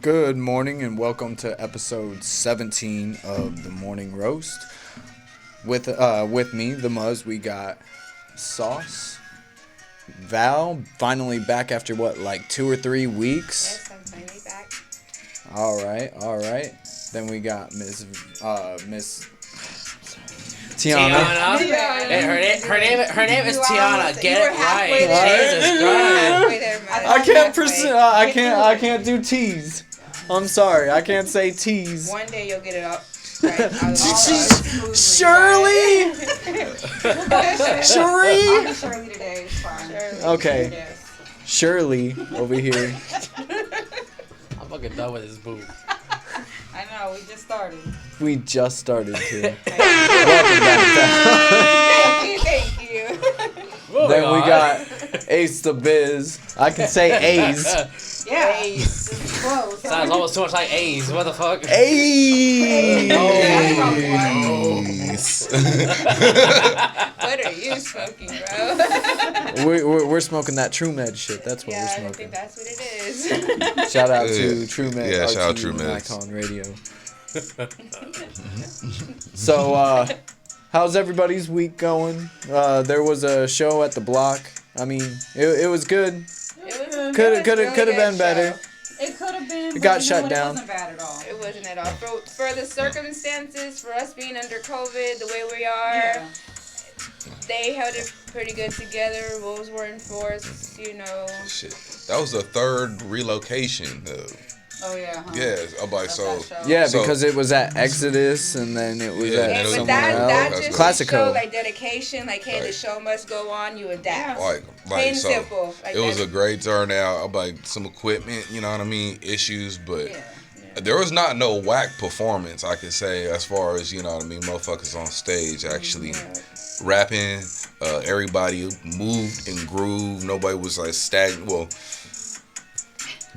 Good morning and welcome to episode 17 of the Morning Roast. With me, the Muzz, we got Sauce, Val, finally back after like 2 or 3 weeks. Yes, I'm finally back. All right. Then we got Miss Tiana. Her name is Tiana. Get it right. Jesus Christ. I can't do T's. I'm sorry, I can't say T's. One day you'll get it up. Right. Shirley. Shirley today is fine. Okay. Yes. Shirley over here. I'm fucking done with this boob. I know, we just started. We just started to. Welcome back. Thank you. Then we got Ace the Biz. I can say A's. Yeah. Ace. Close. Sounds almost too much like A's. What the fuck? A's. What are you smoking, bro? We're smoking that True Med shit. That's what Yeah, we're I smoking. think that's what it is. Shout out to True Med. Yeah, shout out RT True Meds. Icon Radio. So, how's everybody's week going? There was a show at the Block. I mean, it was good. Could have been better. It could have been. It got but shut It down. wasn't bad at all. It wasn't at all. For the circumstances, for us being under COVID the way we are, Yeah. they held it pretty good together. Wolves were enforced, Shit, that was the third relocation. Oh yeah. Huh? Yeah, I'm like Of so. that show. Yeah, So- because it was at Exodus and then it was Yeah, at and it was somewhere that else. just Classico. showed like dedication, like hey, the Right. show must go on. You adapt. Like Plain and so. simple. Like It was that. a great turnout. I'm like some equipment, you know what I mean, issues, but Yeah. there was not no whack performance I could say as far as you know what I mean. Motherfuckers on stage actually rapping. Everybody moved and grooved. Nobody was like stagnant. Well,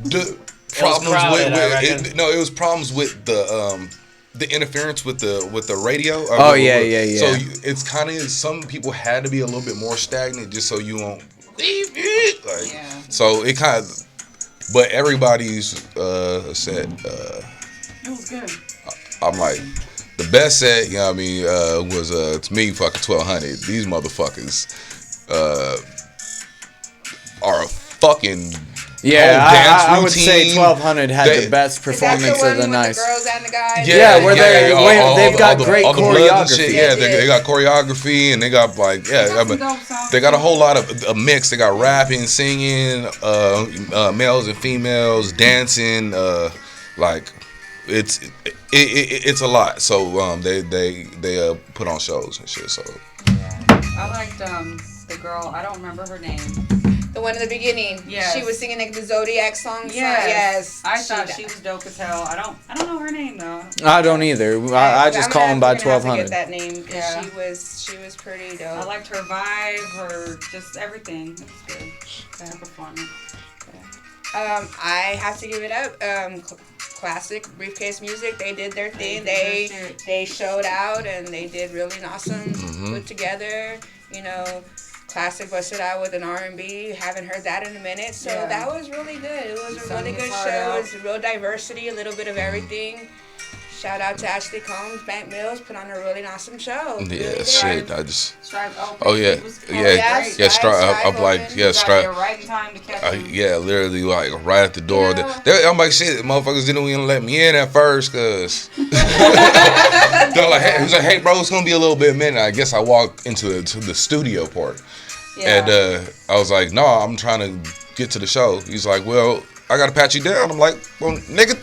the problems crowded, I reckon. with it was problems with the interference with the radio. Oh, yeah. So it's kind of some people had to be a little bit more stagnant just so you won't leave it. Like, Yeah. so it kind of, but everybody's set. It was good. I'm like, the best set, you know what I mean, was to me fucking 1200. These motherfuckers are a fucking Yeah, whole dance I would say routine. 1200 had They- the best Is that performance the of one the with night. the girls and the guys? Yeah, where they've got great all the bloods and choreography. shit. Yeah, Yeah, they they got choreography and they got like Some dope songs. they got a whole lot of a mix. They got rapping, singing, males and females, dancing. Like it's a lot. So they put on shows and shit. So I liked the girl. I don't remember her name. The one in the beginning. Yes. She was singing like the Zodiac song. Yes. I She- thought she was dope as hell. I don't know her name though. I don't either. I just I'm call them by we're gonna have to 1200. get that name 'cause Yeah. she was pretty dope. I liked her vibe, her just everything. It was good. Her performance. I have to give it up. Classic Briefcase Music. They did their thing. They did their shit. They showed out and they did really awesome. Mm-hmm. Put together. Classic busted out with an R&B. Haven't heard that in a minute. So Yeah. that was really good. It was a Sung really his good heart show. out. It was real diversity, a little bit of everything. Shout out to Ashley Combs, Bank Mills, put on a really awesome show. Really yeah, did. shit. I just Stripe open. Oh, yeah. It was Yeah, yes, yeah. Stripe I'm like open. yeah, got there Stripe. right in time to catch him. Yeah, literally like right at the door. Yeah. I'm like, shit, motherfuckers didn't even let me in at first, cause they're like, hey, he was like, hey, bro, it's gonna be a little bit minute. I guess I walked into the studio part, Yeah. and I was like, no, I'm trying to get to the show. He's like, well, I gotta pat you down. I'm like, well, nigga,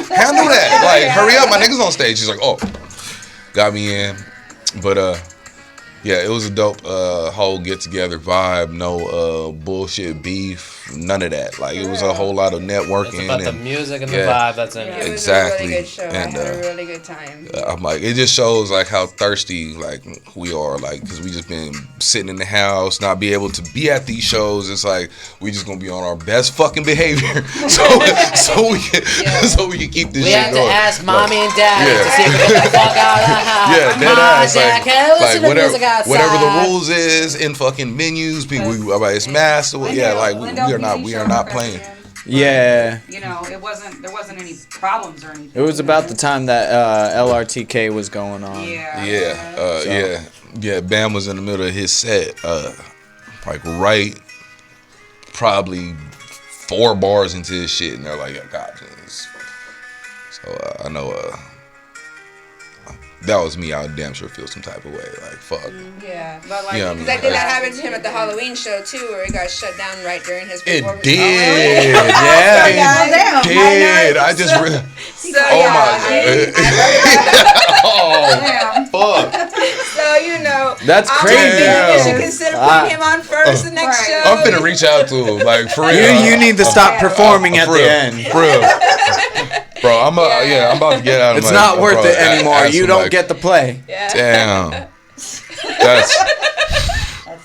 handle that. Like, hurry up, my nigga's on stage. He's like, oh, got me in, but yeah, it was a dope whole get together vibe. No bullshit beef, none of that. Like it was a whole lot of It's networking. about the and music and yeah. the vibe that's in It it. was Exactly. a really good show. And, I had a really good time. I'm like, it just shows like how thirsty like we are, like because we just been sitting in the house, not be able to be at these shows. It's like we just gonna be on our best fucking behavior, so we can keep this We shit have to going. ask mommy and daddy Yeah. to see if we can get the fuck out of the house. Yeah, dead Mom, ass. Dad, Like, can I listen to whatever, music outside? whatever the rules is in fucking menus, people, it's masked. Yeah, like we are not playing. Yeah. You know, there wasn't any problems or anything. It was about the time that LRTK was going on. Yeah. Bam was in the middle of his set, like right, probably 4 bars into his shit, and they're like, "Yeah, God." So I know that was me. I would damn sure feel some type of way, like fuck. Yeah. But like, Yeah, I mean, Because I think that happened to him at the Halloween show too, where it got shut down right during his It performance. did, Oh, yeah, yeah. it did. I just, So, oh yeah, my damn. god, fuck. So, you know. That's I'm crazy. thinking you Damn. should consider putting him on first the next Right. show. I'm finna reach out to him, like for real. You need to stop performing at For the real, end. for real. Bro, I'm about to get out of It's my. not worth bro, it anymore. ask You him, don't like, get to play. Yeah. Damn. That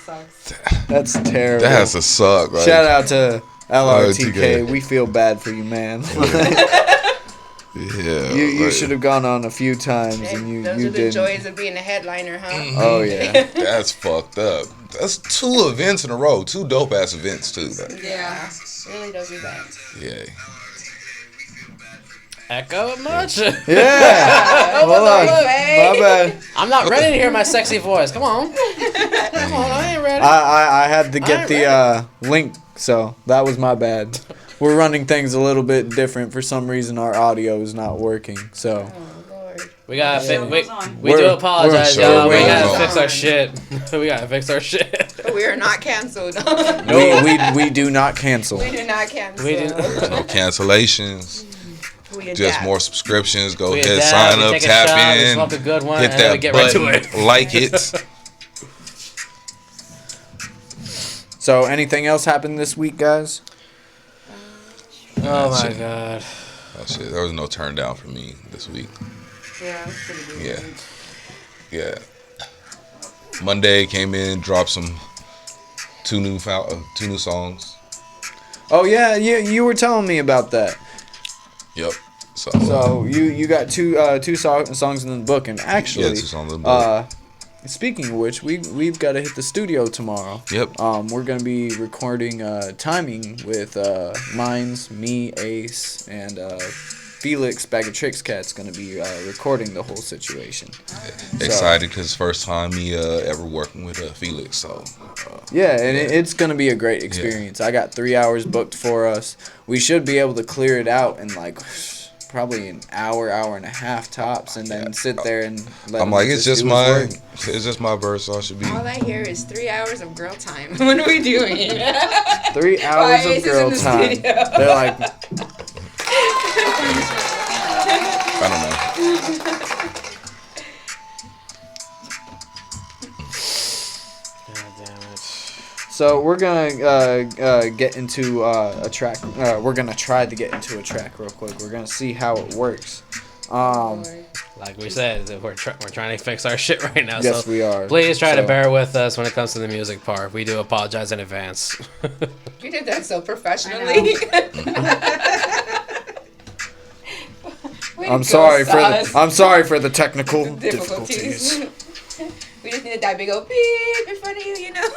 sucks. That's terrible. That has to suck. Like, Shout out to LRTK. LRTK. We feel bad for you, man. Yeah. you like, should have gone on a few times Hey, and those you are the didn't. joys of being a headliner, huh? Oh yeah. That's fucked up. That's 2 events in a row. 2 dope ass events too. Like, Yeah. Really don't do that. yeah. Echo much? Yeah. Hold on. My bad. I'm not ready to hear my sexy voice. Come on. Come on, I ain't ready. I had to get Alright, the link, so that was my bad. We're running things a little bit different. For some reason, our audio is not working. So Oh, Lord. We gotta Show we goes on. do We're- apologize, we're y'all. We sure gotta goes fix on. our shit. We gotta fix our shit. We are not canceled. we do not cancel. We do not cancel. We do. No cancellations. We Just adapt. more subscriptions. Go We ahead, adapt, sign we up, take a tap shot, we in, smoke a good one, hit and then we that get right to button, like it. So, anything else happened this week, guys? Oh my Shit. god. Oh shit, there was no turn down for me this week. Yeah, it's pretty good. Yeah. Yeah. Monday came in, dropped some 2 new songs. Oh yeah, you were telling me about that. Yep. So, So you got two songs in the book, and actually, yeah, 2 songs in the book. speaking of which, we've got to hit the studio tomorrow. Yep. We're gonna be recording timing with Mines, me, Ace, and Felix Bag of Tricks Cat's gonna be recording the whole situation. Excited because first time me ever working with Felix. So Yeah, and it's gonna be a great experience. I got 3 hours booked for us. We should be able to clear it out in like probably an hour and a half tops, and then sit there and let I'm him like, it's just do his work. my verse, so I should be. All I hear is 3 hours of girl time. What are we doing? 3 hours Ace of is girl in the time. studio. They're like, I don't know. God damn it. so we're gonna get into a track. We're gonna try to get into a track real quick. We're gonna see how it works. Like we said, we're trying to fix our shit right now. Yes, so we are. Please try to So- bear with us when it comes to the music part. We do apologize in advance. You did that so professionally. Way to I'm go, sorry Sauce. I'm sorry for the technical difficulties. difficulties. We just needed that big old beep in front of you, you know.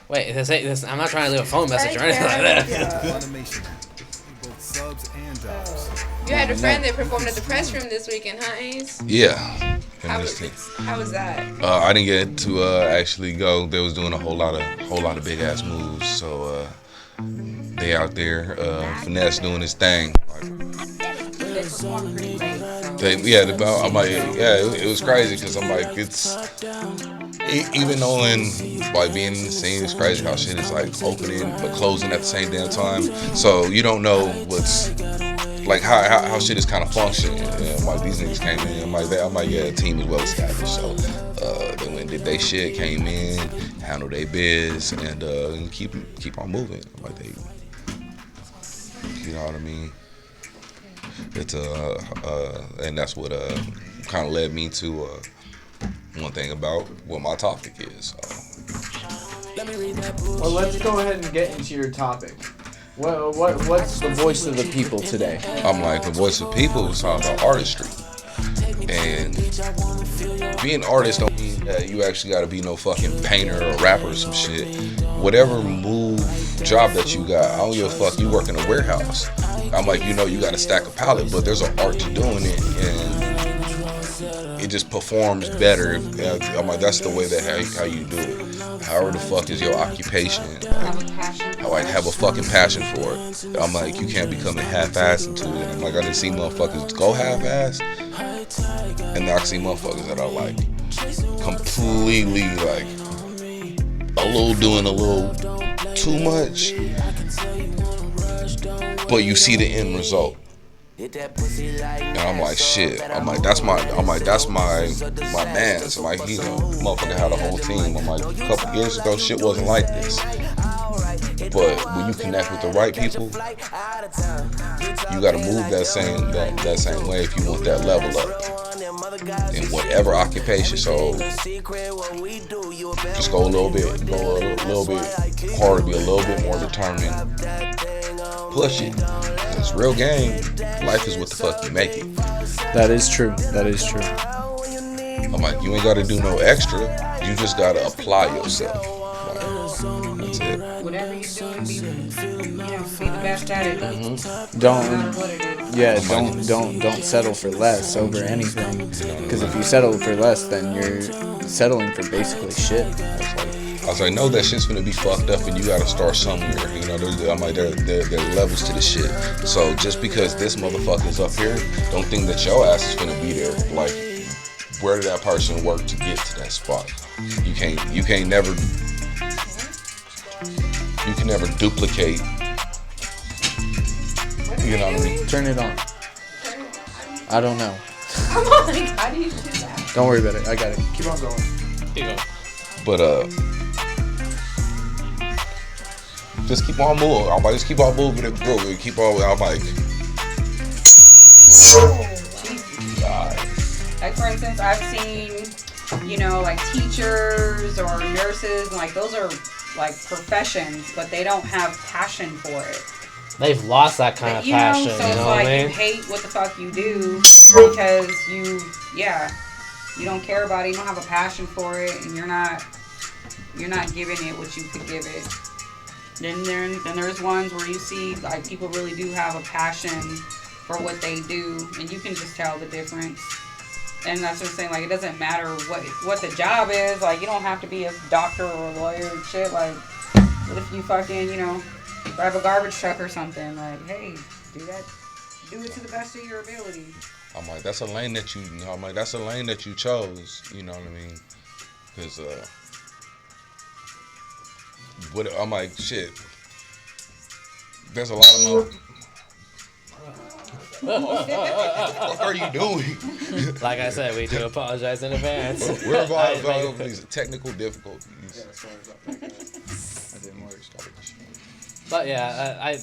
Wait, this, I'm not trying to leave a phone message or anything like that. You had a friend that performed at the press room this weekend, huh, Ace? Yeah. How And was, this thing. how was that? I didn't get to actually go. They was doing a whole lot of big ass moves. So they out there, Finesse doing his thing. I'm like, it was crazy because I'm like, it's even knowing like being in the scene, it's crazy how shit is like opening but closing at the same damn time. So you don't know what's like how shit is kind of functioning. And like these niggas came in, I'm like, yeah, the team is well established. So they went and did they shit, came in, handled their biz, and keep on moving. Like they, you know what I mean? It's and that's what kind of led me to one thing about what my topic is. So. Well, let's go ahead and get into your topic. What's the voice of the people today? I'm like, the voice of people is talking about artistry, and being an artist don't mean you actually gotta be no fucking painter or rapper or some shit. Whatever job that you got, I don't give a fuck. You work in a warehouse. I'm like, you gotta stack a pallet, but there's an art to doing it, and it just performs better. I'm like, that's the way that how you do it. However the fuck is your occupation, like have a fucking passion for it. I'm like, you can't become a half-ass into it. I'm like, I done seen motherfuckers go half-ass, and I see motherfuckers that are like completely like doing a little too much, but you see the end result. And I'm like, shit. I'm like, that's my man. So like, motherfucker had a whole team. I'm like, a couple years ago, shit wasn't like this. But when you connect with the right people, you gotta move that same way if you want that level up in whatever occupation. So just go a little bit harder, be a little bit more determined. Push it. It's real game. Life is what the fuck you make it. That is true. I'm like, you ain't gotta do no extra. You just gotta apply yourself. Like, that's it. Whatever you do, be the best at it. Mm-hmm. Don't settle for less over anything. Because if you settle for less, then you're settling for basically shit. I was like, no, that shit's gonna be fucked up, and you gotta start somewhere. I'm like, there are levels to the shit. So just because this motherfucker's up here, don't think that your ass is gonna be there. Like, where did that person work to get to that spot? You can never duplicate. You know what I mean? Turn it on. I don't know. Come on, how do you do that? Don't worry about it. I got it. Keep on going. Here you go. But just keep on moving. I'm like, just keep on moving it, bro. Keep on. I'm like, Like for instance, I've seen, like teachers or nurses, and like those are like professions, but they don't have passion for it. They've lost that kind of passion. So You it's know like what I mean? you hate what the fuck you do because you don't care about it. You don't have a passion for it, and you're not giving it what you could give it. Then there's ones where you see like people really do have a passion for what they do, and you can just tell the difference. And that's what I'm saying. Like, it doesn't matter what the job is. Like, you don't have to be a doctor or a lawyer and shit. Like, what if you fucking drive a garbage truck or something? Like, hey, do it to the best of your ability. I'm like, that's a lane that you chose. You know what I mean? Because I'm like, shit. There's a lot of money. What the fuck are you doing? Like I said, we do apologize in advance. We're involved in these technical difficulties. Yeah, sorry about that, guys. I didn't work. But yeah,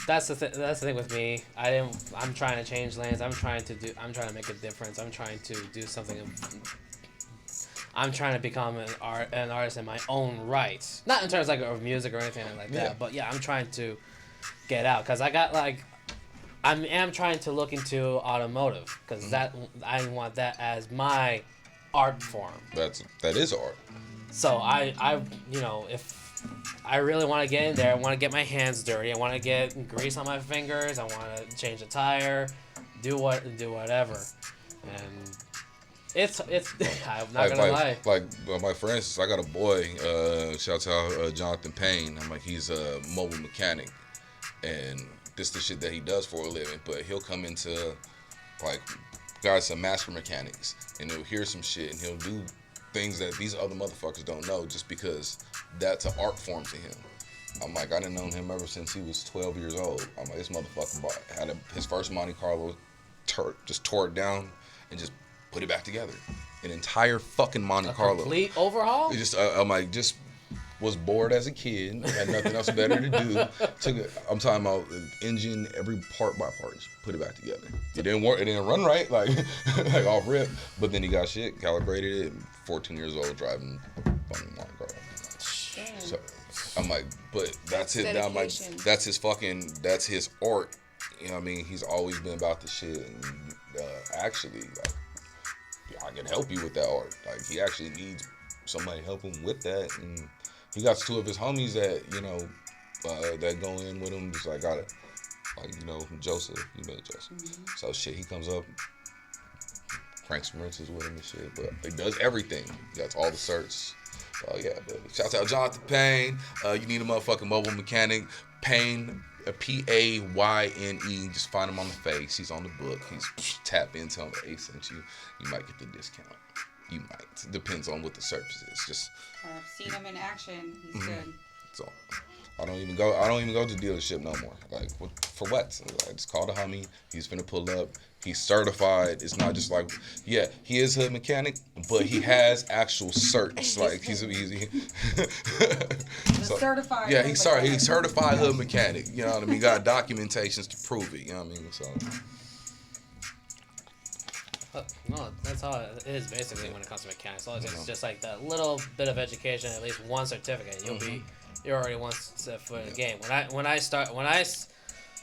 that's the thing with me. I'm trying to change lanes. I'm trying to make a difference. I'm trying to do something. I'm trying to become an artist in my own right. Not in terms of music or anything like that. But yeah, I'm trying to get out because I am trying to look into automotive because I want that as my art form. That is art. So if I really want to get in there, I want to get my hands dirty. I want to get grease on my fingers. I want to change a tire, do whatever, and it's. I'm not gonna lie. Like for instance, I got a boy. Shout out Jonathan Payne. I'm like, he's a mobile mechanic, and this is the shit that he does for a living. But he'll come into like guys, some master mechanics, and he'll hear some shit, and he'll do things that these other motherfuckers don't know just because that's an art form to him. I'm like, I done known him ever since he was 12 years old. I'm like, this motherfucker had his first Monte Carlo, just tore it down and just put it back together. An entire fucking Monte Carlo. Complete overhaul? I'm like, just was bored as a kid, had nothing else better to do. I'm talking about engine, every part by part, just put it back together. It didn't work, it didn't run right, like off rip. But then he got shit, calibrated it, 14 years old, driving fucking Monte Carlo. So I'm like, but that's it. I'm like, that's his art. You know what I mean? He's always been about the shit. And actually, like, I can help you with that art. Like, he actually needs somebody to help him with that. And he got two of his homies that, you know, that go in with him. Just like, you know, Joseph. You know Joseph. Mm-hmm. So, shit, he comes up, cranks some wrenches with him and shit. But he does everything. He got all the certs. Oh, yeah. But shouts out Jonathan Payne. You need a motherfucking mobile mechanic. Payne. Payne. Just find him on the face. He's on the book. He's tap in, tell him Ace sent you. You might get the discount. You might. It depends on what the service is. Just I've seen him in action. He's good. So I don't even go to dealership no more. Like, for what? I just call the homie. He's finna pull up. He's certified. It's not just like, yeah, he is a mechanic, but he has actual certs. Like, he's so, certified. Yeah, he's certified hood mechanic. You know what I mean? Got documentations to prove it. You know what I mean? So. No, that's all it is basically when it comes to mechanics. All it takes is just like that little bit of education, at least one certificate. You're already one step for the game. When I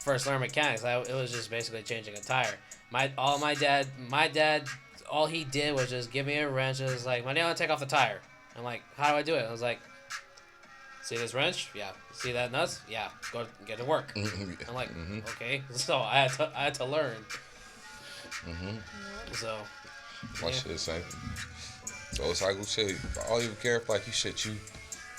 first learned mechanics, it was just basically changing a tire. My dad, all he did was just give me a wrench. It was like, my nail, take off the tire. I'm like, how do I do it? I was like, see this wrench? Yeah. See that nuts? Yeah. Go get to work. I'm like, okay. So I had to learn. So. My shit same. So it's like, shit, I don't even care if like you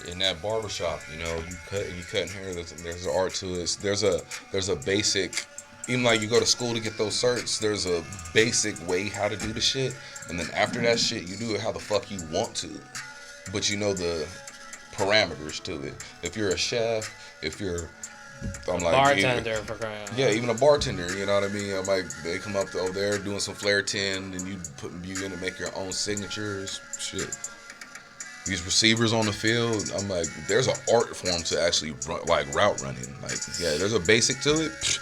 in that barbershop, you know, you cutting hair. There's an art to it. There's a basic. Even like you go to school to get those certs, there's a basic way how to do the shit, and then after that shit, you do it how the fuck you want to, but you know the parameters to it. If you're a chef, if you're, I'm like bartender for crying out loud. Yeah, even a bartender, you know what I mean? I'm like, they come up over there doing some flare tin, and you in to make your own signatures, shit. These receivers on the field, I'm like, there's an art form to actually run, like route running. Like, yeah, there's a basic to it.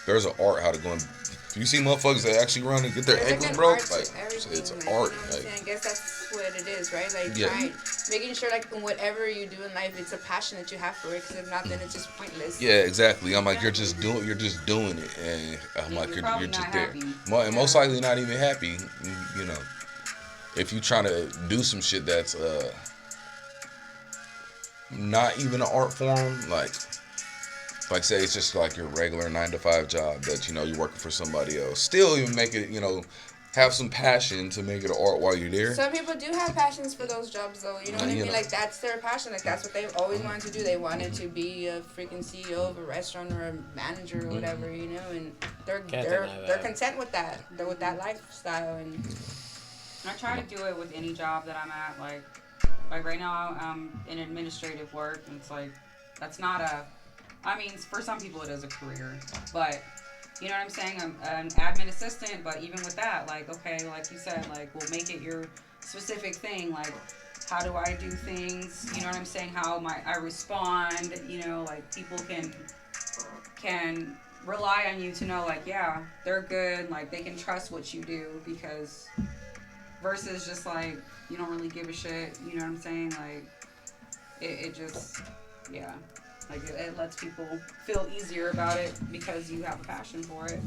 There's an art how to go and you see motherfuckers that actually run and get their ankle broke. Like, it's an art. Like, I guess that's what it is, right? Like, making sure, like, in whatever you do in life, it's a passion that you have for it. Because if not, then it's just pointless. Yeah, exactly. I'm like, you're just doing it, and I'm like, you're just there. And most likely not even happy. You know, if you trying to do some shit that's not even an art form, like say it's just like your regular 9-to-5 job that, you know, you're working for somebody else. Still even make it, you know, have some passion to make it art while you're there. Some people do have passions for those jobs, though. You know what I mean? Like, that's their passion. Like, that's what they've always wanted to do. They wanted to be a freaking CEO of a restaurant or a manager or whatever, you know, and they're content with that. They're with that lifestyle. And I try to do it with any job that I'm at. Like right now, I'm in administrative work, and it's like, that's not a, I mean, for some people it is a career, but you know what I'm saying? I'm an admin assistant, but even with that, like, okay, like you said, like, we'll make it your specific thing. Like, how do I do things? You know what I'm saying? How I respond, you know, like, people can rely on you to know, like, yeah, they're good. Like, they can trust what you do, because versus just, like, you don't really give a shit. You know what I'm saying? Like, it just, yeah. Like, it lets people feel easier about it because you have a passion for it.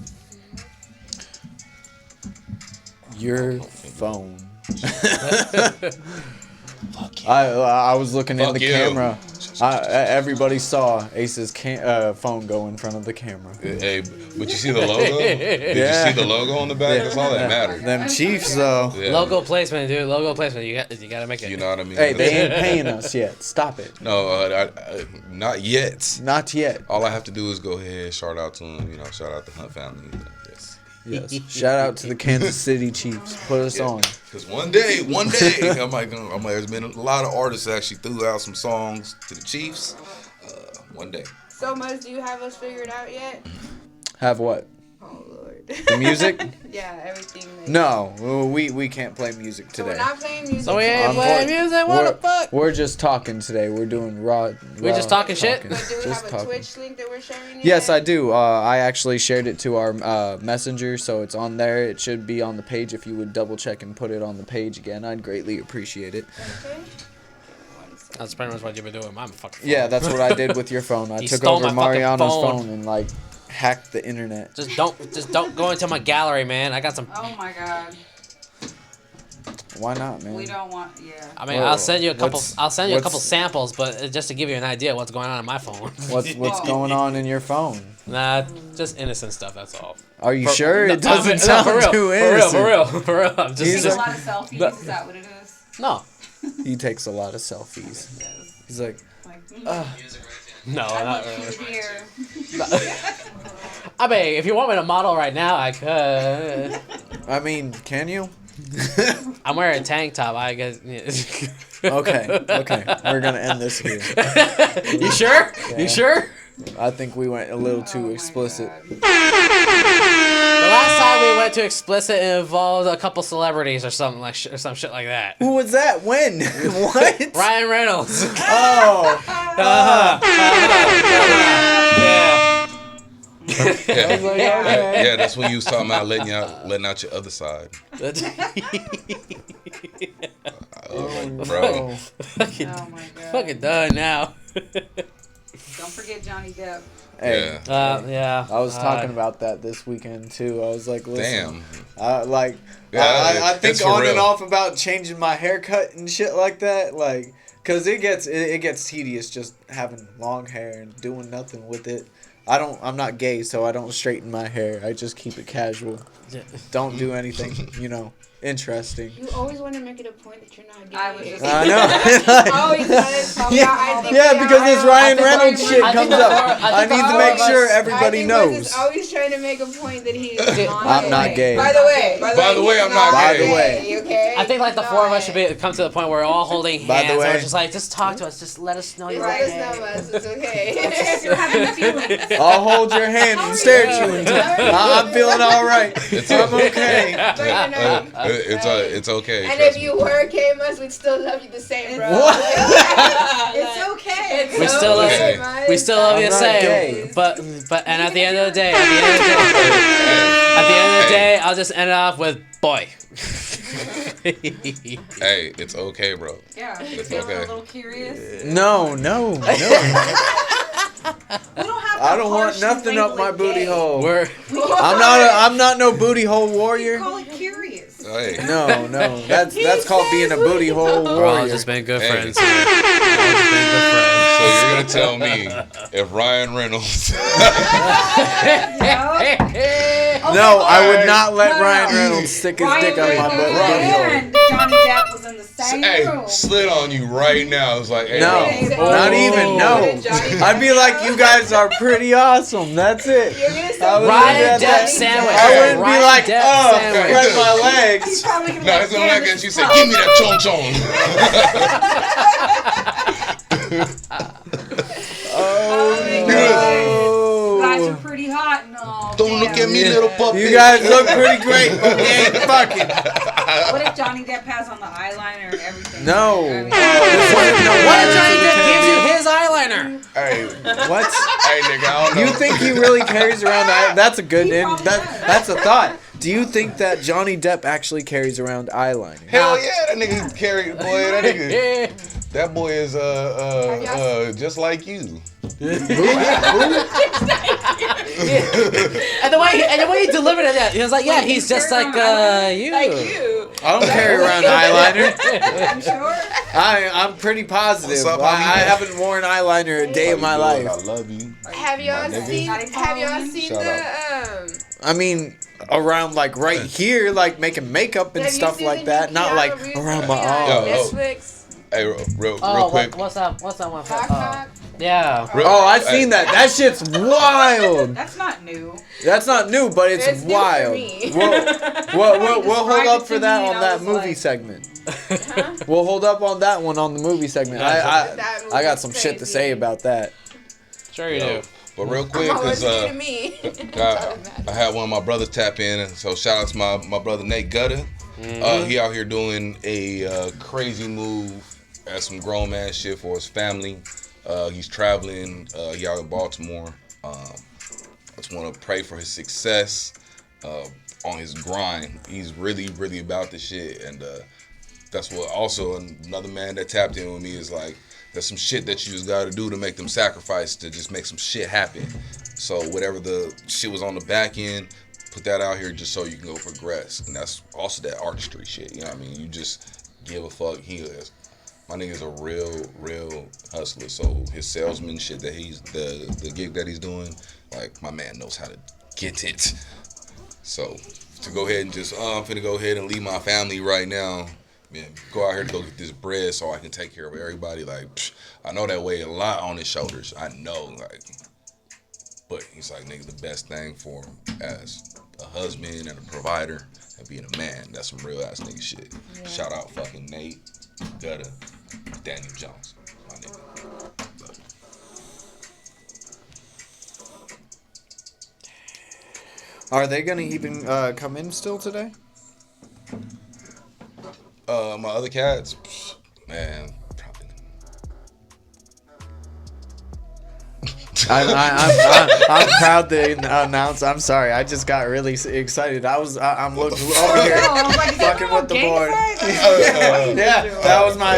Your phone. I was looking in the camera. Everybody saw Ace's phone go in front of the camera. Hey, but you see the logo? Did you see the logo on the back? That's all that matters. Them Chiefs, though. Yeah. Logo placement, dude. Logo placement. You gotta make it. You know what I mean? Hey, they ain't paying us yet. Stop it. No, not yet. Not yet. All I have to do is go ahead, shout out to them. You know, shout out the Hunt family. Yes. Shout out to the Kansas City Chiefs. Put us on. Because one day, I'm like, there's been a lot of artists that actually threw out some songs to the Chiefs. One day. So, Muzz, do you have us figured out yet? Have what? Oh, Lord. The music? Yeah, everything. No, we can't play music today. So we're not playing music. So we ain't playing music? What the fuck? We're just talking today. We're doing raw. We're just talking shit? But do we have a Twitch link that we're sharing? Yes, I do. I actually shared it to our messenger, so it's on there. It should be on the page. If you would double check and put it on the page again, I'd greatly appreciate it. Okay. That's pretty much what you've been doing with my fucking phone. Yeah, that's what I did with your phone. I took over Mariano's phone and, like, hacked the internet. Just don't go into my gallery, man. I got some. Oh my god. Why not, man? We don't want. Yeah. I mean, Whoa. I'll send you a couple. What's- I'll send you a what's- couple samples, but just to give you an idea of what's going on my phone. What's Oh. going on in your phone? Nah, just innocent stuff. That's all. Are you sure? No, It doesn't I mean, sound for real, too innocent. For real. I'm You just, take just a lot of selfies. No. Is that what it is? no, He takes a lot of selfies. He's like, Like, no, I not look really. cute here. I mean, if you want me to model right now, I could. I mean, can you? I'm wearing a tank top. I guess. Okay, we're gonna end this here. You sure? Yeah. You sure? I think we went a little Oh too my explicit. God. The last time we went to explicit, it involved a couple celebrities or something like or some shit like that. Who was that? When? What? Ryan Reynolds. Oh, Yeah. Yeah. I was like, okay. Yeah, that's when you was talking about letting out your other side. I was like, bro. no. Fucking, Oh my God. fucking done now. Don't forget Johnny Depp. Hey, Yeah. Yeah. I was talking about that this weekend too. I was like, listen, Damn. like, Yeah, I it's think for on and real. off about changing my haircut and shit like that, like, cause it gets tedious just having long hair and doing nothing with it. I'm not gay, so I don't straighten my hair. I just keep it casual. Don't do anything, interesting. You always want to make it a point that you're not gay. I was just- I know. always want to talk Yeah. about. I think Yeah, we because are- this I Ryan think Reynolds Ryan shit I think comes the up. four- I I think need the to four make of us- sure I everybody think Wes knows. is always trying to make a point that he's not I'm not gay. By the way, I'm not By gay. the way. okay? I think like the four of us should be come to the point where we're all holding By the hands. way- And we're just like, just talk to us. Just let us know Just you're let okay. us know, us. It's okay. You're having feelings. I'll hold your hand and stare at you until I'm feeling all right. I'm okay. But, you know, It's okay. and trust if me. you were gay, Mus, we'd still love you the same, bro. What? It's okay. It's We still love okay, you. Mus. We still love you I'm the not same. gay. But and at the end of the day, I'll just end it off with boy. Hey, it's okay, bro. Yeah. It's Feeling okay. a little curious. No. We don't have I don't want harshly nothing up my label it booty gay. hole. We're I'm not no booty hole We warrior. call it curious. Hey, No. That's called being a booty hole we're all warrior. just been good Hey. friends. Here. We're all just been good friends. so you're gonna tell me if Ryan Reynolds? No, I would not let Ryan Reynolds stick his dick up my booty hole. and Johnny Depp was in the same Hey, room. slid on you right now. It's like, hey, No, bro. not even. No, I'd be like, you guys are pretty awesome. That's it. You're gonna say I would Ryan leave it at Depp that. sandwich. I wouldn't be Ryan like, Depp oh, sandwich. spread my He's legs. probably gonna No, be it's like, gonna "Damn, like this she is said, tough." give me that chon chon. Oh, You guys are no. pretty hot and all. Don't look at me, Yeah. little puppy. You guys look pretty great, but we ain't fucking. What if Johnny Depp has on the eyeliner and everything? No. I mean, What if Johnny Depp gives you his eyeliner? Hey, What? hey, nigga, I don't know. You think he really carries around? That's a good. He In, probably that does. that's a thought. Do you think that Johnny Depp actually carries around eyeliner? Hell yeah, that nigga carry, boy. That boy is just like you. And the way he delivered it, he was like, yeah, he's just like you. like you. I don't carry around eyeliner. I'm sure. I'm pretty positive. What's up, I homie? haven't worn eyeliner a day of my I life. love you. Have y'all nigga. seen? Have y'all seen Shout the I mean, around like right here, like making makeup and Have you stuff seen like the that. new Not Keanu like Reeves around my movie arm. on Yo, oh. Netflix. Hey, real Oh, quick. what's that? What's that one? Knock knock. Yeah. Oh, I've seen that. That shit's wild. That's not new. That's not new, but it's It's new for wild. me. We'll hold described up it for to that me on and I that was movie like- segment. Huh? We'll hold up on that one on the movie segment. That I got movie's some shit to crazy. say about that. Sure you Yo, do. but real quick, Oh, it's cause new to me. I had one of my brothers tap in, and so shout out to my brother Nate Gutter. He out here doing a crazy move at some grown man shit for his family. He's traveling. He out in Baltimore. I just want to pray for his success on his grind. He's really, really about this shit, and that's what also another man that tapped in with me is like, there's some shit that you just got to do to make them sacrifice to just make some shit happen. So whatever the shit was on the back end, put that out here just so you can go progress. And that's also that artistry shit. You know what I mean? You just give a fuck. My nigga's a real hustler. So his salesman shit that the gig that he's doing, like, my man knows how to get it. So to go ahead and just, I'm finna go ahead and leave my family right now. Man, go out here to go get this bread so I can take care of everybody. Like, I know that weigh a lot on his shoulders. I know, like, but he's like, nigga, the best thing for him as a husband and a provider and being a man, that's some real ass nigga shit. Yeah. Shout out fucking Nate, Gutta, Daniel Jones, my nigga. Are they gonna even come in still today? My other cats, man, probably. I'm proud to announce. I'm sorry, I just got really excited. I'm looking over here, fucking with the board. Yeah, that was my.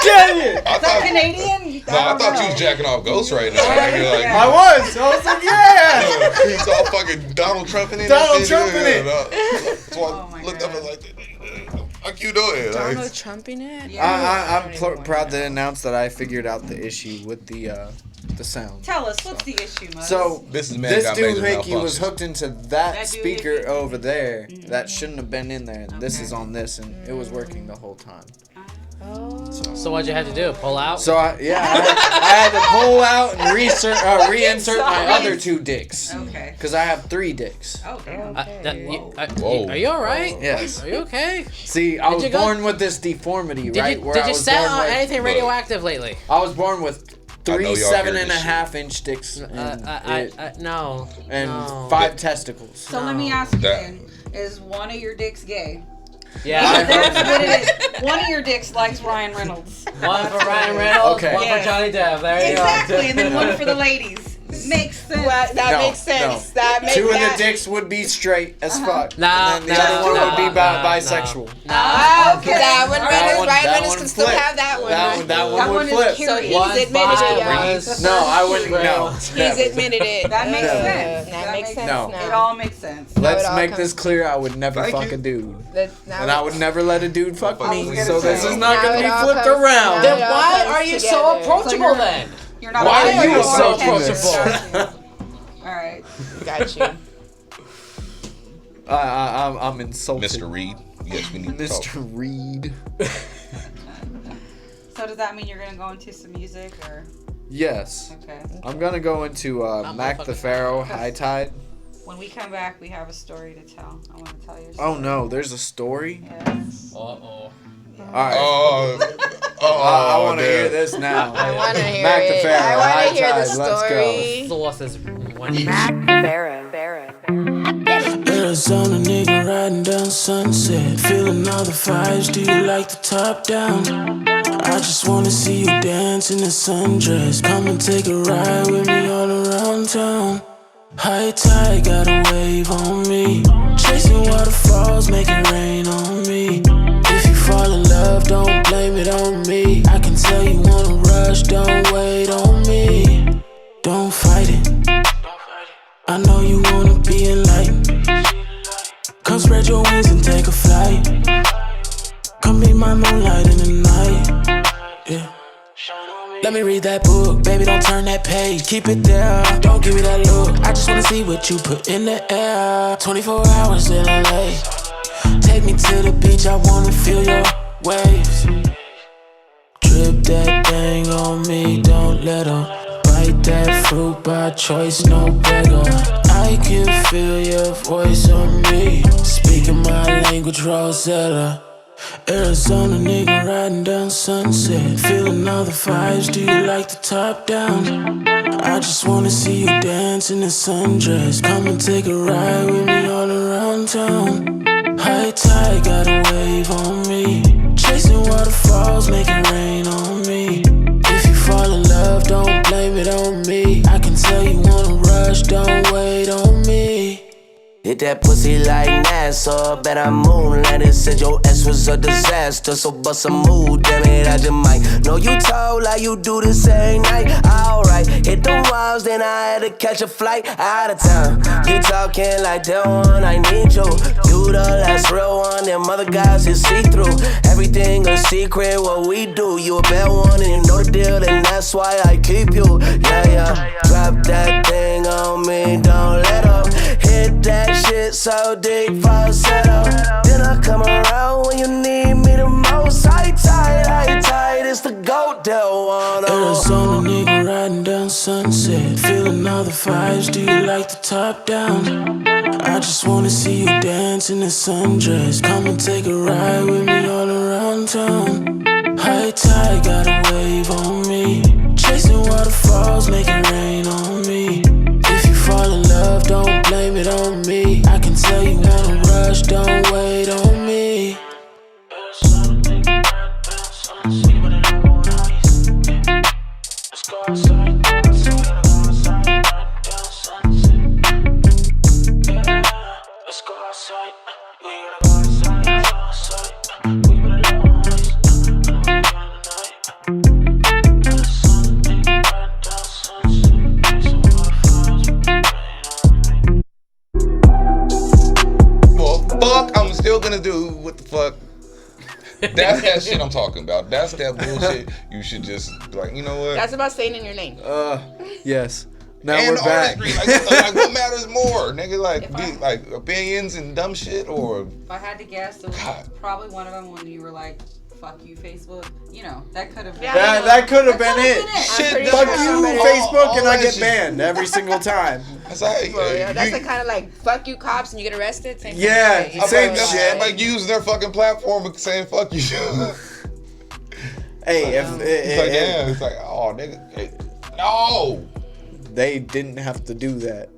Get it! Is that Canadian? No, I thought you was jacking off Ghost right now. Like, I was like, yeah. He's all fucking Donald Trump in it. So I looked up and like, what you doing? Donald Trump in it? Yeah. I'm proud to announce that I figured out the issue with the sound. Tell us, what's the issue, Muzz? So this doohickey was hooked into that speaker over there that shouldn't have been in there. And this is on this, and it was working the whole time. So what'd you have to do? Pull out? So I had to pull out and reinsert my other two dicks. Okay. Because I have 3 dicks. Okay. Are you all right? Yes. Are you okay? See, I was born with this deformity, right? Did you sell on anything radioactive lately? I was born with 3 7.5-inch dicks. No. And 5 testicles. So let me ask you then: is one of your dicks gay? Yeah. That's what it is. One of your dicks likes Ryan Reynolds. One for Ryan Reynolds, one for Johnny Depp. There you go. Exactly, and then one for the ladies. Makes sense. Well, that makes sense. That makes 2 of the dicks would be straight as fuck. And then the other one would be bisexual. Okay. That one, Ryan Reynolds can still have that one. That one would flip. So he's admitted it, y'all. No, I wouldn't. No. He's admitted it. That makes sense. That makes sense. No. Now. It all makes sense. Let's make this clear. I would never fuck a dude. And I would never let a dude fuck me. So this is not going to be flipped around. Then why are you so approachable then? You're not. Why are you so approachable? All right. Got you. I'm insulted. Mr. Reed. Yes, we need to talk. Mr. Reed. So does that mean you're gonna go into some music or? Yes. Okay. I'm gonna go into Mac the Pharaoh, High Tide. When we come back, we have a story to tell. I want to tell you. Oh no, there's a story. Yes. Uh-oh. All right. I want to hear this now. I want to hear Mac it. the Pharaoh, I want High to hear the Tide, story. let's Sauce is one. Mac Pharaoh. Arizona nigga riding down Sunset, feeling all the vibes. Do you like the top down? I just wanna see you dance in a sundress. Come and take a ride with me all around town. High tide got a wave on me, chasing waterfalls, make it rain on me. If you fall in love, don't blame it on me. I can tell you wanna rush, don't wait on me. Don't fight it, I know you wanna be enlightened. Come spread your wings and take a flight. Come be my moonlight in the night. Yeah. Let me read that book, baby, don't turn that page. Keep it there, don't give me that look. I just wanna see what you put in the air. 24 hours in LA. Take me to the beach, I wanna feel your waves. Drip that thing on me, don't let her bite that fruit by choice, no beggar. I can feel your voice on me, speaking my language, Rosetta. Arizona nigga riding down Sunset, feeling all the vibes. Do you like the top down? I just wanna see you dance in a sundress. Come and take a ride with me all around town. High tide got a wave on me, chasing waterfalls, make it rain on me. If you fall in love, don't blame it on me. I can tell you wanna rush, don't wait on me. Hit that pussy like NASA. Bet I moonlanded. Said your ass was a disaster. So bust a move, damn it, I just might. Know you told like you do this every night. Alright, hit them walls, then I had to catch a flight out of town. You talking like that one, I need you. You the last real one, them other guys is see-through. Everything a secret, what we do. You a bad one and you know the deal, and that's why I keep you. Yeah, yeah. Drop that thing on me, don't let up. Hit that shit so deep, falsetto. Then I come around when you need me the most. I tight, it's the GOAT that one. Arizona nigga riding down Sunset, feeling all the vibes. Do you like the top down? I just wanna see you dance in the sundress. Come and take a ride with me all around town. High tide got a wave on me, chasing waterfalls, making rain on me. If you fall in love, don't blame it on me. I can tell you wanna rush, don't wait on me. Let's go outside. I'm still gonna do what the fuck. That's that shit I'm talking about. That's that bullshit. You should just be like, you know what? That's about staying in your lane. Yes. Now and we're back. like what matters more, nigga? Like opinions and dumb shit, or If I had to guess, it was probably one of them when you were like, "Fuck you, Facebook." You know, that could have been. Yeah. That could have been it. shit. Fuck sure you, somebody- Facebook, and I that get shit. banned every single time. That's like, Well, yeah, that's kind of like fuck you cops and you get arrested. Same Yeah, thing, right? same So, shit. Like using their fucking platform and saying fuck you. Hey, It's like, damn. It's like, oh, nigga, hey, no. they didn't have to do that.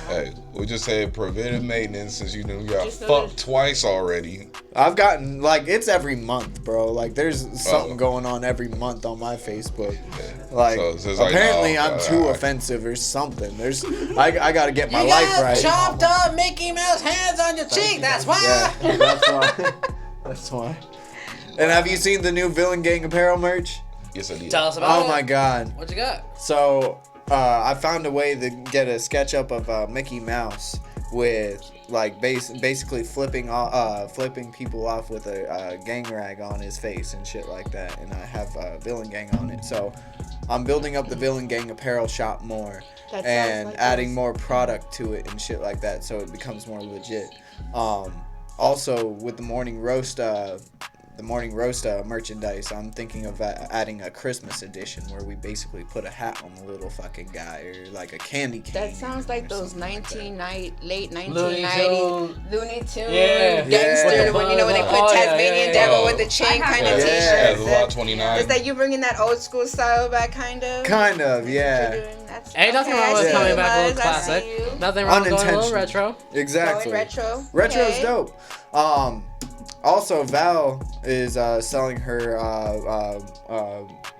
Hey, we just said preventive maintenance since you got Just fucked noticed. twice already. I've gotten, like, it's every month, bro. Like, there's something going on every month on my Facebook. Like, So it's like, apparently no, I'm too offensive or something. I gotta get my life right. chopped up Mickey Mouse hands on your cheek. That's why. Yeah, that's why. That's why. And have you seen the new Villain Gang apparel merch? Yes, I did. Tell us about it. Oh my god. What you got? So, I found a way to get a SketchUp of Mickey Mouse with like basically flipping people off with a gang rag on his face and shit like that, and I have Villain Gang on it. So I'm building up the Villain Gang apparel shop more That sounds and like adding us. more product to it and shit like that, so it becomes more legit. Also with the morning roast merchandise, I'm thinking of adding a Christmas edition where we basically put a hat on the little fucking guy, or like a candy cane. That sounds like or those something like that. late Looney 1990s Tunes. Looney Tunes Yeah. gangster, Yeah. when when they put Oh, yeah, Tasmanian yeah. Devil Oh. with the chain I kind have of that. Yeah, t-shirts. the Lot 29. It's like you bringing that old school style back, kind of. Kind of, yeah. That's, Ain't nothing okay, wrong I with see coming you, back a little Muzz, I classic. see you. Nothing wrong with going a little Unintentional. retro. Exactly. Going retro. Retro's Okay. dope. Also, Val is selling her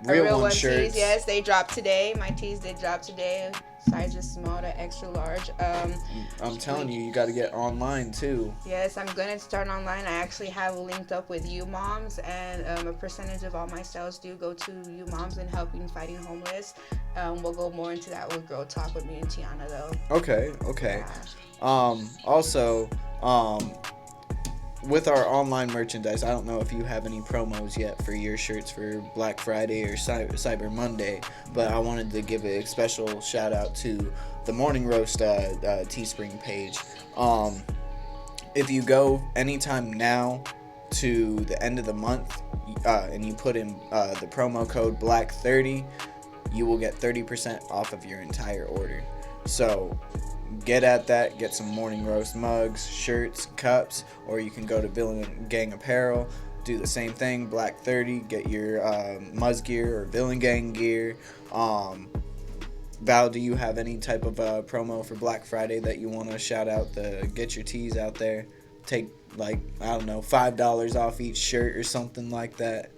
real one shirts. tees, yes, they dropped today. My tees did drop today. Sizes small to extra large. I'm telling you, you got to get online too. Yes, I'm gonna start online. I actually have linked up with You Moms, and a percentage of all my sales do go to You Moms and helping fighting homeless. We'll go more into that with Girl Talk with me and Tiana, though. Okay. Yeah. Also, with our online merchandise, I don't know if you have any promos yet for your shirts for Black Friday or Cyber Monday, but I wanted to give a special shout out to the Morning Roast Teespring page. If you go anytime now to the end of the month and you put in the promo code BLACK30, you will get 30% off of your entire order. So get at that, get some Morning Roast mugs, shirts, cups, or you can go to Villain Gang Apparel, do the same thing, Black 30, get your Muzz gear or Villain Gang gear. Val, do you have any type of promo for Black Friday that you want to shout out to get your tees out there? Take, like, I don't know, $5 off each shirt or something like that.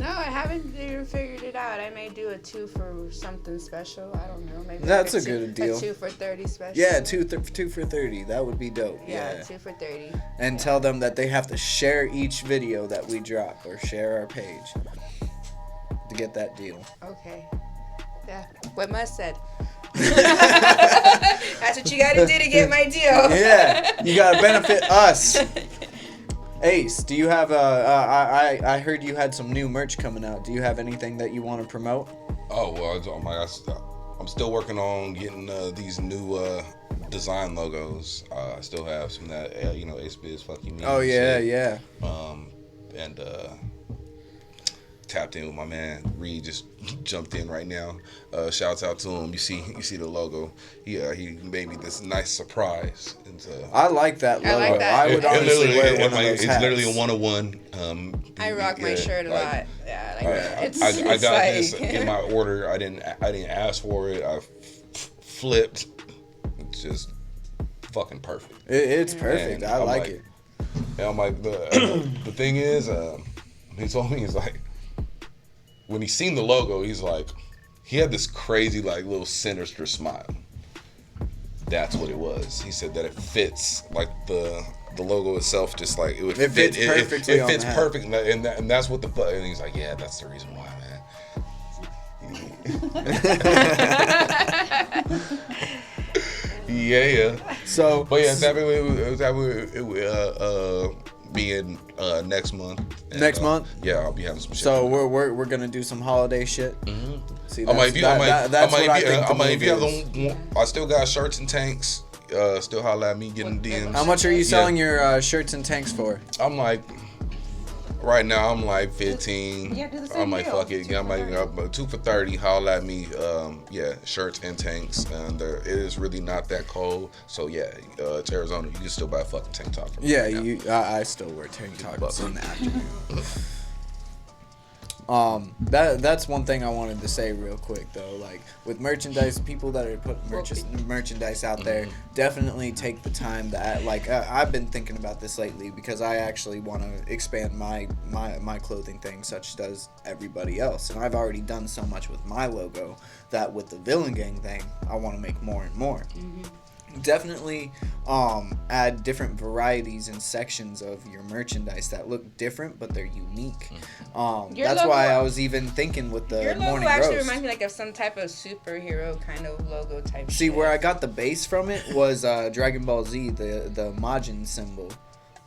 No, I haven't even figured it out. I may do a 2 for something special. I don't know. Maybe That's like a good deal. A 2 for 30 special. Yeah, 2 for 30. That would be dope. Yeah, 2 for 30. And tell them that they have to share each video that we drop or share our page to get that deal. Okay. Yeah. What Must said. That's what you gotta do to get my deal. Yeah, you gotta benefit us. Ace, do you have I heard you had some new merch coming out. Do you have anything that you want to promote? Oh well, I'm still working on getting these new design logos. I still have some that Ace Biz fuck you mean. Oh yeah. And tapped in with my man Reed, just jumped in right now. Shouts out to him. You see the logo. He made me this nice surprise. And, I like that logo. I like that. I would honestly wear one of those It's hats. literally a 101. I rock my shirt a lot. Yeah, I like that. I got this in my order. I didn't ask for it. I flipped. It's just fucking perfect. It's perfect. And I like it. And I'm like, the thing is, he told me, he's like, when he seen the logo, he's like, he had this crazy like little sinister smile. That's what it was. He said that it fits like the logo itself, just like it would It fit. fits perfectly It on fits the hat. perfect, and that's what the. And he's like, yeah, that's the reason why, man. Yeah. So, But yeah, it will being next month. And, Next month? Yeah, I'll be having some shit. so we're gonna do some holiday shit. See, I might be. that's what I think the move is. I still got shirts and tanks. Still holla at me, getting DMs. How much are you selling your shirts and tanks for? I'm like, right now I'm like 15. Yeah, do the same I'm like, deal. fuck it. I'm like 2 for 30. Holla at me. Yeah, shirts and tanks, and it is really not that cold. So yeah, it's Arizona. You can still buy a fucking tank top from me Yeah, right now. I still wear tank tops in the afternoon. That's one thing I wanted to say real quick though. Like with merchandise, people that are putting merchandise out there, definitely take the time to I've been thinking about this lately because I actually want to expand my clothing thing, such as everybody else, and I've already done so much with my logo that with the Villain Gang thing, I want to make more and more. Definitely add different varieties and sections of your merchandise that look different, but they're unique. That's why I was even thinking with the Your logo morning actually roast. reminds me like of some type of superhero kind of logo type. See, shit. where I got the base from it was Dragon Ball Z, the Majin symbol,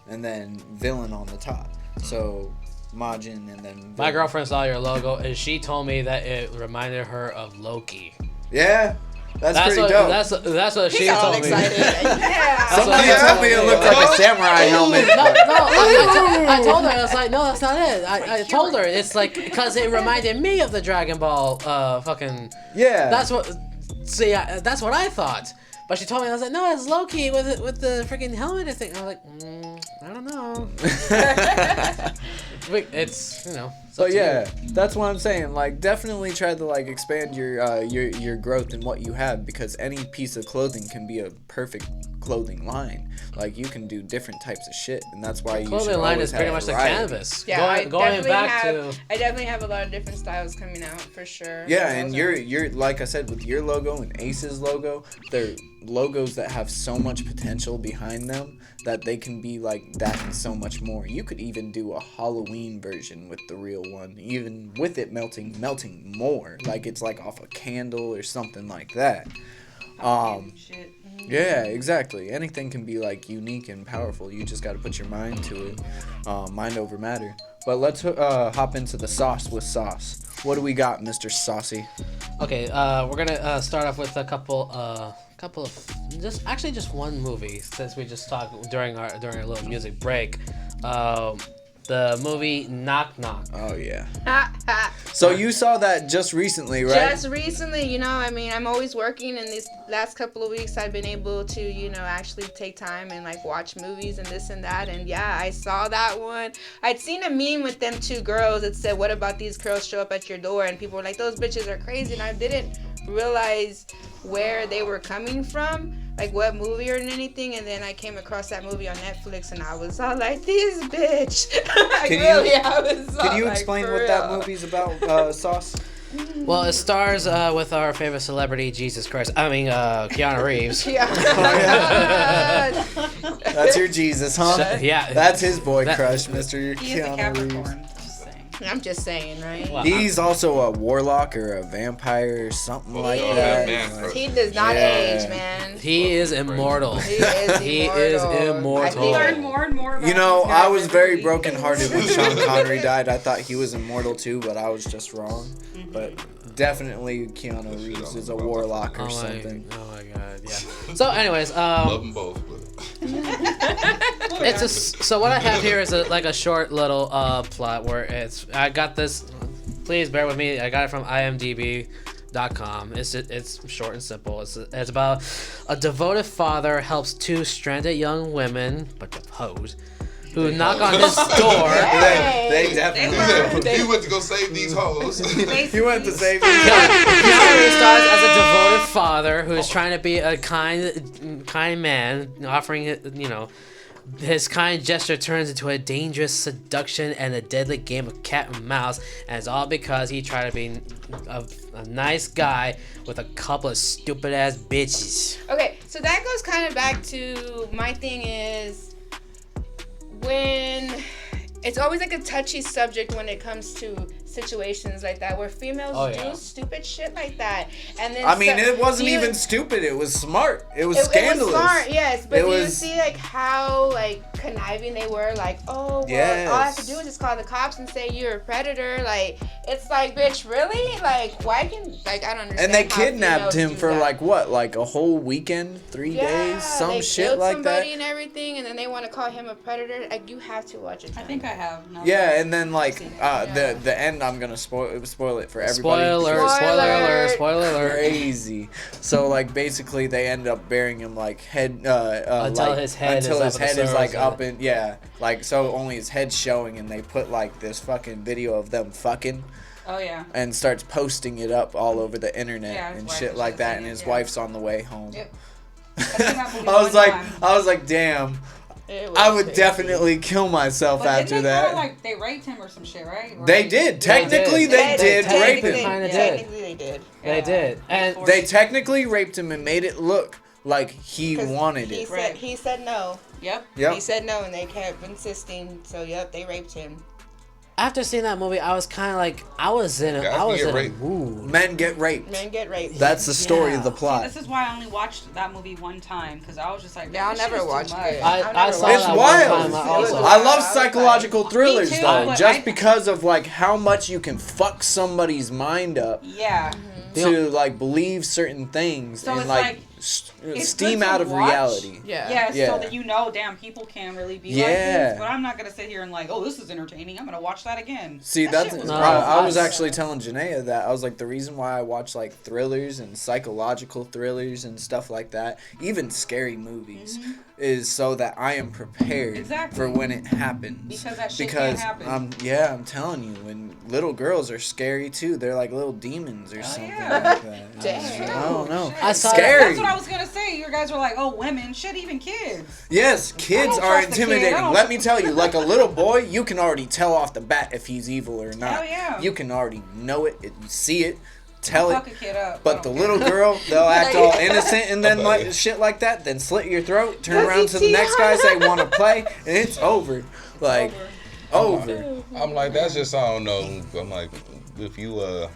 and then villain on the top. So Majin and then villain. My girlfriend saw your logo and she told me that it reminded her of Loki. Yeah. That's pretty what, dope. That's what she He's all told me. excited. Yeah. Somebody That's what told me it looked like a samurai helmet. I told her, I was like, no, that's not it. I told her, it's like, because it reminded me of the Dragon Ball fucking... Yeah. That's what... See, that's what I thought. But she told me, I was like, no, it's Loki with the freaking helmet and thing. I was like, I don't know. It's, So yeah, that's what I'm saying. Like, definitely try to like expand your growth in what you have, because any piece of clothing can be a perfect clothing line. Like, you can do different types of shit, and that's why you should clothing line always is pretty have much the variety. canvas. Yeah, I definitely have a lot of different styles coming out for sure. Yeah, and you're like I said, with your logo and Ace's logo, they're logos that have so much potential behind them that they can be like that and so much more. You could even do a Halloween version with the real one, even with it melting more, like it's like off a candle or something like that. Shit. Yeah, exactly. Anything can be like unique and powerful. You just got to put your mind to it. Mind over matter. But let's hop into the sauce with Sauce. What do we got, Mr. Saucy? Okay, we're gonna start off with a couple of just one movie, since we just talked during our little music break. The movie Knock Knock. Oh yeah. So you saw that just recently, right? Just recently, I mean, I'm always working, and these last couple of weeks I've been able to, actually take time and like watch movies and this and that. And yeah, I saw that one. I'd seen a meme with them two girls that said, "What about these girls show up at your door?" And people were like, "Those bitches are crazy." And I didn't realize where they were coming from, like what movie or anything, and then I came across that movie on Netflix, and I was all like, "This bitch." Like, Can really, you- I was all Can you like, explain for what that real. movie's about, Sauce? Well, it stars with our favorite celebrity, Keanu Reeves. Yeah. That's your Jesus, huh? Yeah. That's his boy That- crush, Mr. He is a Keanu Reeves. Capricorn. Just saying. I'm just saying, right? Well, He's also a warlock or a vampire or something like is. that. Man, Like, bro. He does not Yeah. age, man. He is immortal. He is He immortal. is I immortal. think Learn more and more about You know, these guys I was every very week. brokenhearted when Sean Connery died. I thought he was immortal too, but I was just wrong. But definitely Keanu Reeves is a warlock or something. Oh my god, yeah. So, anyways, Love them both, but so what I have here is like a short little plot where I got this. Please bear with me. I got it from IMDb.com. It's short and simple. It's about a devoted father helps two stranded young women, bunch of hoes, who knock on his door. They definitely. he went to go save these hoes. He went to save me. Keanu Reeves stars as a devoted father who is trying to be a kind man, offering his kind gesture turns into a dangerous seduction and a deadly game of cat and mouse, and it's all because he tried to be a nice guy with a couple of stupid ass bitches. Okay, so that goes kind of back to my thing is when it's always like a touchy subject when it comes to situations like that where females do stupid shit like that, and then I mean, it wasn't even stupid. It was smart. It was scandalous. It was smart, yes, but It do you was- see like how like conniving they were? Like, oh, well, Yes. all I have to do is just call the cops and say you're a predator. Like, it's like, bitch, really? Like, why can like I don't understand. And they how kidnapped females him do for that. like what? Like a whole weekend, 3 days, some they shit killed like somebody that. and everything, and then they want to call him a predator. Like, you have to watch it. I think I have. No. Yeah, and then like the end, I'm gonna spoil it for everybody. Spoiler alert. Crazy. So like basically they end up burying him like head Until like, his head until is his up in head the is like surface, up in like so only his head's showing, and they put like this fucking video of them fucking Oh yeah. and starts posting it up all over the internet Yeah, his and wife shit was like just that, saying and it, his yeah. wife's on the way home. Yep. I've seen that movie I was one like time. damn. It was I would crazy. definitely kill myself But after didn't they that. kinda, like they raped him or some shit, right? Or They did. Technically, they did rape him. Kinda did. Technically, they did. They did, and They technically raped him and made it look like he 'Cause wanted he it. said he said no. Yep. He Yep. said no, and they kept insisting. So yep, they raped him. after seeing that movie, I was kind of like, I was in get a raped. mood. Men get raped. Men get raped. That's the story of the See, plot. this is why I only watched that movie one time because I was just like, Yeah, I'll this shit never is too watch much. it. I I've saw never It's that watched one wild. time also. I love I was psychological like- thrillers Me too, though, but just I- because of like how much you can fuck somebody's mind up Yeah. to like believe certain things So and it's like like, it's steam good to out of watch. reality. Yeah. Yeah, Yeah. so that you know, damn, people can really be like Yeah. this. But I'm not gonna sit here and like, oh, this is entertaining. I'm gonna watch that again. See, That that's shit was No, I was us. actually telling Janaea that I was like the reason why I watch like thrillers and psychological thrillers and stuff like that, even scary movies, is so that I am prepared Exactly. for when it happens. Because that shit Because can't happen. I'm telling you, and little girls are scary too. They're like little demons or something yeah. like that. Damn. I don't know. Shit. I saw Scary. That's what I was gonna say. You guys were like, oh, women, shit, even kids. Yes, kids don't are trust a kid. intimidating. I don't- Let me tell you, like a little boy, you can already tell off the bat if he's evil or not. Hell yeah. You can already know it. You see it, tell it. Fuck a kid up. I But don't the care. little girl, they'll act all innocent and then like shit like that, then slit your throat, turn around to the next guy, say want to play, and it's over. Like over. I'm like, that's just, I don't know. I'm like, if you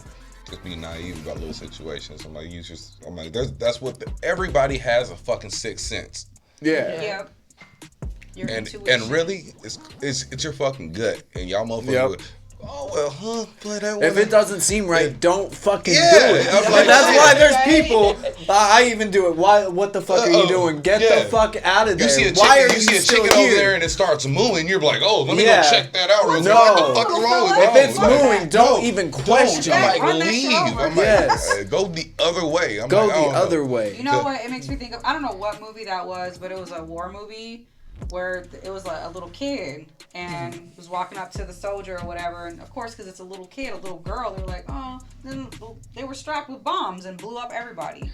just be naive about little situations, I'm like, that's what everybody has a fucking sixth sense. Yeah. Yep. Your And intuition. really, it's your fucking gut, and y'all motherfuckers. Yep. would, oh well, huh? But I If it doesn't seem right, don't fucking Yeah, do it. I'm like, And that's shit. why there's people. I even do it. Why? What the fuck are you Uh-oh. doing? Get Yeah. the fuck out of there. You see a Why are chicken, you see a still chicken here? over there and it starts mooing. You're like, oh, let me Yeah. go check that out real quick. No. What the fuck is wrong with If you? it's mooing, don't even question I'm it. like, Run that leave. shit over. I'm like, Yes. go the other way. I'm Go like, I the don't know. other way. You know what? It makes me think of, I don't know what movie that was, but it was a war movie. where it was a little kid and was walking up to the soldier or whatever, and of course, because it's a little kid, a little girl, they were like, oh, then they were strapped with bombs and blew up everybody.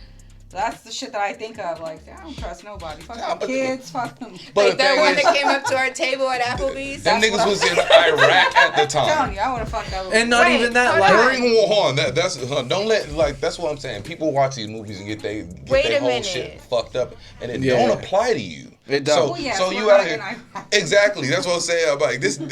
That's the shit that I think of. Like, I don't trust nobody. Fuck them kids. Fuck them. Like the one that came up to our table at Applebee's. Them niggas was in Iraq at the time. I'm telling you, I would have fucked that. And not even that. Like, during war, don't let that's what I'm saying. People watch these movies and get their whole shit fucked up, and it don't apply to you. It don't. So you out here, exactly. That's what I'm saying.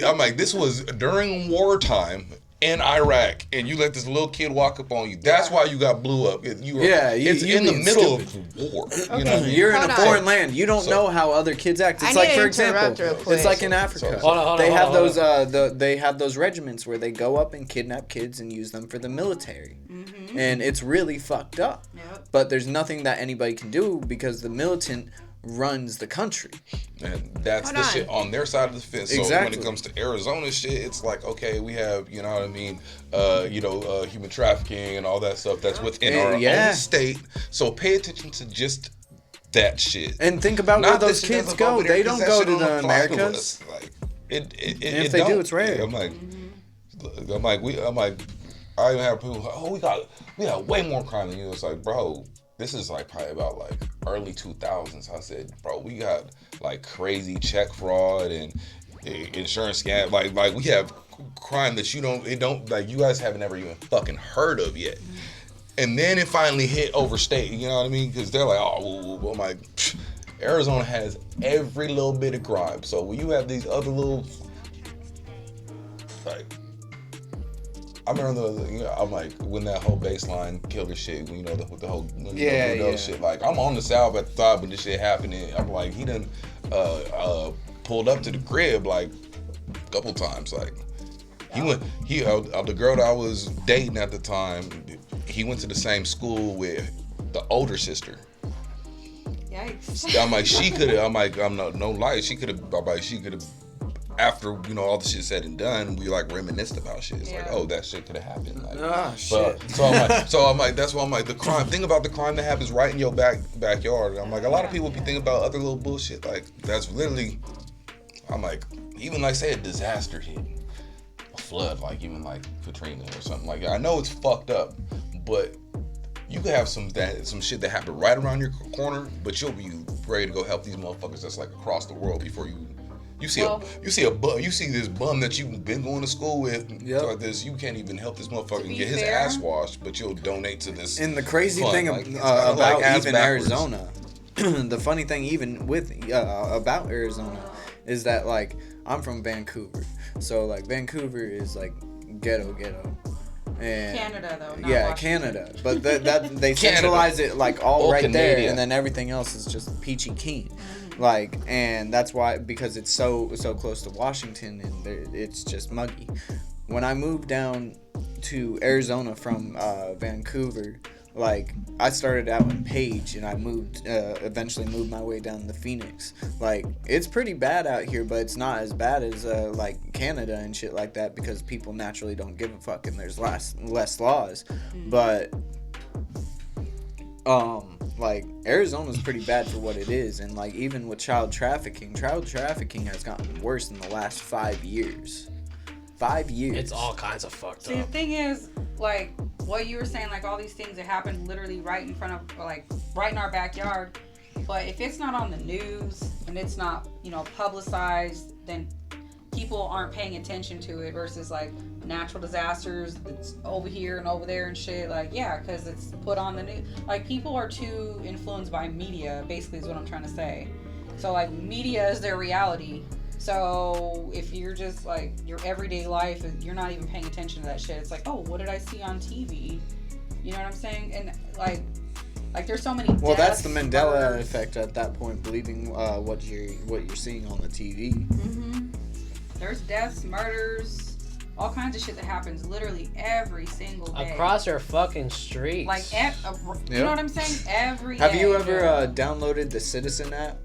I'm like, this was during wartime in Iraq, and you let this little kid walk up on you. That's why you got blew up. It's in the middle of war. Okay. You know what I mean? You're in a foreign land. You don't know how other kids act. It's like, for example, it's like in Africa. They have those regiments where they go up and kidnap kids and use them for the military. Mm-hmm. And it's really fucked up. Yep. But there's nothing that anybody can do because the militant runs the country. And that's the shit on their side of the fence. So when it comes to Arizona shit, it's like, okay, we have, you know what I mean, human trafficking and all that stuff that's within our own state. So pay attention to just that shit. And think about where those kids go. They don't go to the Americas. Like, and if they do, it's rare. I'm like, I even have people, we got way more crime than you. It's like, bro, this is like probably about like early 2000s. I said, bro, we got like crazy check fraud and insurance scam. Like we have crime that you guys haven't ever even fucking heard of yet. And then it finally hit overstate. You know what I mean? Because they're like, I'm like, Arizona has every little bit of crime. So when you have these other little, like, I remember I'm like, when that whole baseline killer shit, with the whole shit. Like, I'm on the South at the time when this shit happening. I'm like, he done pulled up to the crib like a couple times. Like, the girl that I was dating at the time, he went to the same school with the older sister. Yikes. I'm like, she could have. I'm like, I'm no lie. She could have. After all the shit said and done, we like reminisced about shit. It's like, oh, that shit could have happened. Like, shit. So I'm like, that's why I'm like, the crime. Think about the crime that happens right in your backyard. I'm like, a lot of people be thinking about other little bullshit. Like, that's literally. I'm like, even like say a disaster hit, a flood, like even like Katrina or something like that. I know it's fucked up, but you could have some shit that happened right around your corner, but you'll be ready to go help these motherfuckers that's like across the world before you see this bum that you've been going to school with. Like this, you can't even help this motherfucker get his ass washed, but you'll donate to this. And the crazy thing about even Arizona, the funny thing even with about Arizona is that like I'm from Vancouver, so like Vancouver is like ghetto. And Canada though. Washington. Canada, but that they centralize it like all right Canada. There, and then everything else is just peachy keen. Like, and that's why, because it's so close to Washington and it's just muggy. When I moved down to Arizona from Vancouver, like I started out in Page and I eventually moved my way down to Phoenix. Like, it's pretty bad out here, but it's not as bad as like Canada and shit like that because people naturally don't give a fuck and there's less laws. But like Arizona's pretty bad for what it is, and like even with child trafficking has gotten worse in the last 5 years. 5 years. It's all kinds of fucked up. The thing is, like what you were saying, like all these things that happen literally right in front of, like right in our backyard. But if it's not on the news and it's not, publicized, then people aren't paying attention to it versus like natural disasters that's over here and over there and shit. Like, yeah, because it's put on the news. Like, people are too influenced by media, basically is what I'm trying to say. So like media is their reality. So if you're just like your everyday life and you're not even paying attention to that shit, it's like, oh, what did I see on TV? You know what I'm saying? And like there's so many deaths. Well, that's the Mandela effect at that point, believing what you're seeing on the TV. Mm-hmm. There's deaths, murders, all kinds of shit that happens literally every single day. Across your fucking streets. Like, you know what I'm saying? Every Have day. you ever downloaded the Citizen app?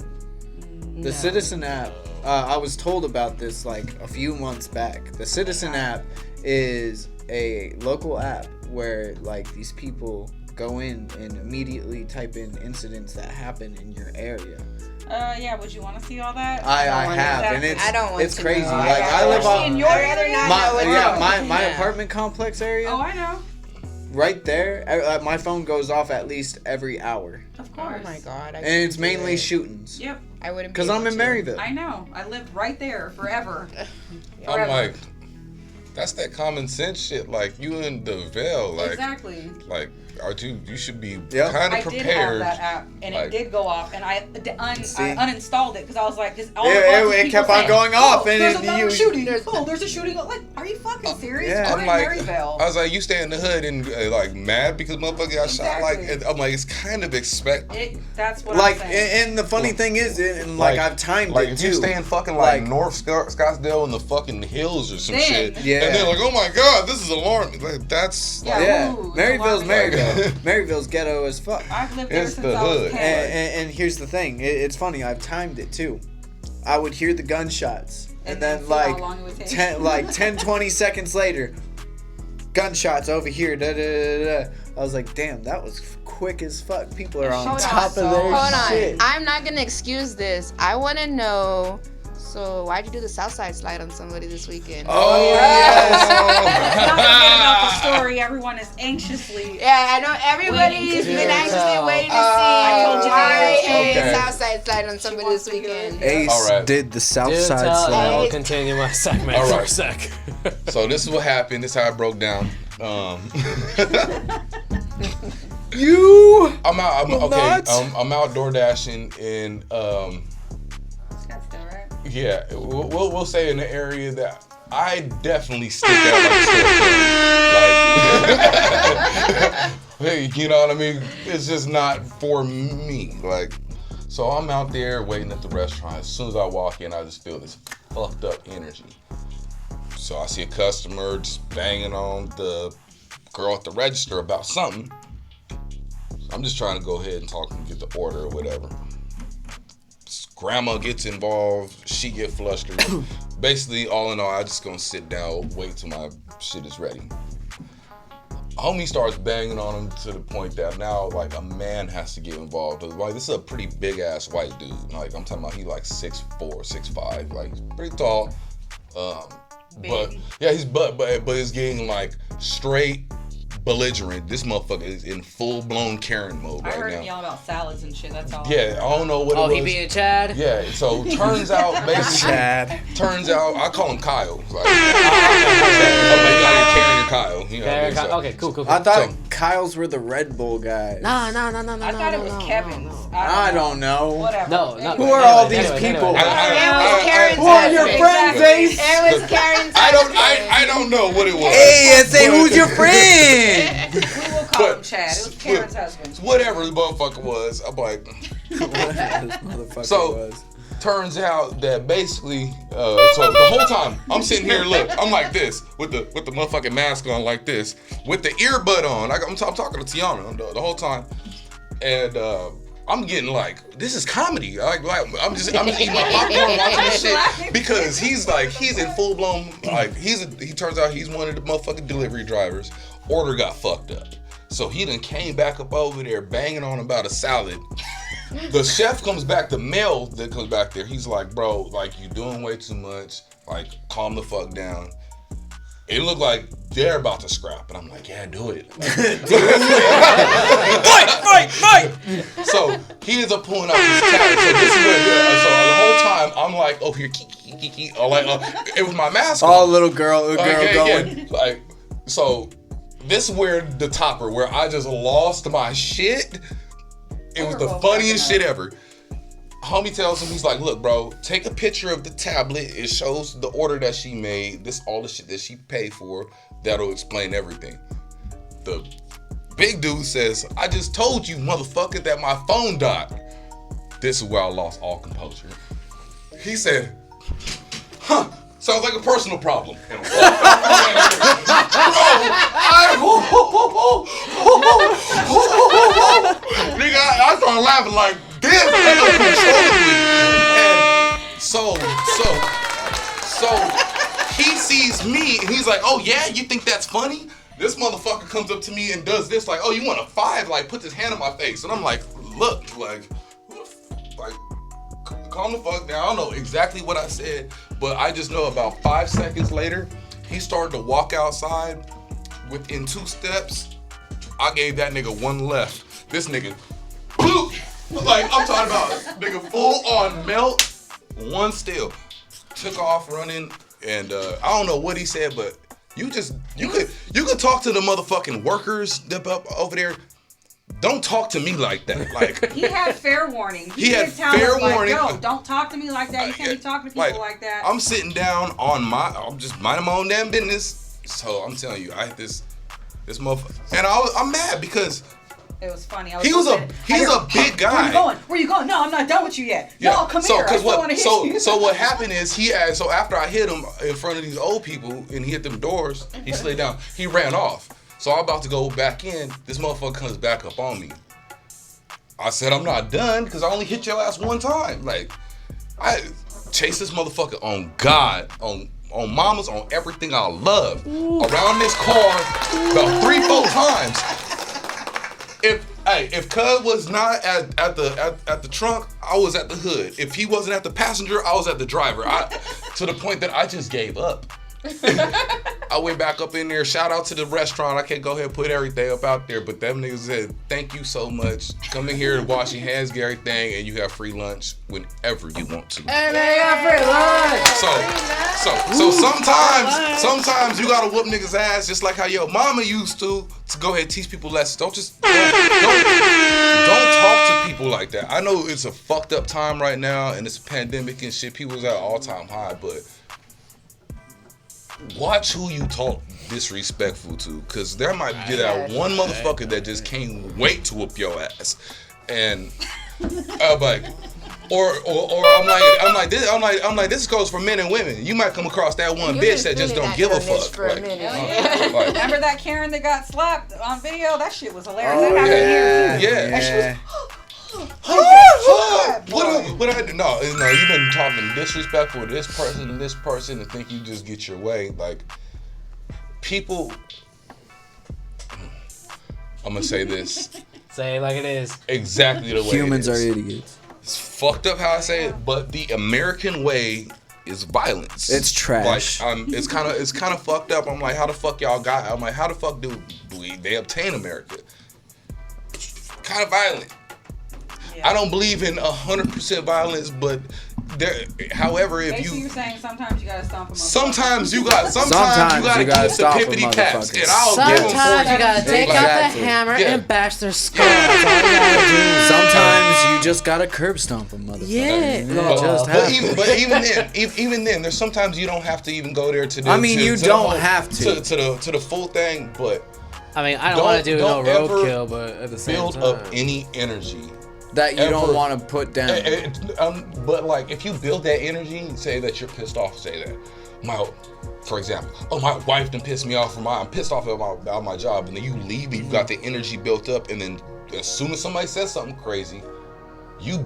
The Citizen app, I was told about this like a few months back. The Citizen app is a local app where like these people go in and immediately type in incidents that happen in your area. Yeah, would you want to see all that? I don't have, want and to- it's I don't want it's to crazy. know. Like I I live Especially on in your area. know what's up. my Yeah. apartment complex area. Oh, I know. Right there, my phone goes off at least every hour, Of course. Oh my god. and it's mainly shootings. Yep. I wouldn't. Because I'm in Maryville. I know. I lived right there forever. I'm like, that's that common sense shit. Like you in the Veil, like Exactly. like you should be Yep. kind I of did have prepared. that app, and like- it did go off, and I See? uninstalled it because I was like, this, all It- the it- buttons it people kept on saying, going off, oh, and there's it- another you- shooting. there's- Oh, there's a shooting. Like, are you fucking serious? Yeah. I'm I'm in like, Maryville. I was like, you stay in the hood and like mad because motherfucker got shot. Like, Exactly. I'm like, it's kind of expect. That's what Like, I'm saying. and the funny thing is, and like I've timed like it if too. you stay in fucking like Like- North Scottsdale in the fucking hills or some Then- shit, Yeah. and they're like, oh my god, this is alarming. Like that's Yeah. like, Yeah, Ooh, Maryville's it's alarming. Maryville. Maryville's ghetto as fuck. I've lived there it's since the I was hood. 10. And here's the thing. It's funny. I've timed it too. I would hear the gunshots, and then see how like long it would take. 10, 20 seconds later, gunshots over here. Da, da, da, da. I was like, damn, that was quick as fuck. People are on Hold top on, of so- their Hold on. shit. I'm not gonna excuse this. I want to know. So why'd you do the Southside slide on somebody this weekend? Oh yes. Let's not forget about the story. Everyone is anxiously. Yeah, I know everybody's Waiting to been hear anxiously tell. waiting to see I told you why that. a Okay. Southside slide on somebody wants this to hear it. weekend. Ace All right. did the South Do Side tell, and I slide. will continue my segment All for right. a sec. So this is what happened. This is how it broke down. You. I'm out. Will Okay. not. I'm out door dashing in Scottsdale, right? yeah. We'll say in the area that I definitely stick out like a sore thumb. Like, hey, you know what I mean? It's just not for me. Like, so I'm out there waiting at the restaurant. As soon as I walk in, I just feel this fucked up energy. So I see a customer just banging on the girl at the register about something. I'm just trying to go ahead and talk and get the order or whatever. Grandma gets involved. She get flustered. Basically, all in all, I just gonna sit down, wait till my shit is ready. Homie starts banging on him to the point that now, like, a man has to get involved. Like, this is a pretty big ass white dude. Like, I'm talking about he like 6'4", 6'5", like he's pretty tall. But yeah, he's but it's getting like straight belligerent. This motherfucker is in full blown Karen mode I right heard now. him yell about salads and shit. That's all. Yeah, I don't know what Oh, it he was. being Chad? Yeah, so turns out basically, Chad. I call him Kyle. Like, Karen and Kyle. You know what I mean? So- Okay, cool. I thought So- Kyle's were the Red Bull guys. No. I thought it was Kevin's. I don't know. Whatever. No. Who are all these Anyway, people? It was Karen's Who are your husband. friends, Ace? It was Karen's I husband. don't know what it was. Hey, I say, who's your friend? We will call him Chad. It was Karen's husband. Whatever the motherfucker was, I'm like, This motherfucker So- was. turns out that basically, so the whole time I'm sitting here, look, I'm like this with the motherfucking mask on, like this, with the earbud on. I'm talking to Tiana the whole time, and I'm getting like, this is comedy. I'm just eating my popcorn watching this shit because he's in full blown he turns out he's one of the motherfucking delivery drivers. Order got fucked up, so he done came back up over there banging on about a salad. The chef comes back, the male that comes back there, he's like, bro, like, you doing way too much. Like, calm the fuck down. It looked like they're about to scrap. And I'm like, yeah, do it. Fight! So he ends up pulling out his tag. So this is where, so the whole time, I'm like, oh, here, kiki. Or like, it was my mask on. All little girl going. Yeah. Like, so this is where the topper, where I just lost my shit. It was the funniest shit ever. Homie tells him, he's like, look, bro, take a picture of the tablet. It shows the order that she made, all the shit that she paid for. That'll explain everything. The big dude says, I just told you, motherfucker, that my phone died. This is where I lost all composure. He said, sounds like a personal problem. Nigga, I started laughing like this uncontrollably. And so he sees me and he's like, oh yeah, you think that's funny? This motherfucker comes up to me and does this, like, oh, you want a 5? Like, puts his hand on my face. And I'm like, look, like, calm the fuck down. I don't know exactly what I said, but I just know about 5 seconds later, he started to walk outside. Within 2 steps, I gave that nigga one left. This nigga, like I'm talking about, nigga full on melt, one still. Took off running, and I don't know what he said, but you could talk to the motherfucking workers up over there. Don't talk to me like that. Like he had fair warning. He had fair warning. Like, yo, don't talk to me like that. You can't be talking to people like that. I'm sitting down I'm just minding my own damn business. So I'm telling you, I had this motherfucker, and I'm mad because it was funny. He's a big guy. Where you going? No, I'm not done with you yet. No, come here. I still want to hit you. So what happened is so after I hit him in front of these old people and he hit them doors, he slid down. He ran off. So I'm about to go back in. This motherfucker comes back up on me. I said I'm not done because I only hit your ass one time. Like I chased this motherfucker on God, on mamas, on everything I love. Around this car about 3-4 times. If Cub was not at the trunk, I was at the hood. If he wasn't at the passenger, I was at the driver. To the point that I just gave up. I went back up in there. Shout out to the restaurant. I can't go ahead and put everything up out there, but them niggas said, thank you so much. Come in here and wash your hands, get everything, and you have free lunch whenever you want to. And they got free lunch. So sometimes you gotta whoop niggas' ass just like how your mama used to go ahead and teach people lessons. Don't talk to people like that. I know it's a fucked up time right now and it's a pandemic and shit. People's at an all-time high, but watch who you talk disrespectful to, cause there might be that one motherfucker that just can't wait to whoop your ass, and I'm like, or I'm like this goes for men and women. You might come across that one bitch that just don't give a fuck. Like, remember that Karen that got slapped on video? That shit was hilarious. That happened here too. And she was. What I do? No, you've been talking disrespectful to this person and this person and think you just get your way. Like, people, I'm gonna say this. Say it like it is. Exactly the way humans it is. Are idiots. It's fucked up how I say it, but the American way is violence. It's trash. Like, it's kind of fucked up. I'm like, how the fuck y'all got? I'm like, how the fuck do they obtain America? Kind of violent. I don't believe in 100% violence, but however, if basically you're saying sometimes you gotta stomp them. Sometimes you gotta keep the pippity paps, and I'll give them 40. Sometimes you gotta take out the hammer and bash their skull. Sometimes you just gotta curb stomp them, motherfucker. Yeah. But even then, there's sometimes you don't have to even go there to do. You don't have to the full thing, but I don't want to do no roadkill, but at the same time, build up any energy that you don't want to put down. But like, if you build that energy, say that you're pissed off. Say that for example, my wife done pissed me off, I'm pissed off about my job, and then you leave and you got the energy built up, and then as soon as somebody says something crazy, you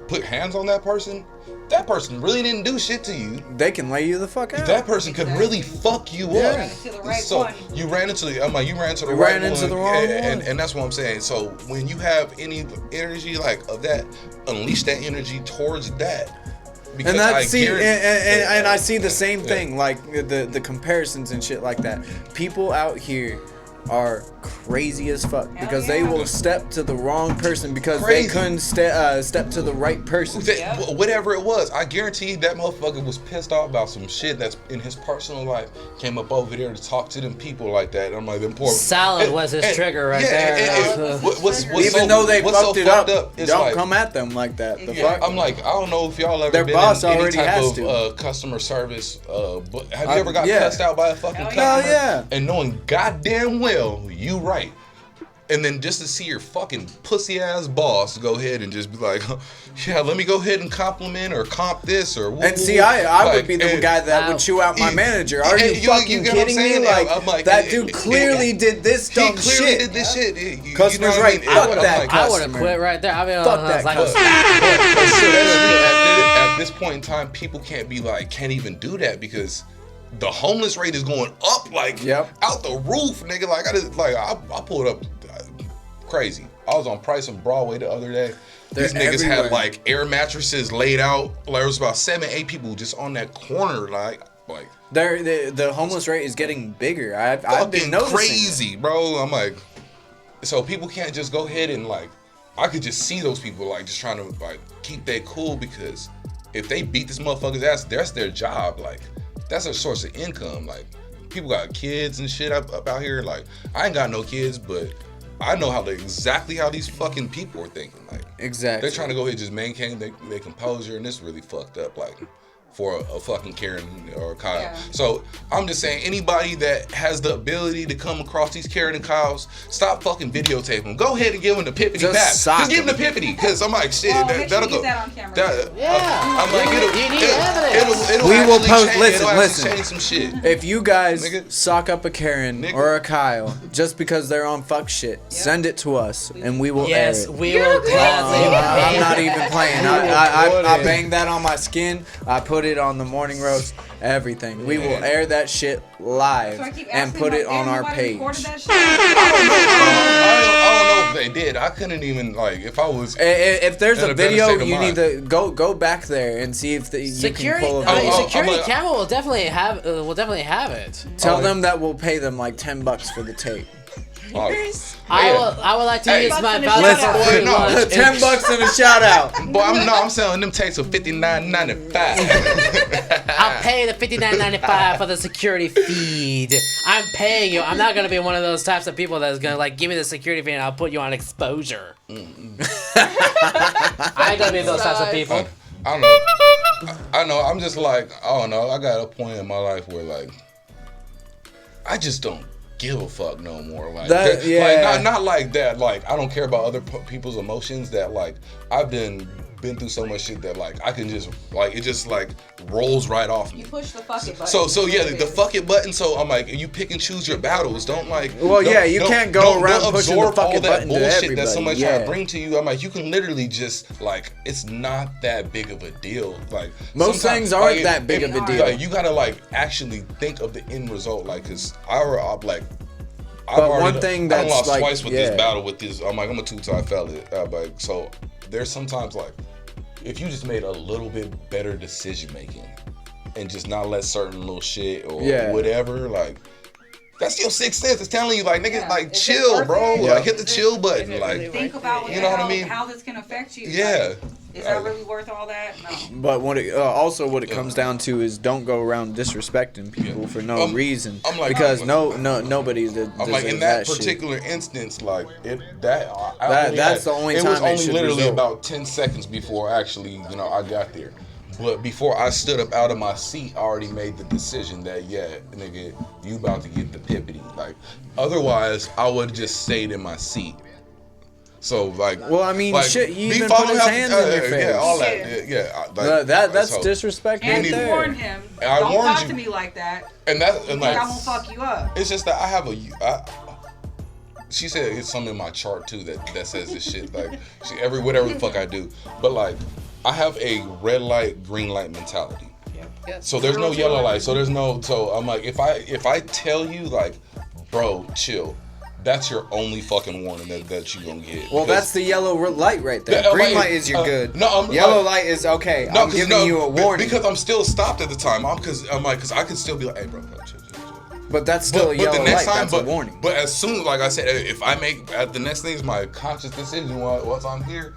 put hands on that person. That person really didn't do shit to you. They can lay you the fuck out. That person could really fuck you up. You ran into the wrong one. And that's what I'm saying. So when you have any energy like of that, unleash that energy towards that. Because and I see the same thing, like the comparisons and shit like that. People out here are crazy as fuck because they will step to the wrong person because they couldn't step to the right person. Whatever it was, I guarantee that motherfucker was pissed off about some shit that's in his personal life. Came up over there to talk to them people like that. And I'm like, them poor. Salad was his trigger right there. Even though they fucked it up, don't come at them like that. The fuck? I'm like, I don't know if y'all ever their been boss in any already type has of customer service. But have you ever got cussed out by a fucking customer? Yeah. And knowing goddamn well you right. And then just to see your fucking pussy ass boss go ahead and just be like, yeah, let me go ahead and compliment or comp this or woo. And see, I would be the guy that would chew out my manager. Are you fucking kidding me? Like, that dude clearly did this dumb shit. He clearly did this shit. Customer's right. Fuck that customer. I would have quit right there. Fuck that customer. At this point in time, people can't even do that because the homeless rate is going up out the roof, nigga. Like I pulled up crazy. I was on Price and Broadway the other day. These They're niggas had everywhere. like air mattresses laid out. Like there was about 7-8 people just on that corner, like. The homeless rate is getting bigger. I've been Fucking noticing. crazy, bro. I'm like, so people can't just go ahead and like, I could just see those people like just trying to like keep that cool, because if they beat this motherfucker's ass, that's their job. Like, that's their source of income. Like, people got kids and shit up out here. Like, I ain't got no kids, but I know exactly how these fucking people are thinking. Like, Exactly. they're trying to go ahead and just maintain their composure, and this really fucked up. Like, for a fucking Karen or Kyle. Yeah. So I'm just saying, anybody that has the ability to come across these Karen and Kyles, stop fucking videotaping them. Go ahead and give them the pippity Just back. sock Just give them them. the pippity, because I'm like, shit, Well, make sure that'll you go. use that on camera, too. I'm like, You need evidence. it'll We will actually post- change, listen, it'll actually listen. change some shit. If you guys Nigga. sock up a Karen Nigga. or a Kyle just because they're on fuck shit, send it to us and we will Yes, air it. we will gladly. I'm not even playing. I banged that on my skin. I put it on the morning roast. Everything. We will air that shit live So I keep and asking, put like, it on damn, our nobody page. recorded that shit? I don't know if they did. I couldn't even, like, if I was. If there's in a a better video, state of you mind. need to go back there and see if you can Security, pull a I mean, video. security I'm like- camera will definitely have. Will definitely have it. Tell them that we'll pay them like $10 for the tape. I would like to Hey. use my Listen, voucher boy, for free no. lunch. $10 and a shout out. Boy, I'm selling them tapes for $59.95. I'll pay the $59.95 for the security feed. I'm paying you. I'm not gonna be one of those types of people that's gonna like give me the security feed and I'll put you on exposure. I ain't gonna be those types of people. I don't know. I know. I'm just like, I don't know. I got a point in my life where like, I just don't give a fuck no more. Like, That- yeah. like not like that. Like, I don't care about other people's emotions. That like, I've been through so much shit that like I can just like it just like rolls right off me. You push the fuck it button. So yeah, the fuck it button. So I'm like, you pick and choose your battles. Don't like. Well, don't- yeah, you don't- can't go don't around pushing the absorb fuck all it that button to bullshit that everybody, somebody's trying yeah. to bring to you. I'm like, you can literally just like, it's not that big of a deal. Like Most sometimes, things aren't like, that big of a deal. Like, you gotta like actually think of the end result. Like, cause I'm like. But one thing I that's, lost like, twice with yeah. this battle with this. I'm like, I'm a two-time fella. Like, so there's sometimes like, if you just made a little bit better decision making, and just not let certain little shit or Yeah. whatever, like, that's your sixth sense. It's telling you, like, nigga, Yeah. like, Is it chill, worth bro. it? Like, hit the Is it- chill is button. it Like, really Think worth about it? You know what I mean? how this can affect you. yeah. Like, is that really worth all that? No. But what it, also what it comes down to is don't go around disrespecting people for no reason. I'm like- because nobody deserves I'm like, in that shit. particular instance, like, That's the only it time was it only should literally result. about 10 seconds before actually, you know, I got there. But before I stood up out of my seat, I already made the decision that, yeah, nigga, you about to get the pippity. Like, otherwise, I would have just stayed in my seat. So, like, Well, I mean, like, shit, he me even put following his how- hands in your face. Yeah, all that. Yeah. Yeah, like, That's so- disrespect And right you there. warned him. I Don't warned talk you. to me like that. And that, and Like, like, I'm gonna fuck you up. it's just that I have she said it's something in my chart too that says this shit. Like, whatever the fuck I do. But like, I have a red light, green light mentality. So there's no yellow light. So I'm like, if I tell you like, bro, chill, that's your only fucking warning that you gonna get. Well, Because- that's the yellow light right there. Yeah, Green like, light is you're good. no, I'm Yellow like- light is okay. No, I'm giving you a warning. because I'm still stopped at the time. Because I could still be like, hey, bro, chill. But that's still a yellow light. That's a warning. But as soon, like I said, if I make the next thing is my conscious decision once I'm here,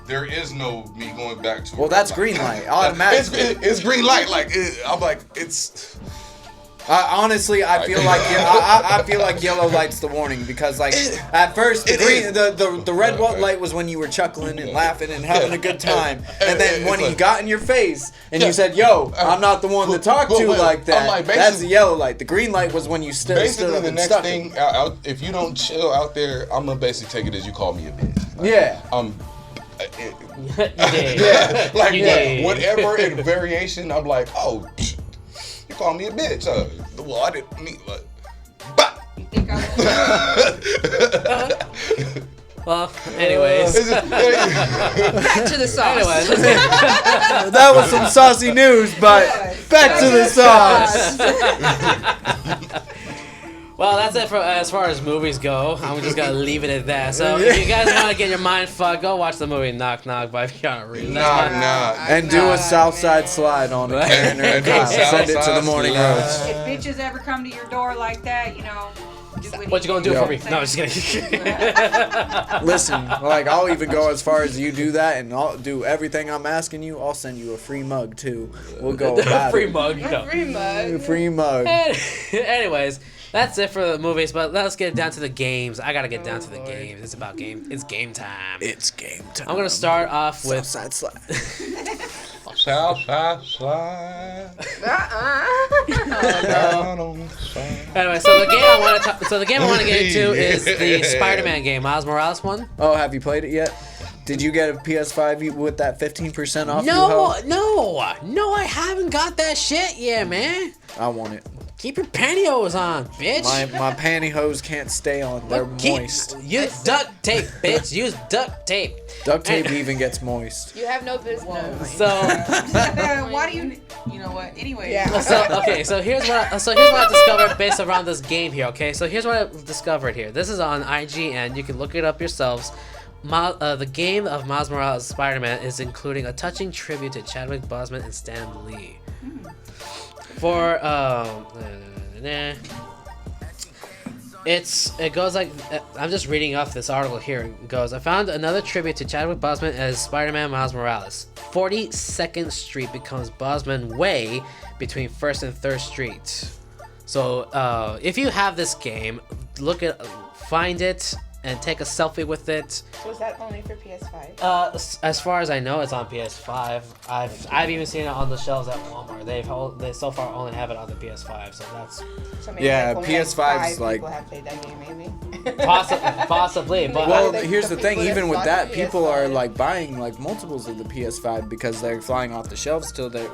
there is no me going back to. Well, that's green light, automatically. It's green light. Like I'm like it's. Honestly, I feel like I feel like yellow light's the warning because like at first the green the red light was when you were chuckling and laughing and having a good time, and then when he got in your face and you said, "Yo, I'm not the one to talk to like that," I'm like, that's the yellow light. The green light was when you stood Basically, up the and next stuck thing, it. out, if you don't chill out there, I'm gonna basically take it as you call me a bitch. Like, Yeah. Yeah, like You did. whatever in variation, I'm like, oh, you call me a bitch. Well, I didn't mean like, but. You think I Well, anyways. Back to the sauce. Anyways. That was some saucy news, but back to the sauce. Well, that's it for as far as movies go. I'm just gonna leave it at that. So if you guys want to get your mind fucked, go watch the movie Knock Knock by Keanu Reeves. Knock knock. And do a Southside Slide on a Karen or a cop. Send it to the morning roast. If bitches ever come to your door like that, you know, do What you gonna do Yo. for me? No, I'm just kidding. Listen, like I'll even go as far as you do that, and I'll do everything I'm asking you. I'll send you a free mug too. We'll go about Free it. mug. No. Free mug. Free mug. Anyways, that's it for the movies. But let's get down to the games. I gotta get down to the games. It's about game. It's game time. It's game time. I'm gonna start off with. Southside Slide. Southside slide. Down on the side. Anyway, so the game I want to. So the game I want to get into is the Spider-Man game, Miles Morales one. Oh, have you played it yet? Did you get a PS5 with that 15% off? No, I haven't got that shit yet, man. I want it. Keep your pantyhose on, bitch. My pantyhose can't stay on. They're moist. Use duct tape, bitch. Use duct tape. Duct tape even gets moist. You have no business. So, Why do you? You know what? Anyway. Yeah. so here's what I discovered based around this game here. Okay, so here's what I discovered here. This is on IGN. You can look it up yourselves. The game of Miles Morales Spider-Man is including a touching tribute to Chadwick Boseman and Stan Lee. For it goes like, I'm just reading off this article here. It goes, I found another tribute to Chadwick Boseman as Spider-Man Miles Morales. 42nd Street becomes Boseman Way between 1st and 3rd Street. So if you have this game, find it and take a selfie with it. Was that only for PS5? As far as I know, it's on PS5. I've even seen it on the shelves at Walmart. They so far only have it on the PS5. So that's So maybe Yeah, like only PS5 like is 5 like- people have played that game, maybe. possibly. But Well, the here's the thing. people that Even with bought that, the people are PS5. like buying like multiples of the PS5 because they're flying off the shelves till they're.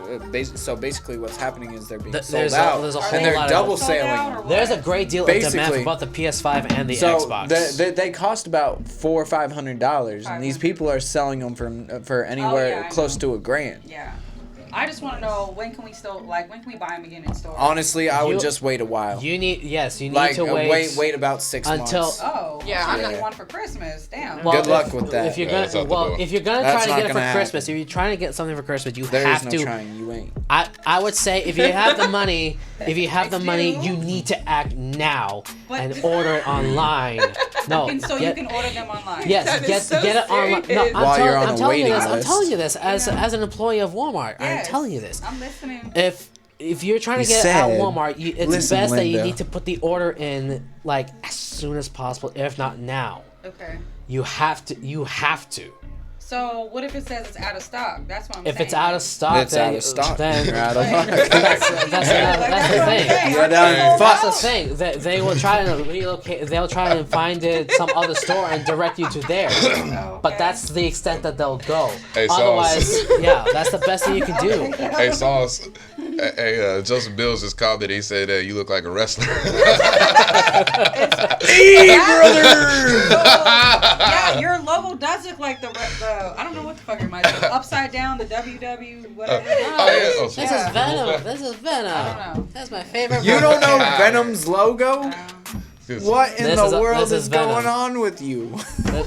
So basically, what's happening is they're being There's sold a- out, there's a and whole they're lot of- double Sold out or sailing. what? there's a great deal of demand Basically. for both the PS5 and the So Xbox. they cost about $400 or $500, and these people are selling them for anywhere I close know. to $1,000. Yeah. I just want to know when can we buy them again in store? Honestly, I would You- just wait a while. You need like to wait about 6 until- months. Oh, Yeah, I'm I'm not not- one for Christmas. Damn. Well, Good luck with that. If you're Yeah, gonna, that's out the door. if you're gonna That's try to not get it for gonna Christmas, happen. if you're trying to get something for Christmas, you There have is no to. trying. You ain't. I would say if you have the money, do. you need to act now But- and order it online. No, You can order them online. Yes, That is get so get it online. No, serious. While you're on I'm a telling you waiting this. I'm list. telling you this as Yeah. as an employee of Walmart. I'm Yes. telling you this. I'm listening. If you're trying to You get it at said- Walmart, it's Listen, best that you Linda. need to put the order in like as soon as possible, if not now. Okay. You have to. You have to. So what if it says it's out of stock? That's what I'm saying. If it's out of stock, It's out of stock. then You're out of luck. that's the thing. You're down Oh, That's the fucked. thing. They will try to relocate. They'll try to find it some other store and direct you to theirs. But that's the extent that they'll go. Hey, Sauce. Otherwise, yeah, that's the best thing you can do. Hey, Sauce. Hey, Joseph Bills just commented. He said that you look like a wrestler. Hey, brother! Yeah, your logo does look like the I don't know what the fuck it might be. Upside down, the WW, whatever. Oh, yeah. Oh, This is Yeah. Venom. This is Venom. I don't know. That's my favorite. You don't know Yeah. Venom's logo? What in This the is a- world this is is Venom. going on with you?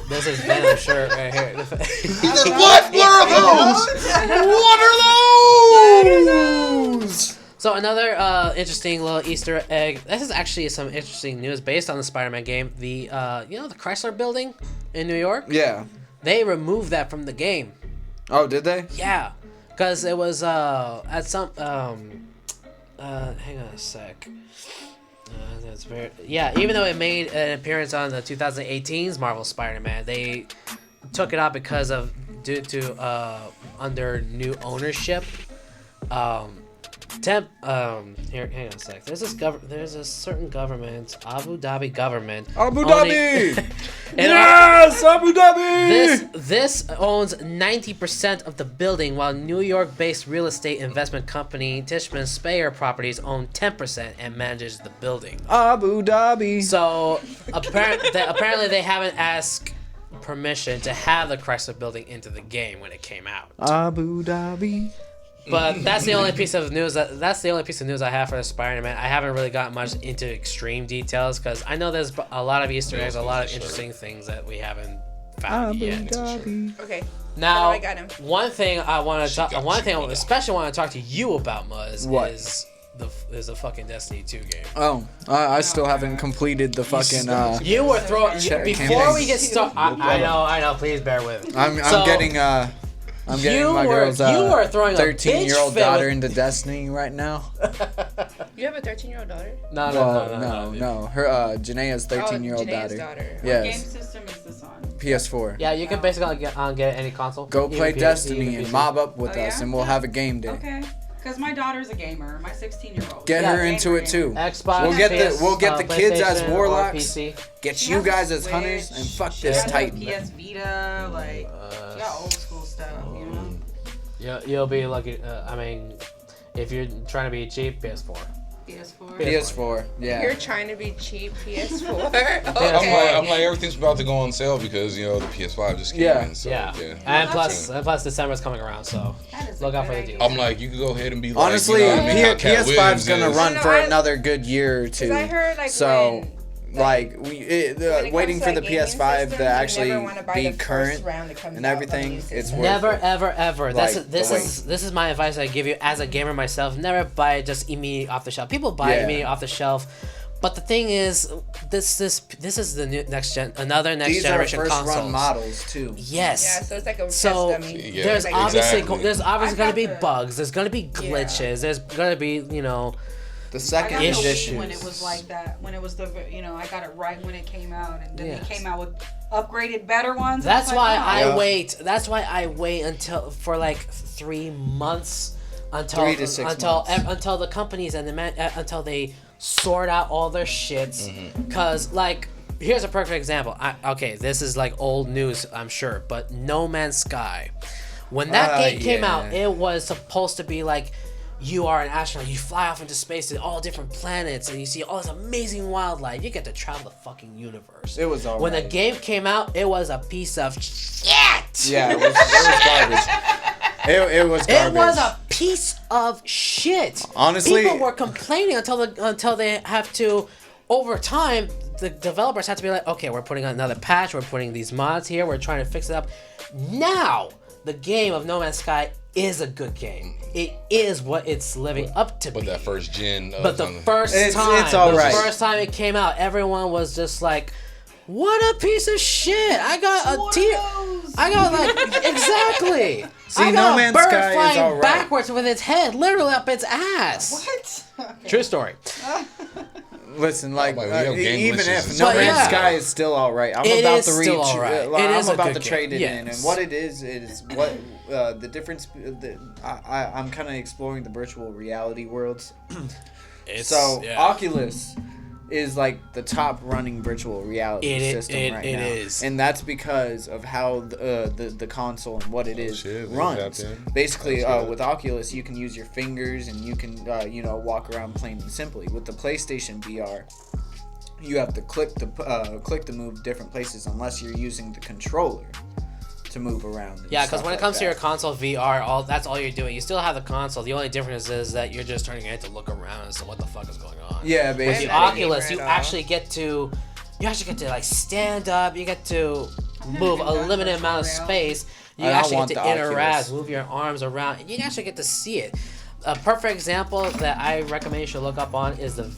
This is Venom shirt right here. What? What are those? What are those? So another interesting little Easter egg. This is actually some interesting news based on the Spider-Man game. The the Chrysler Building in New York. Yeah. They removed that from the game. Oh, did they? Yeah, because it was at some hang on a sec. That's very even though it made an appearance on the 2018's Marvel Spider-Man, they took it out because of due to under new ownership. Here, hang on a sec. There's a certain government, Abu Dhabi government. Abu owning- Dhabi! And Yes, Abu Dhabi! This owns 90% of the building, while New York-based real estate investment company Tishman Speyer Properties owns 10% and manages the building. Abu Dhabi. So apparently they haven't asked permission to have the Chrysler Building into the game when it came out. Abu Dhabi. But that's the only piece of news that's the only piece of news I have for the Spider-Man. I haven't really gotten much into extreme details because I know there's a lot of Easter eggs, a lot of interesting things that we haven't found yet. Okay. Now, I got him. one thing I want to talk, one thing I especially want to talk to you about, Muzz, What? is the fucking Destiny 2 game. Oh, I still haven't completed the fucking. You were throwing Check before we campaign. get started. I know. Please bear with me. I'm So, getting my girl's you were throwing a 13-year-old bitch fit daughter with- into Destiny right now. You have a 13-year-old daughter? No. Her Janae's 13-year-old Janae's daughter. daughter. What game Yes, system is this on? PS4. Yeah, you can basically get any console. Go Even play PC, Destiny even and PC. mob up with Oh, us, yeah? and we'll have a game day. Okay. Because my daughter's a gamer. My 16-year-old. Get Yeah, her into it too. Xbox. We'll get PS, the kids as PlayStation, or warlocks. PC. Get She you has a guys as Switch. hunters, and fuck She this has a Titan. PS Vita, like she got old school stuff, you know. You'll be lucky. I mean, if you're trying to be cheap, PS4. PS4. PS4, yeah. You're trying to be cheap PS4. I'm like everything's about to go on sale because the PS5 just came Yeah. in. So, Yeah. yeah. And plus December's coming around, so That is a look out good for the idea. deal. I'm like, you could go ahead and be like, Honestly, you know what I mean, how Cat PS5's Williams gonna is. run No, for I- another good year or two. Because I heard like so, when waiting it for comes the to, like, gaming PS5 systems, to you actually never wanna buy be the first current round that comes and out of everything, the new it's system. worth Never, it. ever. Like, This is my advice I give you as a gamer myself. Never buy it just immediately off the shelf. People buy Yeah. immediately off the shelf, but the thing is, this is the new next These generation are first consoles. run models too. Yes. Yeah, so it's like a So test dummy. Yeah, there's Like, obviously exactly. there's obviously I gonna got be the- bugs. There's gonna be glitches. There's gonna be The I second got the Wii edition. when it was like that. When it was I got it right when it came out, and then Yes. they came out with upgraded, better ones. and That's it's why like, I Yeah. wait. That's why I wait until for like 3 months until 3 to 6 months. until the companies and until they sort out all their shits. Mm-hmm. Cause like here's a perfect example. Okay, this is like old news, I'm sure, but No Man's Sky. When that game came out, yeah. it was supposed to be like you are an astronaut, you fly off into space to all different planets, and you see all this amazing wildlife. You get to travel the fucking universe. It was When the alright. game came out, it was a piece of shit. Yeah, it was garbage. It was garbage. It was a piece of shit. Honestly- people were complaining until they have to. Over time, the developers have to be like, okay, we're putting another patch. We're putting these mods here. We're trying to fix it up. Now, the game of No Man's Sky is a good game. It is what it's living up to But be. that first gen. But the first It's time, alright. the first time it came out, everyone was just like, "What a piece of shit! I got a What tear. are those? I got like exactly. See, I No got Man's a bird Sky is flying alright. backwards with its head, literally up its ass. What? Okay. True story. Listen, like we have game even glitches if and No stuff. Man's Yeah. Sky is still alright. I'm It about is to reach. still alright. It is I'm a about good to trade game. it in, and Yes. what it is what the difference. I'm kind of exploring the virtual reality worlds. So Oculus is like the top running virtual reality system right now, is. and that's because of how the console and what it is shit, runs. that's it. Basically, That's good. with Oculus, you can use your fingers and you can walk around plain and simply. With the PlayStation VR, you have to click to move different places unless you're using the controller to move around. and Yeah, because stuff when it like comes to that. your console VR, that's all you're doing. You still have the console. The only difference is that you're just turning it to look around and so what the fuck is going on. Yeah, With the basically. Oculus, you Right off. actually get to like stand up. You get to move a done limited virtual amount of reality. space. You I don't actually want get to the interact, Oculus. move your arms around, and you actually get to see it. A perfect example that I recommend you should look up on is the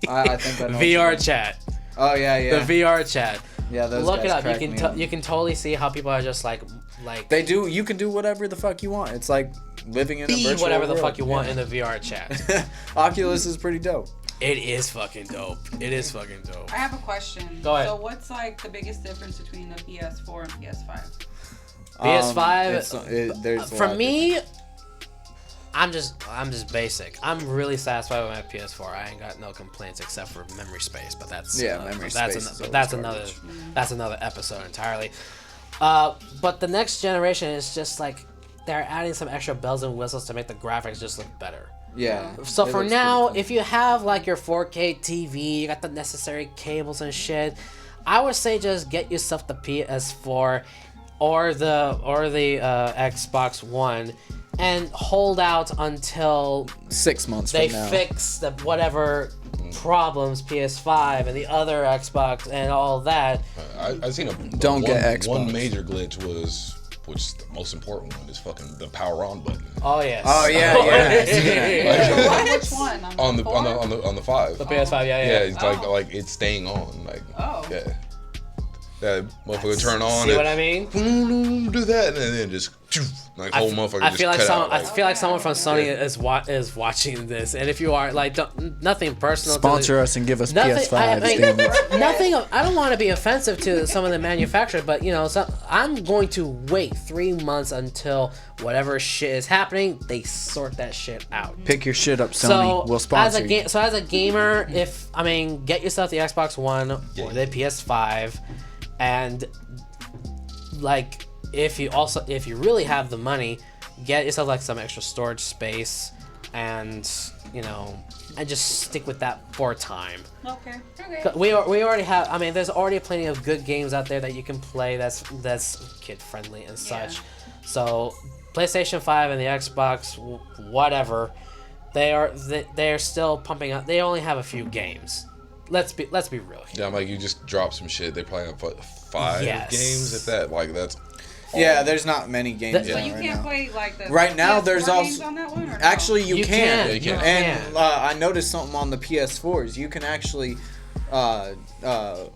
I think I know what VR you mean. chat. Oh yeah. The VR chat. Yeah, those Look it guys up. You crack me can up. you can totally see how people are just like They do. You can do whatever the fuck you want. It's like living in a be virtual whatever the world. fuck you want Yeah. in the VR chat. Oculus is pretty dope. It is fucking dope. It is fucking dope. I have a question. Go ahead. So what's like the biggest difference between the PS4 and PS5? PS5. There's a For lot me, I'm just basic. I'm really satisfied with my PS4. I ain't got no complaints except for memory space, but that's Memory space is always that's garbage. another episode entirely. But the next generation is just like they're adding some extra bells and whistles to make the graphics just look better. Yeah. So it for looks now, pretty if you have like your 4K TV, you got the necessary cables and shit, I would say just get yourself the PS4 or the Xbox One and hold out until 6 months they from now. fix the whatever problems PS5 and the other Xbox and all that. I seen Don't get Xbox. One major glitch was, which is the most important one, is fucking the power on button. Oh yes. Oh yeah, yeah. Which one? On the 5. The PS5, yeah. Yeah, it's like it's staying on. Like yeah. That motherfucker turn on. See what I mean? Do that and then just like whole motherfucker. I just feel like cut some. out, I feel like someone from Sony is watching this, and if you are like, nothing personal. Sponsor us and give us PS5s. Damn it. Nothing. I don't want to be offensive to some of the manufacturers, but you know, I'm going to wait 3 months until whatever shit is happening, they sort that shit out. Pick your shit up, Sony. So We'll sponsor you. So as a gamer, get yourself the Xbox One or the PS5, and like if you really have the money, get yourself like some extra storage space, and and just stick with that for a time. Okay. We already have. I mean, there's already plenty of good games out there that you can play. That's kid friendly and such. So PlayStation 5 and the Xbox, whatever, they are still pumping out. They only have a few games. Let's be real here. Yeah, I'm like, you just drop some shit. They probably have 5 games at that. Like that's. Yeah, there's not many games. So out you right can't now. play like the Right now, PS4 there's games also on that one, or no? actually you can. Yeah, you can. And I noticed something on the PS4s. You can actually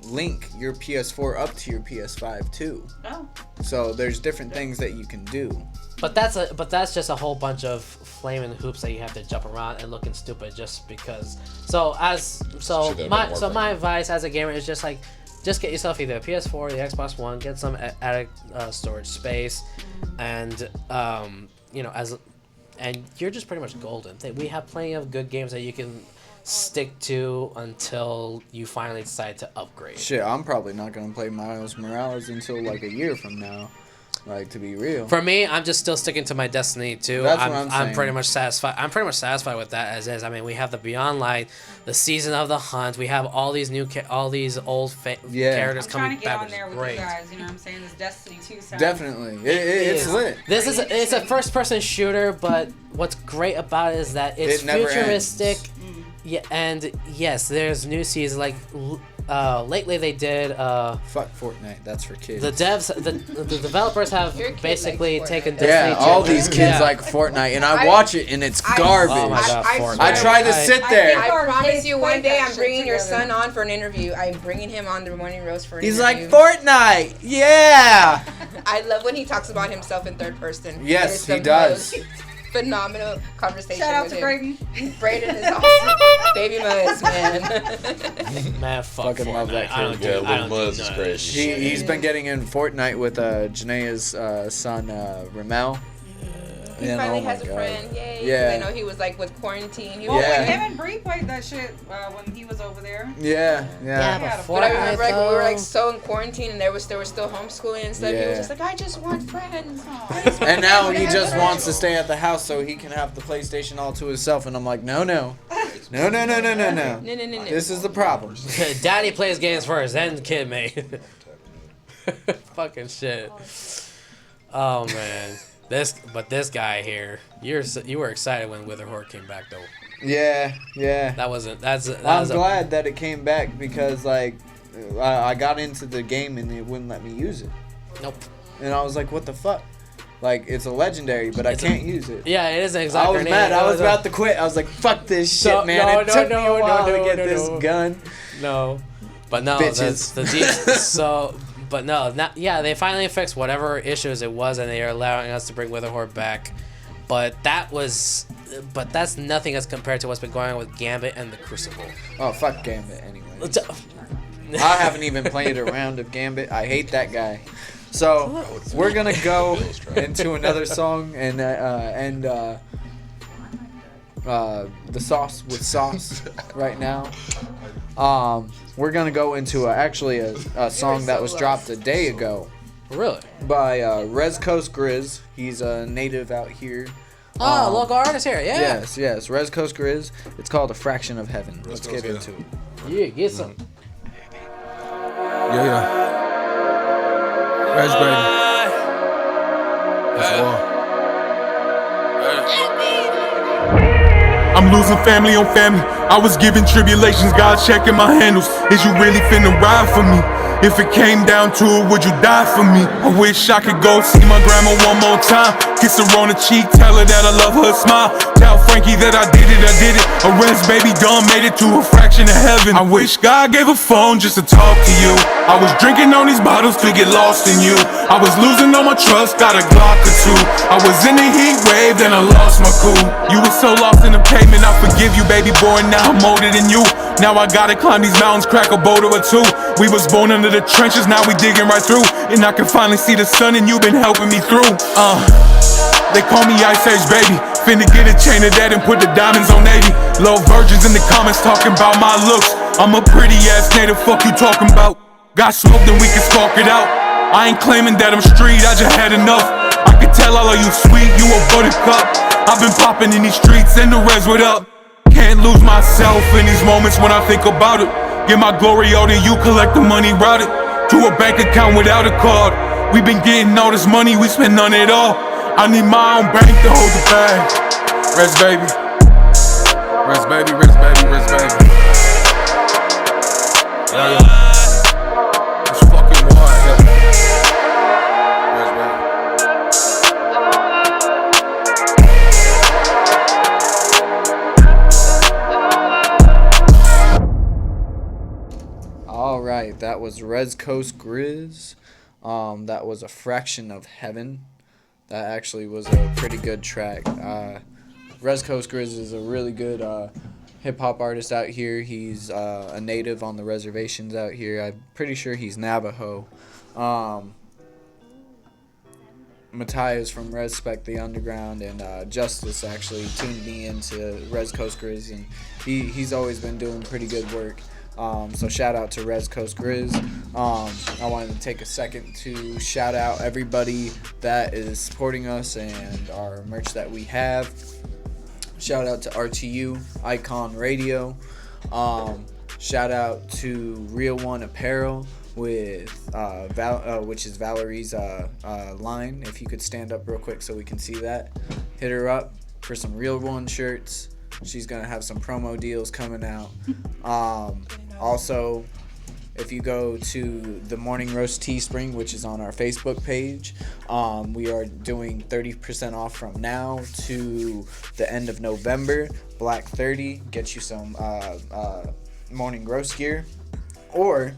link your PS4 up to your PS5 too. Oh. So there's different things that you can do. But that's just a whole bunch of flaming hoops that you have to jump around and looking stupid just because. My advice as a gamer is just like, just get yourself either a PS4 or the Xbox One, get some added storage space, and and you're just pretty much golden. We have plenty of good games that you can stick to until you finally decide to upgrade. Shit, I'm probably not gonna play Miles Morales until like a year from now. Like, to be real. For me, I'm just still sticking to my Destiny 2. That's what I'm saying. I'm pretty much satisfied. I'm pretty much satisfied with that as is. I mean, we have the Beyond Light, the Season of the Hunt. We have all these old characters I'm coming trying to get back. on there with Great. you guys. You know what I'm saying? This Destiny 2 sounds. Definitely, it's lit. It's a first-person shooter, but what's great about it is that it's futuristic. Yeah, and yes, there's new seasons. Like lately, they did. Fuck Fortnite. That's for kids. The developers have basically taken Destiny. Yeah, all these kids like Fortnite, and I watch it, and it's garbage. Oh my god, Fortnite. I try to sit there. I promise you, one day I'm bringing your son on for an interview. I'm bringing him on the Morning Roast for an He's interview. like, Fortnite, yeah. I love when he talks about himself in third person. Yes, It is he the does. most Phenomenal conversation. Shout out with to him. Brayden. Brayden is awesome. Baby Muzz, man. Man, fuck Fucking love that Fortnite. kid. Little Muzz is crazy. He's been getting in Fortnite with Janae's son, Ramel. He finally has a friend. Yay. Yeah. I know he was like with quarantine. He Well, was Yeah. when him and Bree played that shit when he was over there. Yeah. But I remember like when we were like so in quarantine and there was still homeschooling and stuff. He was just like, I just want friends. And now he just wants to stay at the house so he can have the PlayStation all to himself. And I'm like, no. This is the problem. Daddy plays games first, then the kid may. Fucking shit. Oh man. This guy here, you were excited when Witherhoard came back though. Yeah. I'm glad that it came back because like I got into the game and it wouldn't let me use it. Nope. And I was like, what the fuck? Like, it's a legendary, but I can't use it. Yeah, it is an exact I was mad. I was about to quit. I was like, fuck this shit, man. It took me a while to get this gun. No. But no, Bitches. They finally fixed whatever issues it was, and they are allowing us to bring Witherhoard back. But that's nothing as compared to what's been going on with Gambit and the Crucible. Oh, fuck Gambit anyway. I haven't even played a round of Gambit. I hate that guy. So we're gonna go into another song and end the sauce with sauce right now. We're gonna go into a song that was dropped a day ago. Really? By Rez Coast Grizz. He's a native out here. Oh, local artist here, yeah. Yes. Rez Coast Grizz. It's called A Fraction of Heaven. Let's get into it. Yeah, get some. Yeah. Rez Brady. That's war. I'm losing family on family. I was giving tribulations, God checking my handles. Is you really finna ride for me? If it came down to it, would you die for me? I wish I could go see my grandma one more time. Kiss her on the cheek, tell her that I love her smile. Tell Frankie that I did it. A Rez baby done made it to a fraction of heaven. I wish God gave a phone just to talk to you. I was drinking on these bottles to get lost in you. I was losing all my trust, got a Glock or two. I was in the heat wave, then I lost my cool. You were so lost in the pavement, I forgive you, baby boy, now I'm older than you. Now I gotta climb these mountains, crack a boulder or two. We was born under the trenches, now we digging right through. And I can finally see the sun and you been helping me through. They call me Ice Age baby. Finna get a chain of that and put the diamonds on Navy. Low virgins in the comments talking about my looks. I'm a pretty ass native, fuck you talking about. Got smoke, then we can spark it out. I ain't claiming that I'm street, I just had enough. I can tell all of you sweet, you a buttercup. I've been popping in these streets and the Rez what up. Can't lose myself in these moments when I think about it. Get my glory out and you collect the money routed to a bank account without a card. We been getting all this money, we spend none at all. I need my own bank to hold the bag. Rez baby. Rez baby, Rez baby, Rez baby. Yeah. It's fucking wild. Rez baby. All right, that was Rez Coast Grizz. That was A Fraction of Heaven. That actually was a pretty good track. Rez Coast Grizz is a really good hip-hop artist out here. He's a native on the reservations out here. I'm pretty sure he's Navajo. Matthias from Respect the Underground and Justice actually tuned me into Rez Coast Grizz, and he's always been doing pretty good work. So shout out to Rez Coast Grizz. I wanted to take a second to shout out everybody that is supporting us and our merch that we have. Shout out to RTU, Icon Radio. Shout out to Real One Apparel with which is Valerie's line. If you could stand up real quick so we can see that. Hit her up for some Real One shirts. She's gonna have some promo deals coming out. Also, if you go to the Morning Roast Teespring, which is on our Facebook page, we are doing 30% off from now to the end of November. Black 30 gets you some Morning Roast gear. Or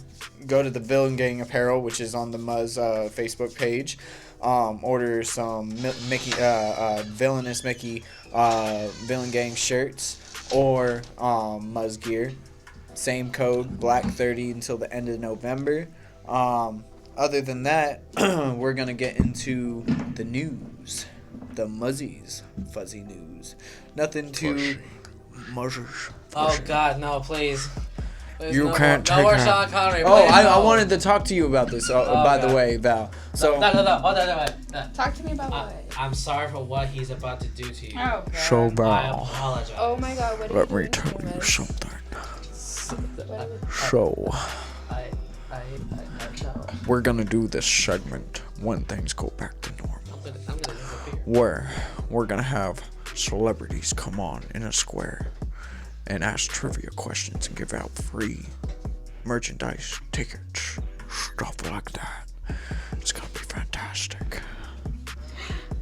go to the Villain Gang Apparel, which is on the Muzz Facebook page. Order some Villainous Mickey Villain Gang shirts or Muzz gear. Same code, Black 30 until the end of November. Other than that, we're going to get into the news. The Muzzies fuzzy news. Nothing too... Muzzies. Oh, God, no, please. You can't take more her. Sean Connery. Oh, please, I no. wanted to talk to you about this, by the way, Val. So, No. Hold on. Talk to me about what? I'm sorry for what he's about to do to you. Oh, God. so I Val, apologize. Oh my God, what let did you me do tell to you us? something. What- So, I no. we're gonna do this segment when things go back to normal. I'm gonna disappear. Where we're gonna have celebrities come on in a square and ask trivia questions and give out free merchandise, tickets, stuff like that. It's gonna be fantastic.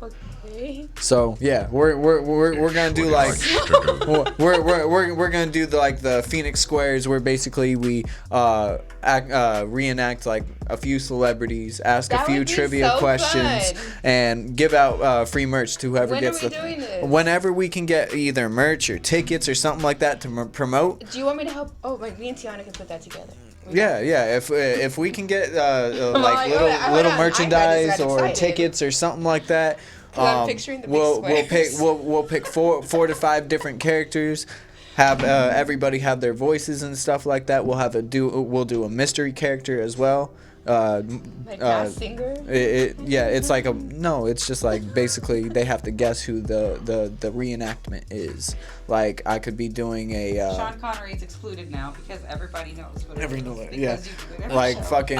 Okay. So yeah, we're gonna do like we're gonna do the Phoenix Squares, where basically we reenact like a few celebrities, ask That a few would be trivia so questions, fun. and give out free merch to whoever When gets are we the. doing this? Whenever we can get either merch or tickets or something like that to promote. Do you want me to help? Oh, me and Tiana can put that together. Yeah. If we can get like like, little hold on, I merchandise just got or excited. tickets or something like that. 'Cause I'm picturing the big we'll pick squares. we'll pick four to five different characters. Have everybody have their voices and stuff like that. We'll do a mystery character as well. Like Masked Singer? It's like it's just like basically they have to guess who the reenactment is. Like I could be doing a Sean Connery is excluded now because everybody knows what it is. Because yeah. you do it every Like show. fucking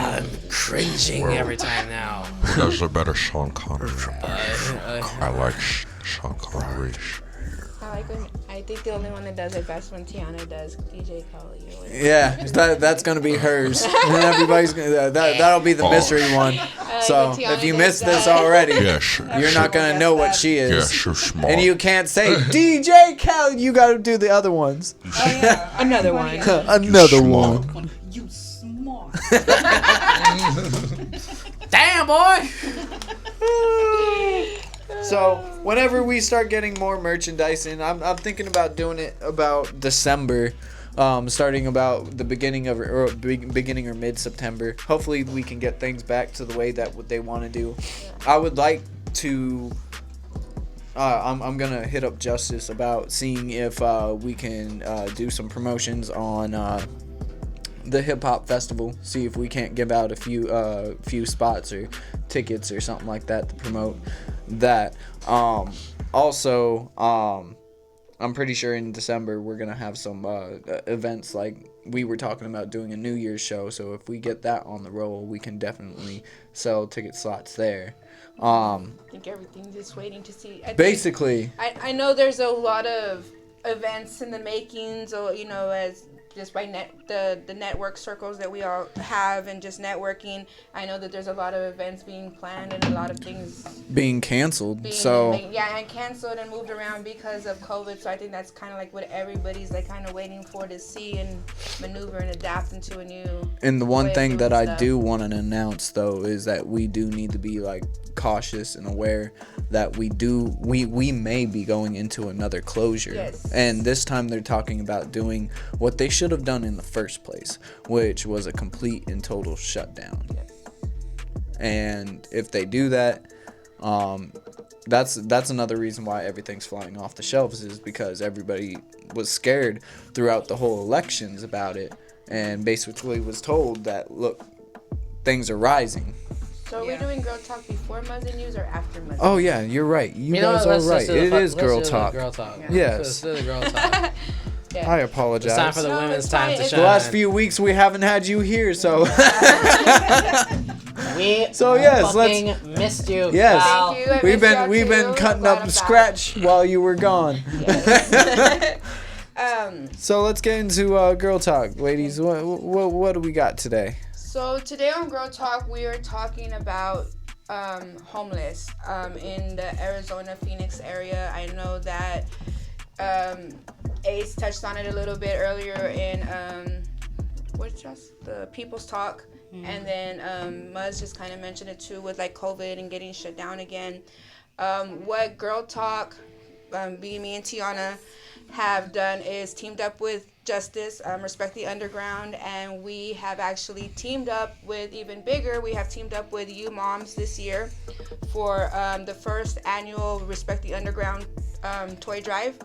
Cringing every time now. That's a better Sean Connery. I like Sean Connery. I think the only one that does it best when Tiana does DJ Khaled. Yeah, that's gonna be hers. And everybody's gonna that'll be the mystery one. So if you missed this already, you're not gonna know what she is. And you can't say DJ Khaled. You gotta do the other ones. Oh yeah, another one. Another one. You smart. Damn, boy. So whenever we start getting more merchandise in, I'm thinking about doing it about December, starting about the beginning or mid-September. Hopefully we can get things back to the way that what they want to do. I would like to. I'm gonna hit up Justice about seeing if we can do some promotions on the hip hop festival. See if we can't give out a few spots or tickets or something like that to promote that. Also, I'm pretty sure in December we're gonna have some events, like we were talking about doing a New Year's show. So if we get that on the roll, we can definitely sell ticket slots there. I think everything's just waiting to see. Basically, I know there's a lot of events in the making, so as just by the network circles that we all have and just networking, I know that there's a lot of events being planned and a lot of things being canceled. And canceled and moved around because of COVID. So I think that's kind of like what everybody's like kind of waiting for to see and maneuver and adapt into a new. And the one thing that I stuff. do want to announce though is that we do need to be like cautious and aware that we may be going into another closure. Yes. And this time they're talking about doing what they should have done in the first place, which was a complete and total shutdown. Yes. And if they do that, that's another reason why everything's flying off the shelves, is because everybody was scared throughout the whole elections about it, and basically was told that, look, things are rising. So are we doing Girl Talk before Muzzy News or after Muzzy? Oh yeah, you're right. You guys are right. It is Girl Talk. Girl Talk. Yes. Let's do the Girl Talk. Yeah. I apologize. It's time for the No, women's it's time fine. to It's shine. The last few weeks we haven't had you here, so We So, yes, fucking missed you. Yes. Val. Thank you. I we've miss y'all been too. cutting Glad up I'm scratch while you were gone. back. So let's get into Girl Talk, ladies. What do we got today? So today on Girl Talk, we are talking about homeless in the Arizona, Phoenix area. I know that Ace touched on it a little bit earlier in what's just the People's Talk, and then Muzz just kind of mentioned it too with like COVID and getting shut down again. What Girl Talk, being me and Tiana, have done is teamed up with Justice, Respect the Underground, and we have actually teamed up with even bigger. We have teamed up with You Moms this year for the first annual Respect the Underground toy drive.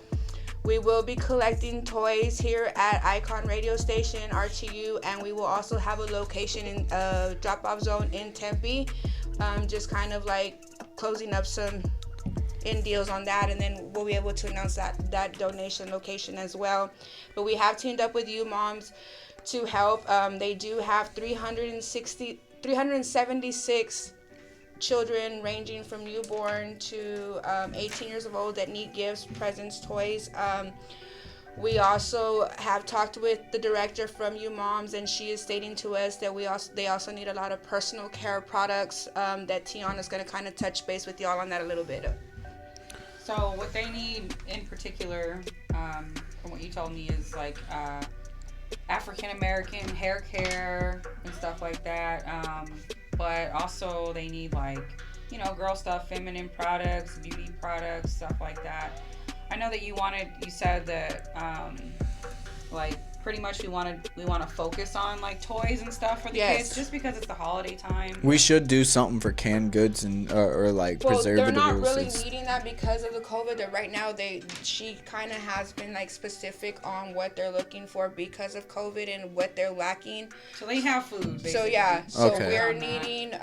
We will be collecting toys here at Icon Radio Station, RTU, and we will also have a location in drop-off zone in Tempe, just kind of like closing up some in deals on that, and then we'll be able to announce that donation location as well. But we have teamed up with You Moms to help. They do have 376 children ranging from newborn to 18 years of old that need gifts, presents, toys. We also have talked with the director from You Moms, and she is stating to us that they also need a lot of personal care products that Tiana's going to kind of touch base with y'all on that a little bit. So what they need in particular, from what you told me, is like African American hair care and stuff like that. But also they need like, girl stuff, feminine products, beauty products, stuff like that. I know that you said that like pretty much we want to focus on like toys and stuff for the kids, just because it's the holiday time. We should do something for canned goods and or like preservatives. They're not really needing that because of the COVID. That right now she kind of has been like specific on what they're looking for because of COVID and what they're lacking. So they have food, basically. So yeah, so Okay. we're needing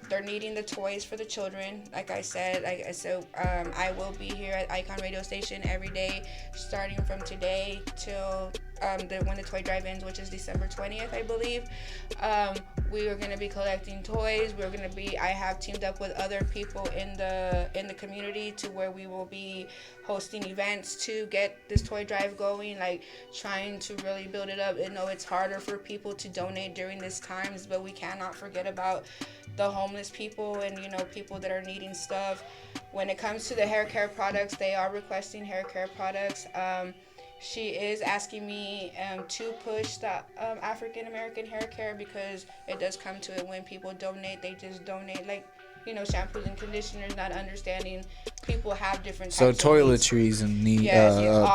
they're needing the toys for the children. Like I said, I will be here at Icon Radio Station every day, starting from today till when the toy drive ends, which is December 20th, I believe. We are going to be collecting toys. I have teamed up with other people in the community to where we will be hosting events to get this toy drive going, like trying to really build it up. I know it's harder for people to donate during these times, but we cannot forget about the homeless people and, you know, people that are needing stuff. When it comes to the hair care products, they are requesting hair care products. She is asking me to push the African American hair care, because it does come to it when people donate, they just donate like, you know, shampoos and conditioners, not understanding people have different types So of needs. toiletries and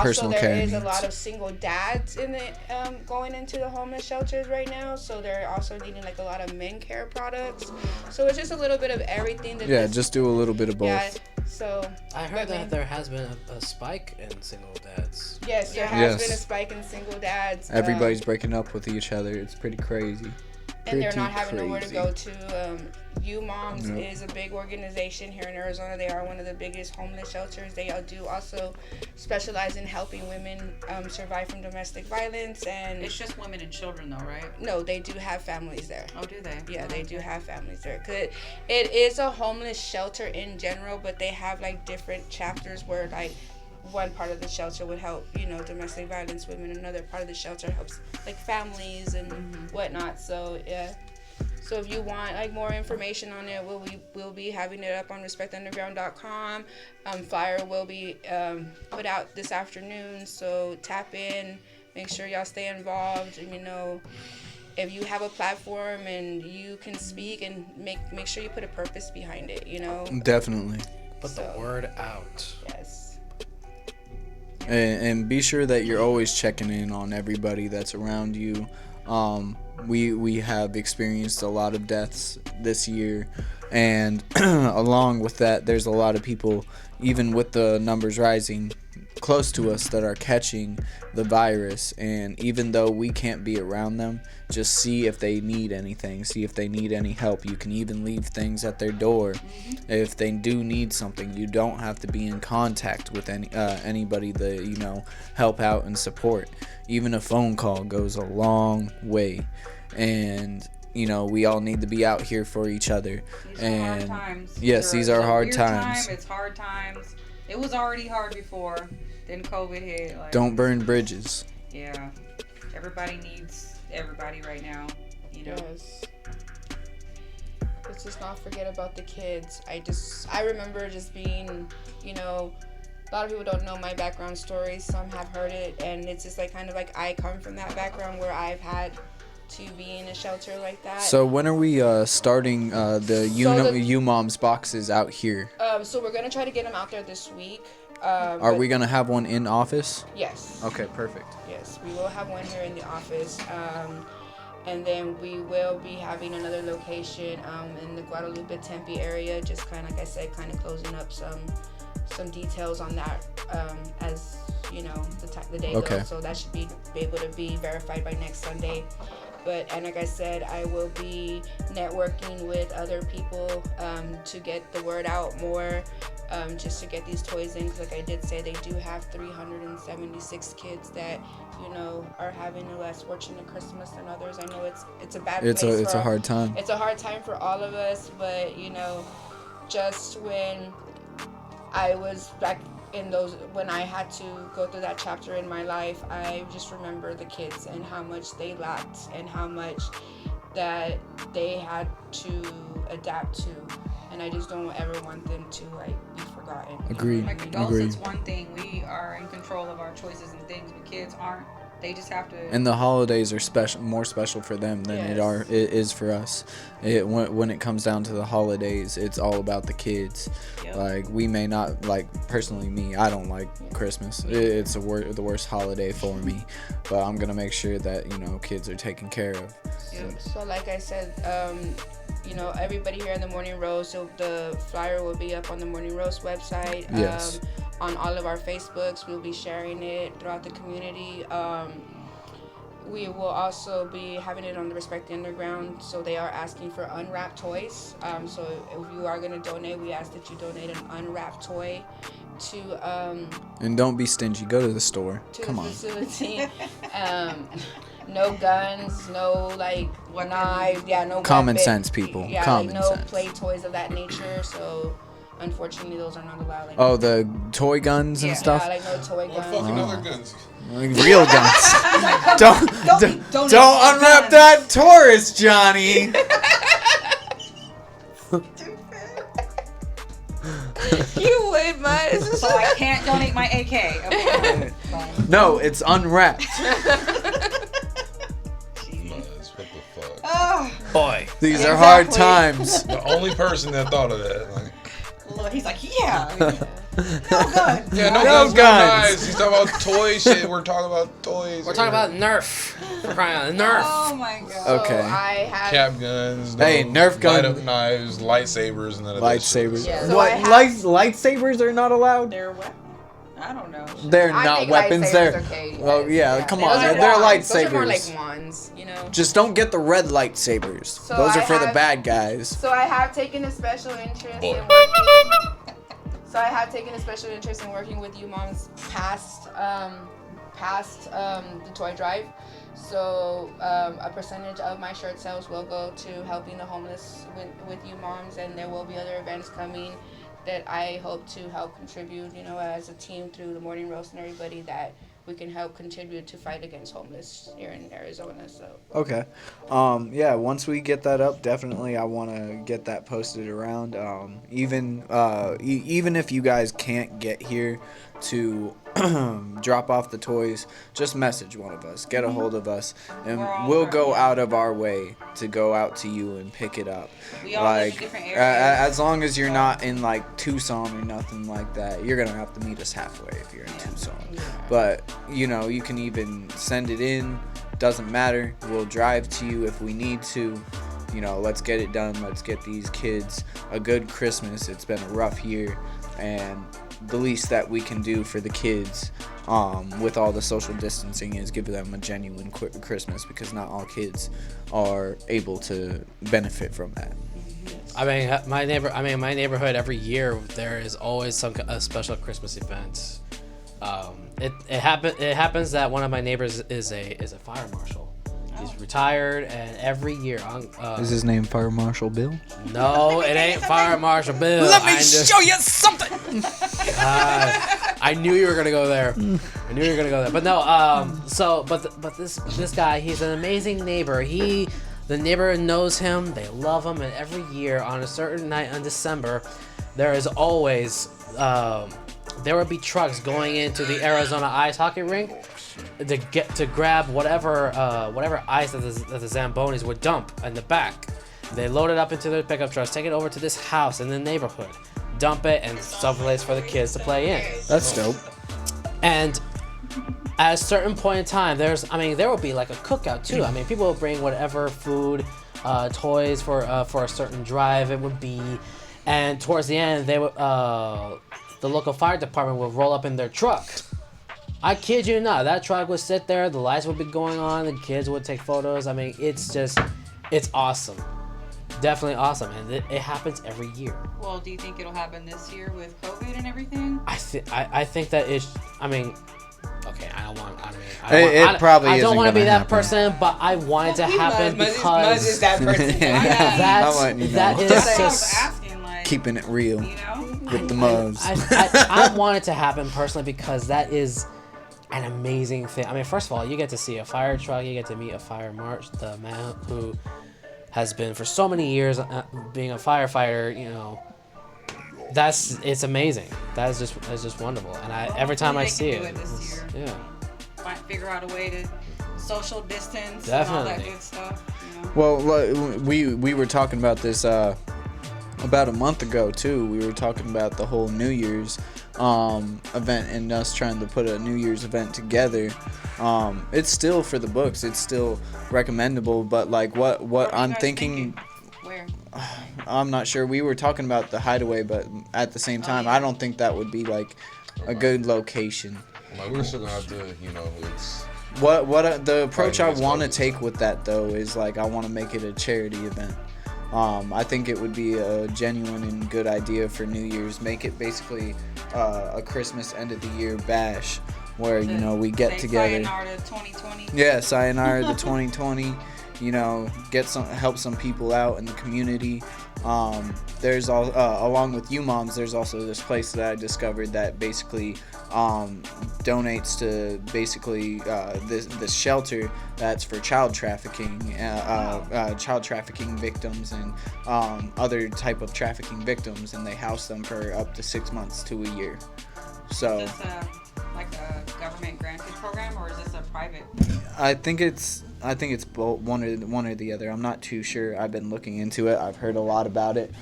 personal also, care there is needs. a lot of single dads in the going into the homeless shelters right now, so they're also needing like a lot of men care products. So it's just a little bit of everything. Just do a little bit of both. Yeah. So I heard that there has been a spike in single dads. Yes, there has been a spike in single dads. Everybody's breaking up with each other. It's pretty crazy. And they're not having nowhere to go to. You Moms is a big organization here in Arizona. They are one of the biggest homeless shelters. They do also specialize in helping women survive from domestic violence. And It's just women and children, though, right? no, they do have families there. Oh, do they? Yeah, they do have families there. 'Cause it is a homeless shelter in general, but they have like different chapters where like one part of the shelter would help, you know, domestic violence women. Another part of the shelter helps like families and whatnot. So yeah. So if you want like more information on it, we'll be having it up on respectunderground.com. Flyer will be put out this afternoon. So tap in, make sure y'all stay involved, and you know, if you have a platform and you can speak, and make sure you put a purpose behind it, you know. Definitely. Put the word out. Yes. And be sure that you're always checking in on everybody that's around you. We have experienced a lot of deaths this year, and along with that, there's a lot of people, even with the numbers rising, close to us that are catching the virus. And even though we can't be around them, just see if they need anything, see if they need any help. You can even leave things at their door. If they do need something, you don't have to be in contact with anybody that, you know, help out and support. Even a phone call goes a long way. And you know, we all need to be out here for each other. These are hard times. Yes, these are hard times. It's hard times. It was already hard before. Then COVID hit. Like, don't burn bridges. Yeah. Everybody needs everybody right now. You know. Yes. Let's just not forget about the kids. I remember just being, you know, a lot of people don't know my background story. Some have heard it, and it's just like kind of like I come from that background where I've had to be in a shelter like that. So when are we starting the U Moms boxes out here? So we're gonna try to get them out there this week. Are we gonna have one in office? Yes. Okay, perfect. Yes, we will have one here in the office. And then we will be having another location in the Guadalupe Tempe area, just kind of like I said, kind of closing up some details on that as you know the day goes. So that should be able to be verified by next Sunday. And like I said, I will be networking with other people to get the word out more, just to get these toys in. Because like I did say, they do have 376 kids that, you know, are having a less fortunate Christmas than others. I know it's a bad place. It's a hard time. It's a hard time for all of us, but you know, just when I was back in those, when I had to go through that chapter in my life, I just remember the kids and how much they lacked and how much that they had to adapt to, and I just don't ever want them to like be forgotten. Agreed. Like adults, it's one thing. We are in control of our choices and things, but kids aren't. They just have to. And the holidays are more special for them than it is for us. When it comes down to the holidays, it's all about the kids. Yep. Like we may not like, personally me, I don't like Christmas. It's the worst holiday for me. But I'm gonna make sure that, you know, kids are taken care of. Yep. So like I said, you know, everybody here in the Morning Roast, so the flyer will be up on the Morning Roast website. Yes. On all of our Facebooks, we'll be sharing it throughout the community. We will also be having it on the Respect the Underground, so they are asking for unwrapped toys. So if you are going to donate, we ask that you donate an unwrapped toy. And don't be stingy. Go to the store. Come on. Facility. No guns, no like knives, no common weapons. sense, people. Yeah, common like no sense. play toys of that nature. So unfortunately, those are not allowed. Like, Oh, the toy guns and stuff. Yeah, like no toy What guns. fucking other guns? Like real guns. don't don't unwrap that Taurus, Johnny. You would, Muzz. So I can't donate my AK. Okay. No, it's unwrapped. Muzz, what the fuck? Oh, Boy. These are hard Exactly. times. The only person that thought of that. Like, Lord, he's like, yeah. No gun. yeah, No no guns, no guns. knives. He's talking about toy shit. We're talking about toys. We're talking about Nerf. We're crying out Nerf. Oh my god. So Okay. I have. cap guns. Hey, Nerf gun- light up knives, lightsabers, and none of that shit. Lightsabers. Yeah, so What? I have- Lightsabers are not allowed? They're what? I don't know. They're I not think weapons. lightsabers They're. okay. Well, yeah, come Those on. are They're wands. Those are more like lightsabers. wands, you know. Just don't get the red lightsabers. So Those are I for the have- bad guys. So I have taken a special interest Boy. in working. So I have taken a special interest in working with you moms past the toy drive. So a percentage of my shirt sales will go to helping the homeless with you moms, and there will be other events coming that I hope to help contribute, you know, as a team through the morning roast and everybody, that we can help contribute to fight against homeless here in Arizona. So Okay. Yeah, once we get that up, definitely I want to get that posted around. Even if you guys can't get here to drop off the toys, just message one of us, get a hold of us, and we'll go out of our way to go out to you and pick it up. We all live in Like, different areas. as long as you're not in like Tucson or nothing like that, you're gonna have to meet us halfway if you're in Tucson. But you know, you can even send it in. Doesn't matter. We'll drive to you if we need to. You know, let's get it done. Let's get these kids a good Christmas. It's been a rough year, and the least that we can do for the kids, with all the social distancing, is give them a genuine Christmas, because not all kids are able to benefit from that. I mean, my neighborhood, every year there is always a special Christmas event. It happens that one of my neighbors is a fire marshal. He's retired, and every year Is his name Fire Marshal Bill? no, it ain't Fire Marshal Bill. Let me show you something. I knew you were gonna go there. But no, but this guy, he's an amazing neighbor. The neighbor knows him, they love him, and every year on a certain night in December, there is always there would be trucks going into the Arizona ice hockey rink to grab whatever ice that the Zambonis would dump in the back. They load it up into their pickup trucks, take it over to this house in the neighborhood, dump it, and someplace for the kids to play in. That's dope. And at a certain point in time, there will be like a cookout too. I mean, people will bring whatever food, toys for a certain drive it would be, and towards the end, they would the local fire department would roll up in their truck. I kid you not, that truck would sit there, the lights would be going on, the kids would take photos. I mean, it's awesome. Definitely awesome, and it happens every year. Well, do you think it'll happen this year with COVID and everything? I think that is. I mean, okay, I don't want to be that person, but I want it to happen Muzz because is that person. that is I was just asking, like, Keeping it real you know? with the Muzz. I want it to happen personally because that is an amazing thing. I mean, first of all, you get to see a fire truck, you get to meet a fire marshal, the man who has been for so many years being a firefighter. You know, it's amazing. That's just wonderful. And every time I see it, Figure out a way to social distance Definitely. and all that good stuff. You know? Well, we were talking about this about a month ago too. We were talking about the whole New Year's event and us trying to put a New Year's event together. It's still for the books. It's still recommendable, but like what I'm thinking. Where? I'm not sure. We were talking about the Hideaway, but at the same time, I don't think that would be like a good location. Like, we're still gonna have to, it's. What the approach I Fighting want to against take with that though is like I want to make it a charity event. I think it would be a genuine and good idea for New Year's. Make it basically a Christmas end of the year bash where, you know, we get together. Sayonara to 2020. Yeah, sayonara to 2020. You know, help some people out in the community. There's along with UMOMs, there's also this place that I discovered that basically donates to basically this shelter that's for child trafficking victims and other type of trafficking victims, and they house them for up to 6 months to a year. So. Is this like a government granted program, or is this a private? I think it's both, one or the other. I'm not too sure. I've been looking into it. I've heard a lot about it.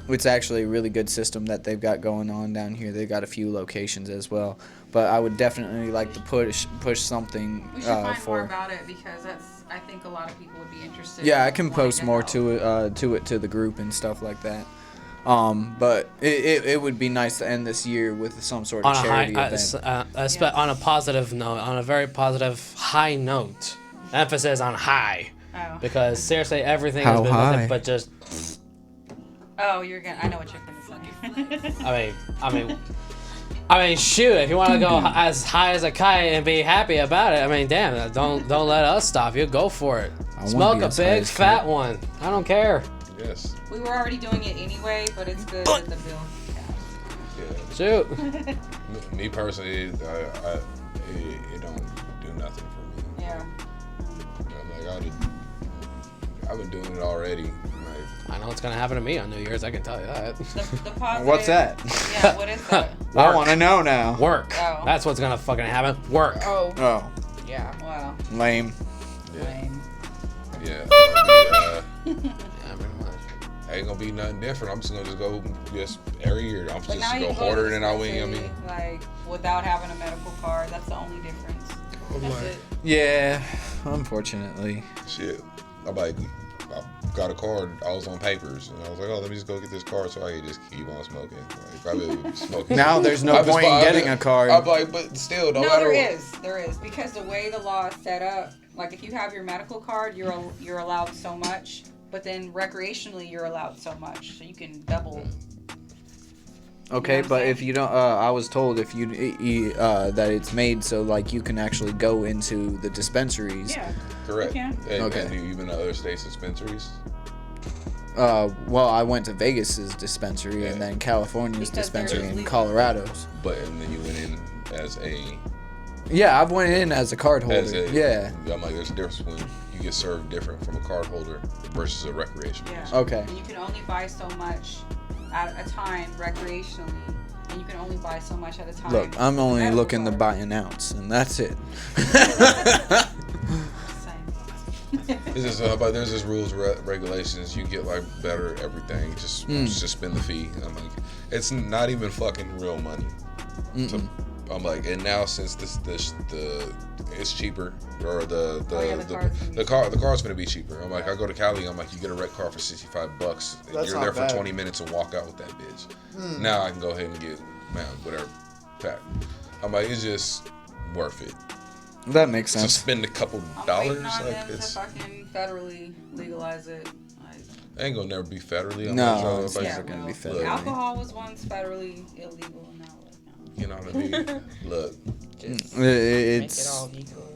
It's actually a really good system that they've got going on down here. They've got a few locations as well. But I would definitely like to push something We should find for. more about it, because I think a lot of people would be interested. Yeah, in I can wanting post more help. to the group and stuff like that. But it would be nice to end this year with some sort of charity event. On a positive note, on a very positive high note, emphasis on high, because seriously, everything has How been high? nothing but just. Oh, I know what you're gonna say. I mean, shoot! If you want to go as high as a kite and be happy about it, I mean, damn! Don't let us stop you. Go for it. wanna Smoke be a as high big as fat kite. one. I don't care. Yes. We were already doing it anyway, but it's good that the bill. Yeah. Shoot. Me personally, it don't do nothing for me. Yeah. I've been doing it already. Like, I know what's gonna happen to me on New Year's. I can tell you that. The positive. What's that? Yeah. What is that? I want to know now. Work. Oh. That's what's gonna fucking happen. Work. Oh, Oh, yeah. Wow. lame. Lame. yeah. Yeah, pretty much. Ain't gonna be nothing different. I'm just gonna go every year. I'm But now just you go go harder to than I win. I mean, dispensary, like without having a medical card. That's the only difference. That's it. Yeah, unfortunately. shit. I got a card. I was on papers, and I was like, oh, let me just go get this card so I can just keep on smoking. Like, I've been smoking. Now there's no point in getting a card. I'm like, but still, no No, matter there what. is because the way the law is set up, like if you have your medical card, you're allowed so much, but then recreationally you're allowed so much, so you can double. Okay, You know what I'm but saying? if you don't, I was told if you that it's made so like you can actually go into the dispensaries. Yeah. Correct. You can. And, Okay. and even other states' dispensaries. Well, I went to Vegas's dispensary and Yeah. then California's Because they're dispensary and illegal. Colorado's. But and then you went in as a Yeah, I've went in as a card holder. as a Yeah. I'm like, there's a difference when you get served different from a card holder versus a recreational. Yeah. Okay. And you can only buy so much at a time recreationally, and you can only buy so much at a time. Look, I'm only medical looking to card. buy an ounce, and that's it. Same. It's just, but there's just rules, regulations. You get like better everything. Just spend the fee. And I'm like, it's not even fucking real money. So I'm like, and now since the it's cheaper, or Oh, yeah, the car's gonna be cheaper. I'm like, I go to Cali. I'm like, you get a rent car for $65, and That's you're not there bad. for 20 minutes and walk out with that bitch. Now I can go ahead and get whatever pack. I'm like, it's just worth it. That makes To sense. spend a couple I'm dollars, waiting on like them to it's fucking federally legalize it. Like, ain't gonna never be federally. I'm No, not sure it's if I- never gonna be well, federally. Alcohol was once federally illegal, and now like no. You know what I mean? Look, Just make it It's all legal already.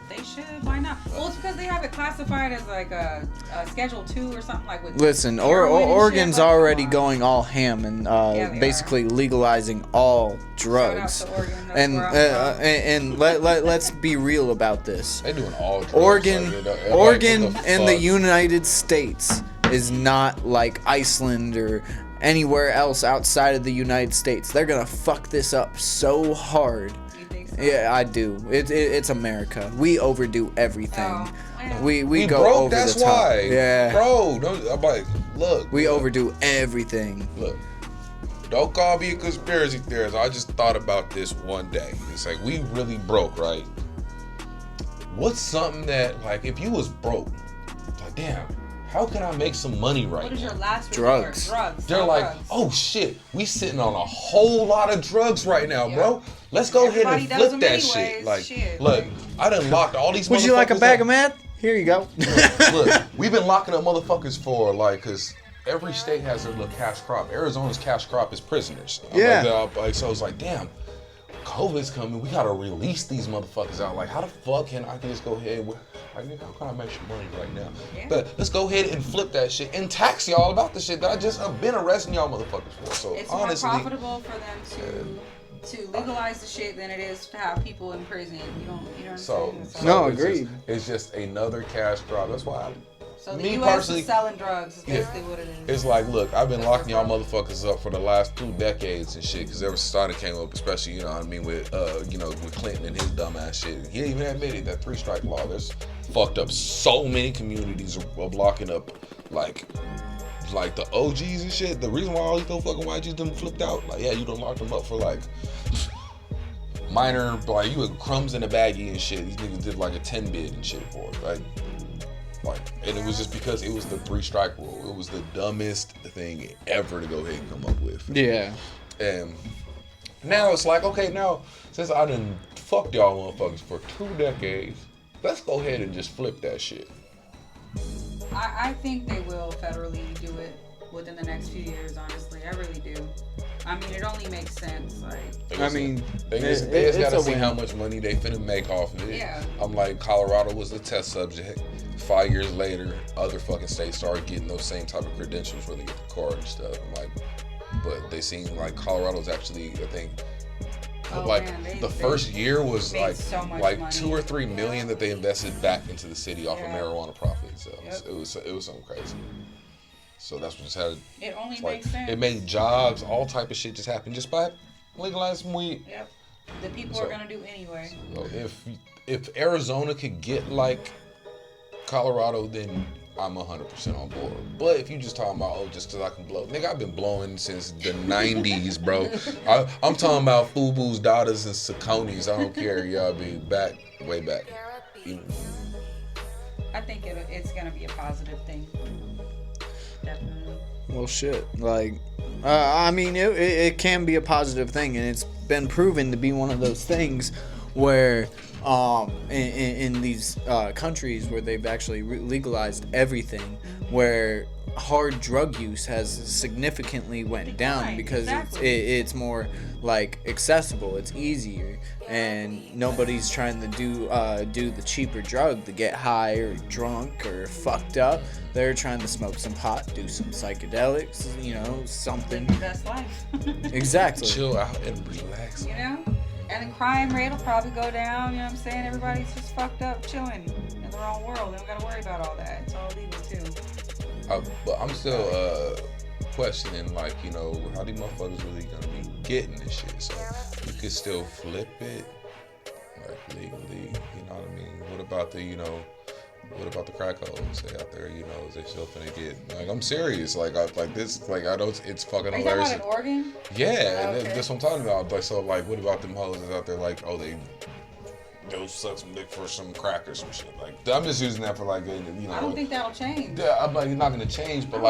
They should. Why not? Well, it's because they have it classified as like a Schedule 2 or something like with. listen. heroin and shit, Oregon's like, come already on. going all ham and they basically legalizing all drugs. Shout out to Oregon, that's And where I'm from. and let's be real about this. they doing all drugs. Oregon, like, like, Oregon, what and the fuck? United States is not like Iceland or anywhere else outside of the United States. They're gonna fuck this up so hard. You think so? Yeah, I do. It's America. We overdo everything. Oh, well. We go broke, over that's the top. why. Yeah, Bro, I'm like, look. we look, overdo everything. Look. Don't call me a conspiracy theorist. I just thought about this one day. It's like, we really broke, right? What's something that, like, if you was broke, like, damn, how can I make some money right What is now? your last Drugs. resort? Drugs. They're all like, drugs. oh shit, we sitting on a whole lot of drugs right now, Yeah. bro. Let's go Everybody ahead and does flip them that anyways, shit. Like, shit, look, like- I done locked all these. Would you like a motherfuckers bag up. of meth? Here you go. Look, we've been locking up motherfuckers for like, cause every state has their little cash crop. Arizona's cash crop is prisoners. So it's like, damn, COVID's coming. We gotta release these motherfuckers out. Like, how the fuck can I just go ahead with, like, nigga, how can I make some money right now? Yeah. But let's go ahead and flip that shit and tax y'all about the shit that I just have been arresting y'all motherfuckers for. So it's honestly, more profitable for them to legalize the shit than it is to have people in prison. You know what I'm saying? No, agreed. It's just another cash crop. That's why So the U.S. is selling drugs is basically what it is. It's like, look, I've been locking y'all motherfuckers up for the last 2 decades and shit, because ever since Sonic came up, especially, you know what I mean, with with Clinton and his dumbass shit. He even admitted that 3-strike law, there's fucked up so many communities of locking up, like the OGs and shit. The reason why all these little fucking YGs done flipped out, like, yeah, you done locked them up for like minor, like, you had crumbs in a baggie and shit. These niggas did like a 10 bid and shit for it, and it was just because it was the 3-strike rule. It was the dumbest thing ever to go ahead and come up with. Yeah. And now it's like, okay, now since I done fucked y'all motherfuckers for 2 decades, let's go ahead and just flip that shit. I think they will federally do it within the next few years, honestly. I really do. I mean, it only makes sense. Like, I mean, they just gotta see how much money they finna make off of it. Yeah. I'm like, Colorado was the test subject. 5 years later, other fucking states started getting those same type of credentials where they get the card and stuff. I'm like, but they seem like Colorado's actually, I think, the first year was like so like money. 2 or 3 million that they invested back into the city off of marijuana profits. So Yep. it was something crazy. So that's what just had. It only like, makes sense. It made jobs, all type of shit just happen just by legalizing weed. Yep. The people are gonna do anyway. So if Arizona could get like Colorado, then I'm 100% on board. But if you just talking about, just because I can blow. Nigga, I've been blowing since the 90s, bro. I'm talking about Fubu's, Dadas, and Saucony's. I don't care. Y'all be back, way back. I think it's going to be a positive thing. Definitely. Well, shit. Like, I mean, it can be a positive thing, and it's been proven to be one of those things where in these countries where they've actually legalized everything, where hard drug use has significantly went down because it's more like accessible, it's easier, and nobody's trying to do the cheaper drug to get high or drunk or fucked up. They're trying to smoke some pot, do some psychedelics, something. Live your best life. Exactly. Chill out and relax. And the crime rate will probably go down, you know what I'm saying? Everybody's just fucked up, chilling in their own world. They don't gotta worry about all that. It's all legal too. But I'm still questioning, like, how these motherfuckers really gonna be getting this shit. So you could still flip it, like, legally, you know what I mean? What about the crack hoes they out there, is they still finna get, like, I'm serious, like, I know it's fucking hilarious. Are you talking about in Oregon? Yeah, okay. And that's what I'm talking about. Like, so, like, what about them hoes out there, like, they'll suck some dick for some crack or some shit. Like, I'm just using that for, like, I don't think that'll change. Yeah, I'm like, you're not gonna change, but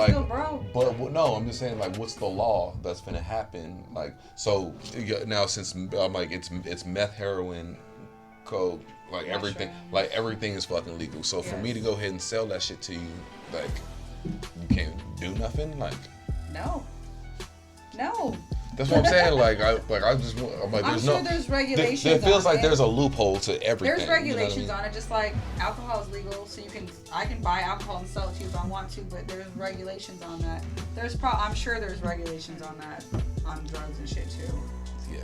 still broke. But no, I'm just saying, like, what's the law that's gonna happen? Like, so now since I'm like, it's meth, heroin, coke. Like everything is fucking legal. So for me to go ahead and sell that shit to you, like, you can't do nothing. Like, no. That's what I'm saying. I'm sure there's regulations. It feels on like there's a loophole to everything. There's regulations on it, just like alcohol is legal, so I can buy alcohol and sell it to you if I want to, but there's regulations on that. I'm sure there's regulations on that, on drugs and shit too. Yeah.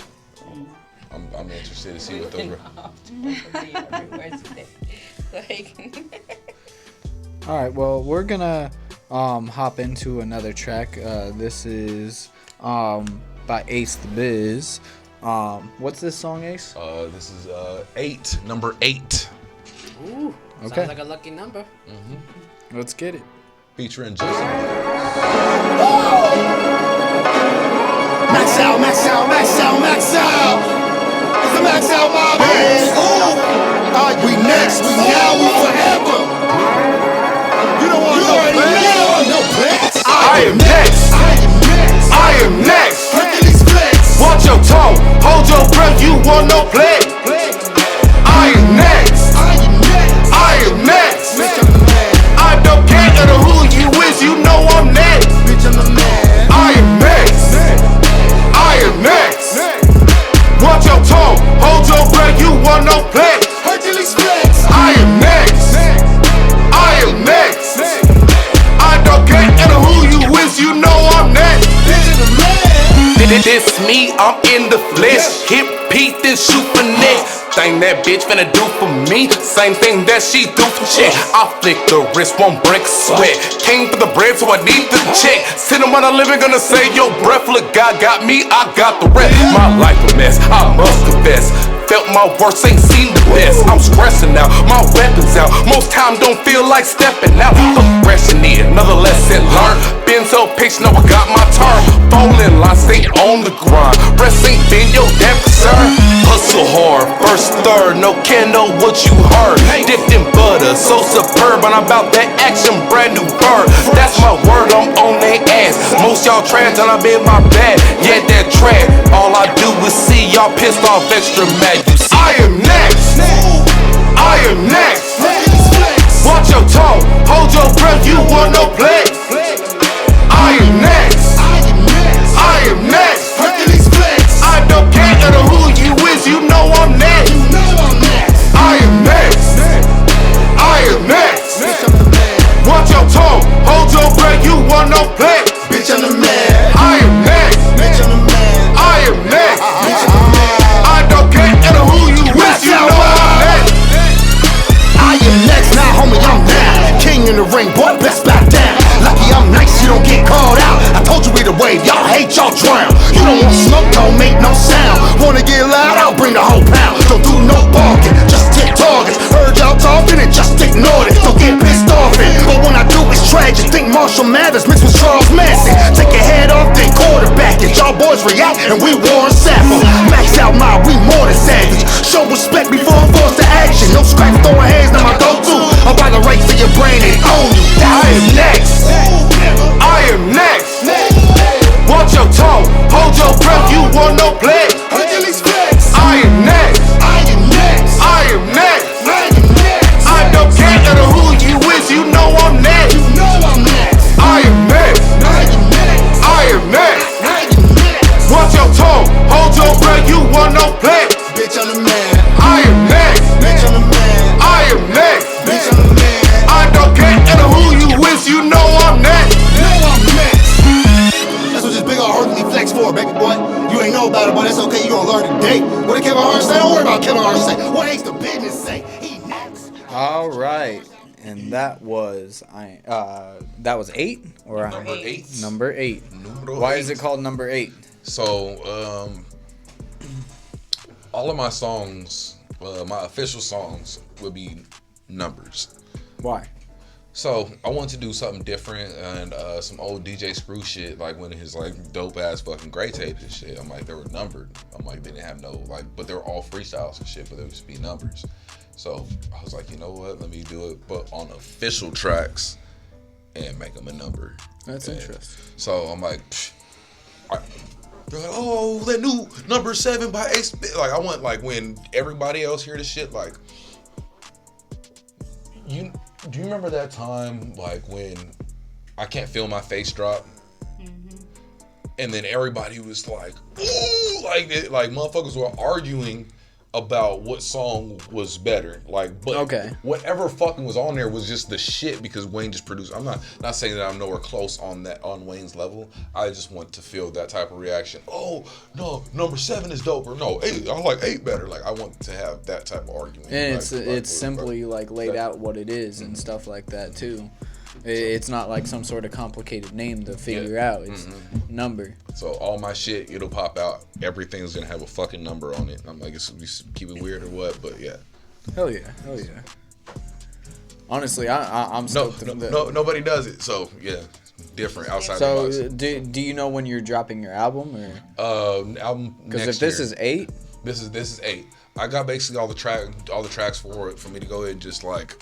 I'm interested to see what those All right, well, we're gonna hop into another track. This is by Ace the Biz. What's this song, Ace? This is number 8. Ooh, okay. Sounds like a lucky number. Mm-hmm. Let's get it. Featuring Jason. Max out, max out, max out, max out. It's the Max Out Mob. We next, we now, we forever. You don't want no plans. I am next. I am next. Hercules flex. Watch your tone. Hold your breath. You want no play. I am next. I am next. me, I'm in the flesh. Hit Pete, then shoot for next. Thing that bitch finna do for me, same thing that she do for shit. I flick the wrist, won't break a sweat. Came for the bread, so I need the check. Sitting when I living, gonna say, yo, breath, look, God got me, I got the rest. My life a mess, I must confess. Felt my worst, ain't seen the best. I'm stressing out, my weapons out. Most time don't feel like stepping out. Progression need another lesson learned. Been so patient, know I got my turn. Falling line, stay on the grind. Rest ain't been your damn concern. Hustle hard, first, third, no can know what you heard. Dipped in butter, so superb, and I'm about that action, brand new bird. That's my word, I'm on they ass. Most y'all trash, and I been my bad. Yeah, that trash. All I do is see y'all pissed off, extra mad. You see, I am next. I am next. Watch your tone, hold your breath, you want no play. I am next. I am next. I don't care who you is, you know I'm next. I am next. I am next. Watch your tone, hold your breath, you want no play. Bitch, I'm the man. I am next. Bitch, I'm the man. I am next. Bitch, I'm the man. I don't care who you is, you know I'm next. I am next, now homie, I'm now. King in the ring, boy, best back down. Lucky I'm nice, you don't get called out. I told you we the wave, y'all hate, y'all drown. You don't want smoke, don't make no sound. Wanna get loud, I'll bring the whole pound. Don't do no barking, just hit targets. Heard y'all talking and just ignore it. Don't get pissed off it, but when I do it's tragic. Think Marshall Mathers mixed with Charles Manson. Take your head off, then quarterback it. Y'all boys react and we Warren Sappho. Max out my, we more than savage. Show respect before I'm forced to action. No scraps, throwing hands, now my go-to. I'll buy the right to your brain and own you. I am next. I am next. Watch your tone, hold your breath, you want no play. I am next. I am next. I am next. I don't care who you is, you know I'm next. I am next. I am next. Watch your tone, hold your breath, you want no play. Bitch, I'm the man. I am next. Bitch, I'm the man. I am next. Bitch, I'm the man. I don't care who you is, you know I'm next. That's what this big old Hercules flex for, baby boy. You ain't know about it, but that's okay. You gonna learn today. What did Kevin Hart say? Don't worry about Kevin Hart say. What hates the business say? He next. All right, and that was 8 or Number 8. Number 8. Numero Why 8. is it called number 8? So, all of my songs, my official songs, would be numbers. Why? So I wanted to do something different and some old DJ Screw shit, like one of his like dope ass fucking gray tapes and shit. I'm like, they were numbered. I'm like, they didn't have no like, but they were all freestyles and shit, but they would just be numbers. So I was like, you know what? Let me do it, but on official tracks and make them a number. That's interesting. So I'm like, they're like, oh, that new number 7 by Ace. Like I want like when everybody else hear the shit, like you. Do you remember that time, like, when I Can't Feel My Face drop? Mm-hmm. And then everybody was like, ooh, like motherfuckers were arguing about what song was better. Like, but okay, whatever fucking was on there was just the shit because Wayne just produced. I'm not saying that I'm nowhere close on Wayne's level. I just want to feel that type of reaction. Oh no, number 7 is dope, or no, 8. I like 8 better. Like I want to have that type of argument. And like, it's simply like laid out what it is and stuff like that too. It's not like some sort of complicated name to figure out. It's number. So all my shit, it'll pop out. Everything's gonna have a fucking number on it. I'm like, it's keep it weird or what? But yeah. Hell yeah. Honestly, I'm stoked. No, nobody does it. So yeah, different outside the box. So do you know when you're dropping your album or? Album. Because if this is 8. This is 8. I got basically all the tracks for it for me to go ahead and just like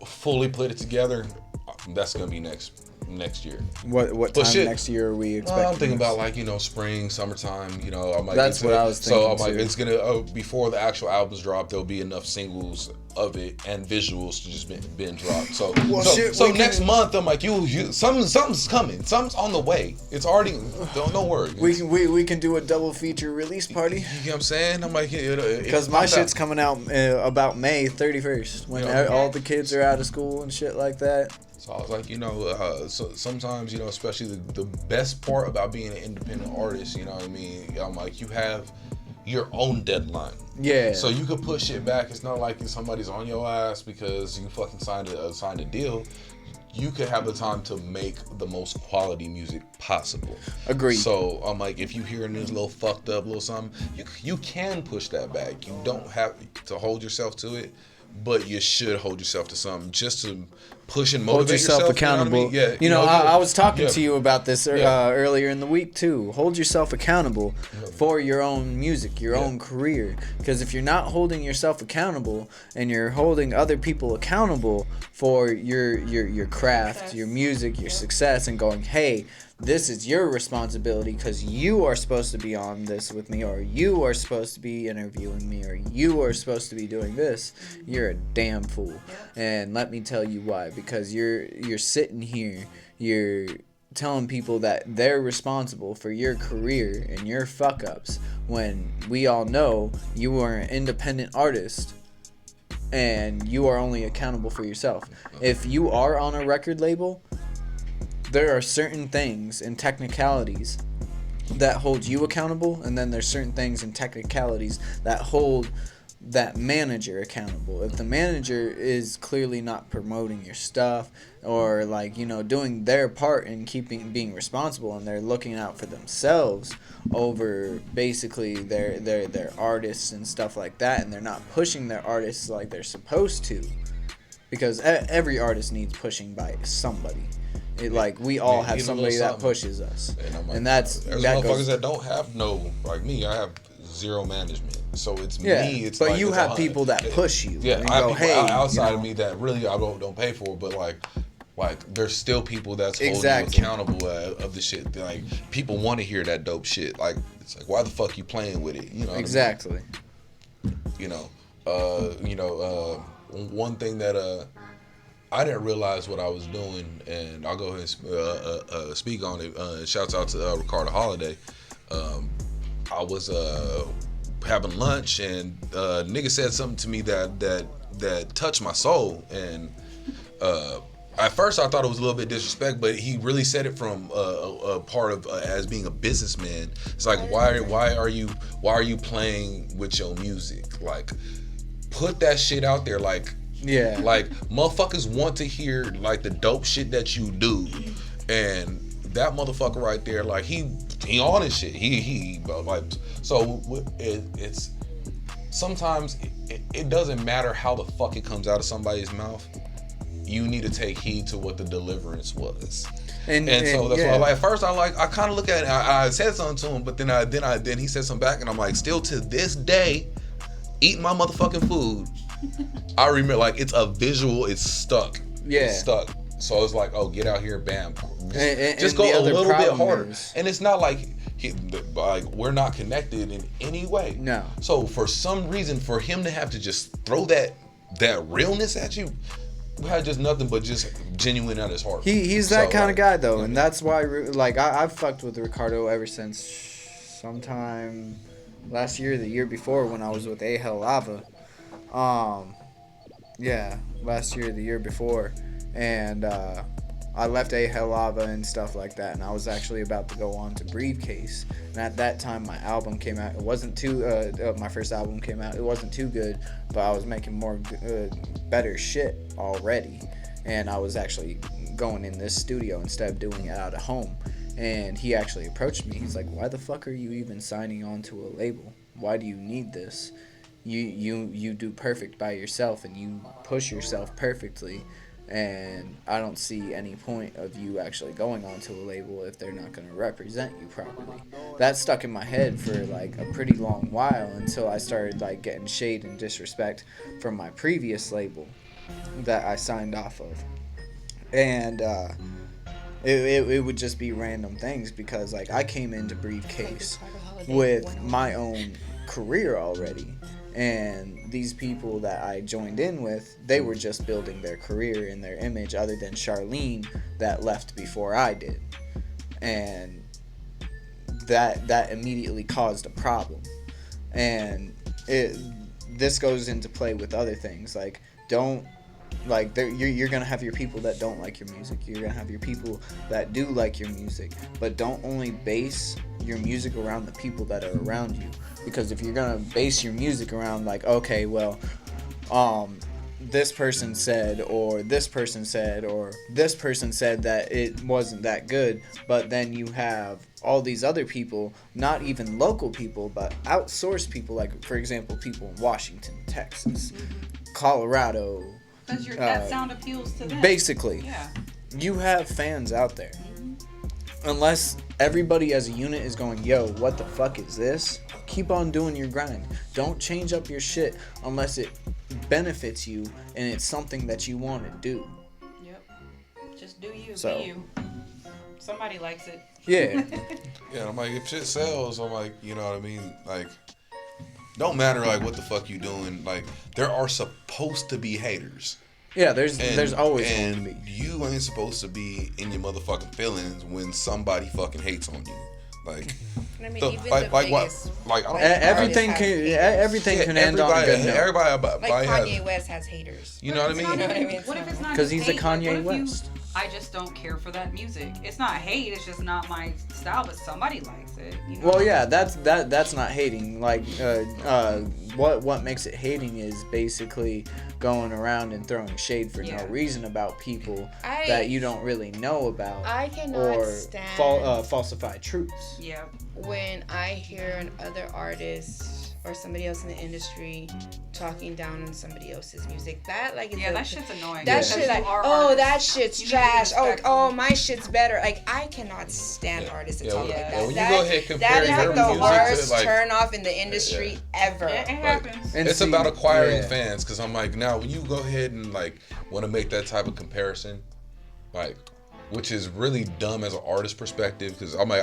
fully put it together. That's gonna be next year. What time next year are we expecting? I'm thinking about like spring, summertime. I might. That's what I was thinking. So I'm like, it's gonna before the actual albums drop, there'll be enough singles of it and visuals to just been dropped. So next month I'm like, something's coming. Something's on the way. It's already. Don't worry. We can do a double feature release party. You know what I'm saying? I'm like, because my shit's coming out about May 31st when all the kids are out of school and shit like that. So I was like, so sometimes, especially the best part about being an independent artist, you know what I mean? I'm like, you have your own deadline. Yeah. So you could push it back. It's not like somebody's on your ass because you fucking signed a deal. You could have the time to make the most quality music possible. Agreed. So I'm like, if you hearing this little fucked up little something, you can push that back. You don't have to hold yourself to it, but you should hold yourself to something just to push and motivate hold yourself accountable. You know what I mean? I was talking to you about this earlier in the week too. Hold yourself accountable for your own music, your own career. Because if you're not holding yourself accountable and you're holding other people accountable for your craft, your music, your success, and going, hey, this is your responsibility because you are supposed to be on this with me, or you are supposed to be interviewing me, or you are supposed to be doing this, you're a damn fool. And let me tell you why. Because you're sitting here, you're telling people that they're responsible for your career and your fuck ups when we all know you are an independent artist and you are only accountable for yourself. If you are on a record label, there are certain things and technicalities that hold you accountable, and then there's certain things and technicalities that hold that manager accountable. If the manager is clearly not promoting your stuff or doing their part in being responsible, and they're looking out for themselves over basically their artists and stuff like that, and they're not pushing their artists like they're supposed to, because every artist needs pushing by somebody. We all have somebody that pushes us, and there's motherfuckers that don't have me. I have zero management, so it's me. It's but you have people that push you. Yeah, I have people outside of me that really I don't pay for, but like there's still people that's holding you accountable of the shit. Like people want to hear that dope shit. Like it's like, why the fuck you playing with it? You know exactly. One thing that I didn't realize what I was doing, and I'll go ahead and speak on it. Shouts out to Ricardo Holiday. I was having lunch, and nigga said something to me that touched my soul, and at first I thought it was a little bit disrespect, but he really said it from a part of as being a businessman. It's like, why are you playing with your music? Like, put that shit out there. Like motherfuckers want to hear the dope shit that you do, and that motherfucker right there, he on his shit. It's sometimes it doesn't matter how the fuck it comes out of somebody's mouth. You need to take heed to what the deliverance was. And so that's why at first I kind of look at it. I said something to him, but then he said something back, and I'm like, still to this day, eating my motherfucking food. I remember it's a visual. It's stuck. Yeah. It's stuck. So it's like, oh, get out here, bam. Just go a little bit harder. And it's not like we're not connected in any way. No. So for some reason, for him to have to just throw that realness at you, we had just nothing but just genuine at his heart. He's that kind of guy though, and that's why I've fucked with Ricardo ever since sometime last year, the year before, when I was with A Hell Lava. Last year, the year before, and I left A Hell Lava and stuff like that, and I was actually about to go on to Briefcase. And at that time, my album came out. It wasn't too. My first album came out. It wasn't too good, but I was making more better shit already, and I was actually going in this studio instead of doing it out of home. And he actually approached me. He's like, "Why the fuck are you even signing on to a label? Why do you need this? You do perfect by yourself, and you push yourself perfectly, and I don't see any point of you actually going onto a label if they're not going to represent you properly." That stuck in my head for a pretty long while, until I started getting shade and disrespect from my previous label that I signed off of. And it would just be random things, because I came into Briefcase with my own career already. And these people that I joined in with, they were just building their career and their image, other than Charlene that left before I did. And that immediately caused a problem. And this goes into play with other things. Don't Like you're gonna have your people that don't like your music. You're gonna have your people that do like your music. But don't only base your music around the people that are around you. Because if you're gonna base your music around like, okay, well, this person said, or this person said, or this person said that it wasn't that good, but then you have all these other people, not even local people, but outsourced people, like for example, people in Washington, Texas, Colorado. Because that sound appeals to them. Basically, Yeah. you have fans out there. Unless everybody as a unit is going, yo, what the fuck is this? Keep on doing your grind. Don't change up your shit unless it benefits you and it's something that you want to do. Yep. Just do you. So. Be you. Somebody likes it. Yeah. Yeah, I'm like, if shit sells, I'm like, you know what I mean? Like, don't matter like what the fuck you doing. Like, there are supposed to be haters. Yeah, there's always going to be. You ain't supposed to be in your motherfucking feelings when somebody fucking hates on you. Like, I mean, the, even like, the like what? biggest, Like, I don't. Everything artists can have haters. everything can end on a good note. Everybody Like have, Kanye West has haters. you know what I mean? You know what I mean? What if it's not? 'Cause just he's a hate? Like, Kanye what if West. I just don't care for that music. It's not hate. It's just not my style. But somebody likes it. You know? Well, yeah, that's not hating. Like, what makes it hating is basically going around and throwing shade for no reason about people that you don't really know about, I cannot or stand falsify truths. Yeah. when I hear another artist or somebody else in the industry talking down on somebody else's music. That like that shit's annoying. That shit like, oh, that shit's trash. You Oh, my shit's better. Like, I cannot stand artists that talk like that. When you that go ahead and compare that is your like the music worst to, like, turn off in the industry ever. It happens. And it's see, about acquiring yeah. fans, because I'm like, now when you go ahead and like want to make that type of comparison, like, which is really dumb as an artist perspective, because I'm like,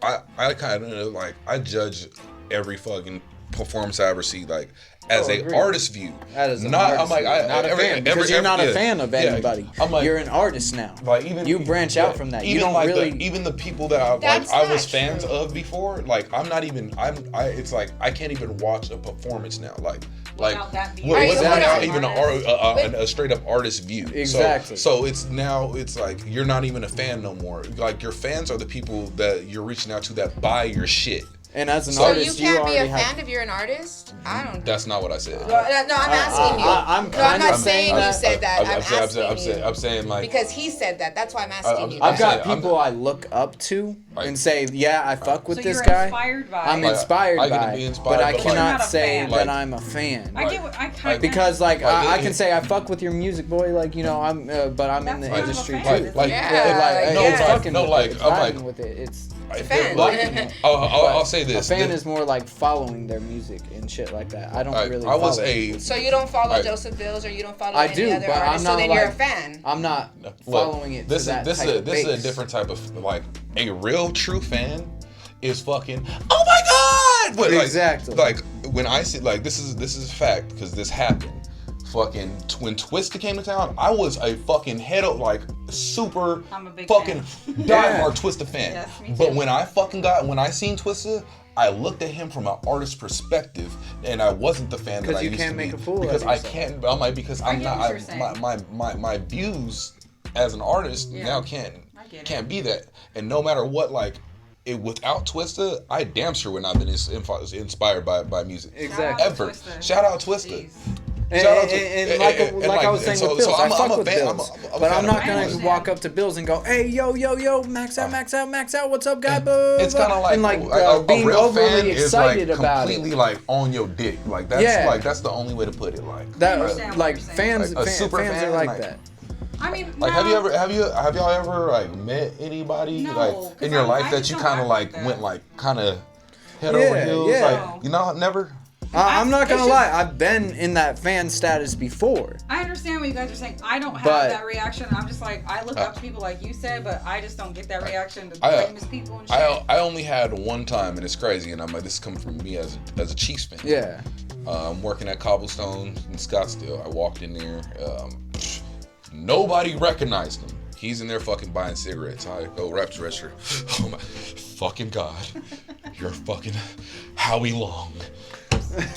I kind of like, I judge every fucking performance I ever see like as a agreed. artist view. That is not. artist I'm like, view, not a fan, because you're not a fan of anybody. I'm like, you're an artist now. Like, even you branch out from that. Even You don't like really. even the people that I That's I was not fans true. of before. Like, I'm not even. It's like I can't even watch a performance now. Like. Without that being- What Right, about so even a straight up artist view? Exactly. So it's now it's like you're not even a fan no more. Like, your fans are the people that you're reaching out to that buy your shit. And as an So artist, you can't be a already fan have. if you're an artist? I don't. That's not what I said. No, I'm asking you. I'm I'm not kinda saying you said that. I'm saying like because he said that. That's why I'm asking you. I've that. got people I look up to and say, yeah, I fuck with So this you're guy. inspired by I'm it. inspired I can by be it, inspired, but I but, like, you're cannot not a say fan. that I'm a fan. I get what I kind of Because like I it- can say I fuck with your music, boy. Like, you know, I'm, but I'm in the That's kind of a industry fan, too. isn't like, it? Yeah, no, it's yeah. fucking no, with like, it. It's I'm vibing like, with it. It's fan. I'll say a this. fan is more like following their music and shit like that. I don't really. I was follow a. So you don't follow Right. Joseph Bills or you don't follow I any do, other but I'm artists, so not then you're a like- fan. I'm not following it to that This type of is a base. different type of, like, a real true fan is fucking, oh my god. But, like, Exactly. Like, when I see, like, this is a fact because this happened. Fucking when Twista came to town, I was a fucking super I'm a big fucking fan. diehard Twista fan. Yes, me But too. when I seen Twista, I looked at him from an artist perspective, and I wasn't the fan that 'Cause I you used can't to make be. a fool because of I yourself. can't. I'm like, because I'm get not. what you're saying. My views as an artist now can't get it. can't be that. And no matter what, like, without Twista, I damn sure would not have been inspired by music. Exactly. Ever. Shout out Twista. Jeez. And, Shout out to- and like I was saying with Bills, I fuck with Bills, but I'm not gonna understand. walk up to Bills and go, "Hey, yo, max out, what's up, guy?" It's kind of like, and like a being real fan overly is like excited about completely it. like on your dick. Like, that's Yeah. like that's the only way to put it. Like That understand what like you're saying. fans, Like, a super fans fan, are like like- that. I mean, Like, no. have y'all ever like met anybody No, like 'cause in your I life that just you don't kind of act like like went that. like kind of head Yeah, over heels? yeah. Like, you know, never. I'm not gonna it's lie, just- I've been in that fan status before. I understand what you guys are saying. I don't have But- that reaction. I'm just like, I look up to people like you said, but I just don't get that reaction to I- famous people and shit. I only had one time, and it's crazy, and I'm like, this is coming from me as a Chiefs fan. Yeah. I'm working at Cobblestone in Scottsdale. I walked in there. Nobody recognized him. He's in there fucking buying cigarettes. I go right to the register. Oh my fucking god. You're fucking Howie Long.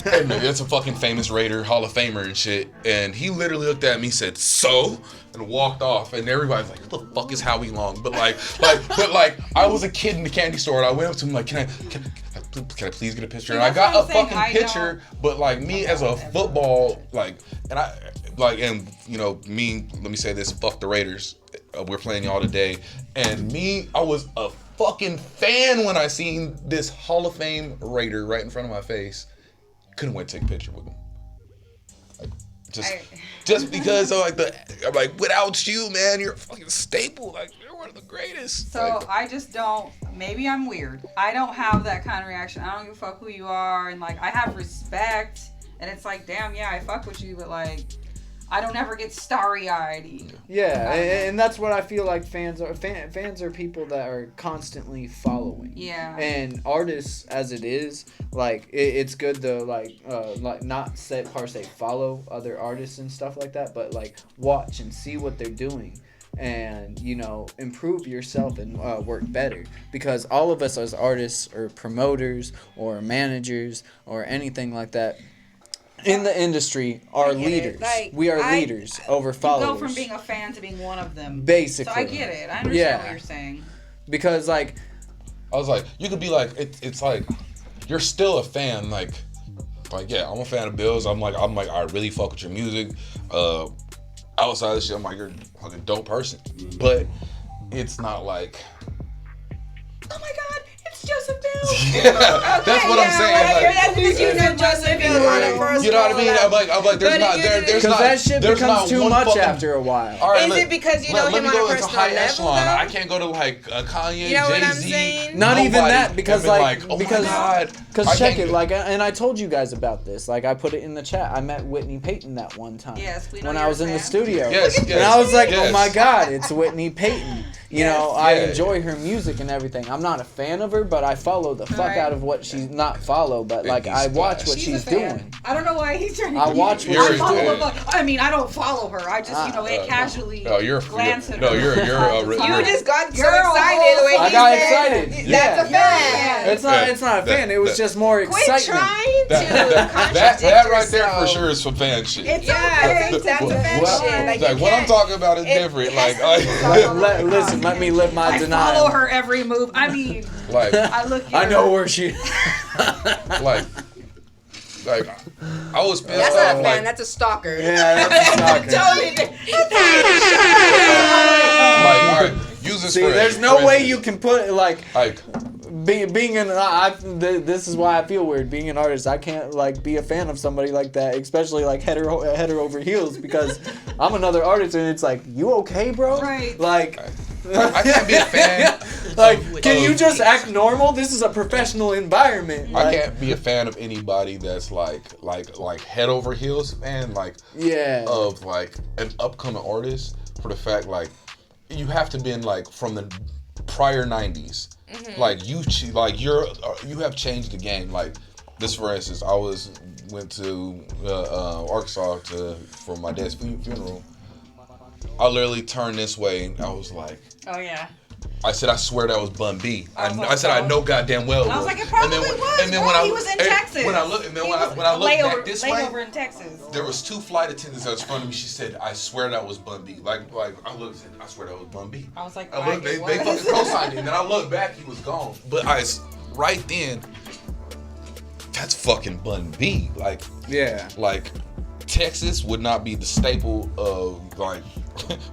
And it's a fucking famous Raider, Hall of Famer and shit. And he literally looked at me, said, "So?" and walked off. And everybody's like, "What the fuck is Howie Long?" But I was a kid in the candy store, and I went up to him like, "Can I please get a picture?" And I got a fucking picture. But like me as a football, like, and I like, and you know, me. Let me say this: fuck the Raiders. We're playing y'all today. And me, I was a fucking fan when I seen this Hall of Fame Raider right in front of my face. Couldn't wait to take a picture with him. Like, just because I'm like, without you, man, you're a fucking staple. Like, you're one of the greatest. So like, I just don't. Maybe I'm weird. I don't have that kind of reaction. I don't give a fuck who you are, and like I have respect, and it's like, damn, yeah, I fuck with you, but like, I don't ever get starry-eyed. Yeah, and that's what I feel like fans are. Fans are people that are constantly following. Yeah. And artists, as it is, like it's good to like not say per se follow other artists and stuff like that, but like watch and see what they're doing, and you know, improve yourself and work better, because all of us as artists or promoters or managers or anything like that in the industry are leaders. Like, we are leaders over followers. You go from being a fan to being one of them. Basically. So I get it. I understand what you're saying. Because like, I was like, you could be like, it's like, you're still a fan. Like yeah, I'm a fan of Bills. I'm like, I really fuck with your music. Outside of this shit, I'm like, you're a fucking dope person. But it's not like, oh my God, it's Joseph Bill. Yeah, that's what I'm saying. Like, That's because you know Joseph Bill on a personal you know what I mean? I'm like, there's not, because that shit becomes too much fucking, after a while. All right, Is it because you know him on a personal level, though? I can't go to like Kanye, You know what I'm Jay-Z. saying? Not even that, because like, oh because my God. Because check it, like, and I told you guys about this. Like, I put it in the chat. I met Whitney Payton that one time. Yes, we know when you're I was a in the fan. studio. Yes, and I was like, yes. oh my God, it's Whitney Payton. You know, Yeah. I enjoy her music and everything. I'm not a fan of her, but I follow the fuck out of what she's not follow, but like I watch what she's doing. I don't know why he's trying to. I watch what she's doing. I mean, I don't follow her. I just, casually glance at her. No, you're You just got so Girl, excited the way I he got said, excited. That's a fan. It's not a fan. It was just more Quit excitement. trying to contradict that right there for yourself. sure is some fan shit. It's okay. That's a fan shit. Like what I'm talking about is different. Listen, let me live my I denial. follow her every move. I mean, like I look. Here. I know where she. like I was pissed That's off. not a fan. Like, That's a stalker. Yeah, that's a stalker. Totally. all right, use this. See, there's no way you can put it like being an. This is why I feel weird being an artist. I can't like be a fan of somebody like that, especially like head over heels, because I'm another artist and it's like, you okay, bro? Right. Like. I can't be a fan. Like, can you just act normal? This is a professional environment. Like, I can't be a fan of anybody that's like head over heels fan, like of like an upcoming artist, for the fact like you have to be in like from the prior 90s. Like you have changed the game. Like this, for instance, I went to Arkansas for my dad's funeral. I literally turned this way and I was like, oh yeah. I said, I swear that was Bun B. I said, I know goddamn well. I was like, it probably was. And then when he was in Texas. When I look, and then when I look back this way, layover in Texas. there was 2 flight attendants that was in front of me. She said, I swear that was Bun B. Like I looked and I swear that was Bun B. I was like, they fucking co-signed it. And then I looked back, he was gone. But right then, that's fucking Bun B. Like Texas would not be the staple of like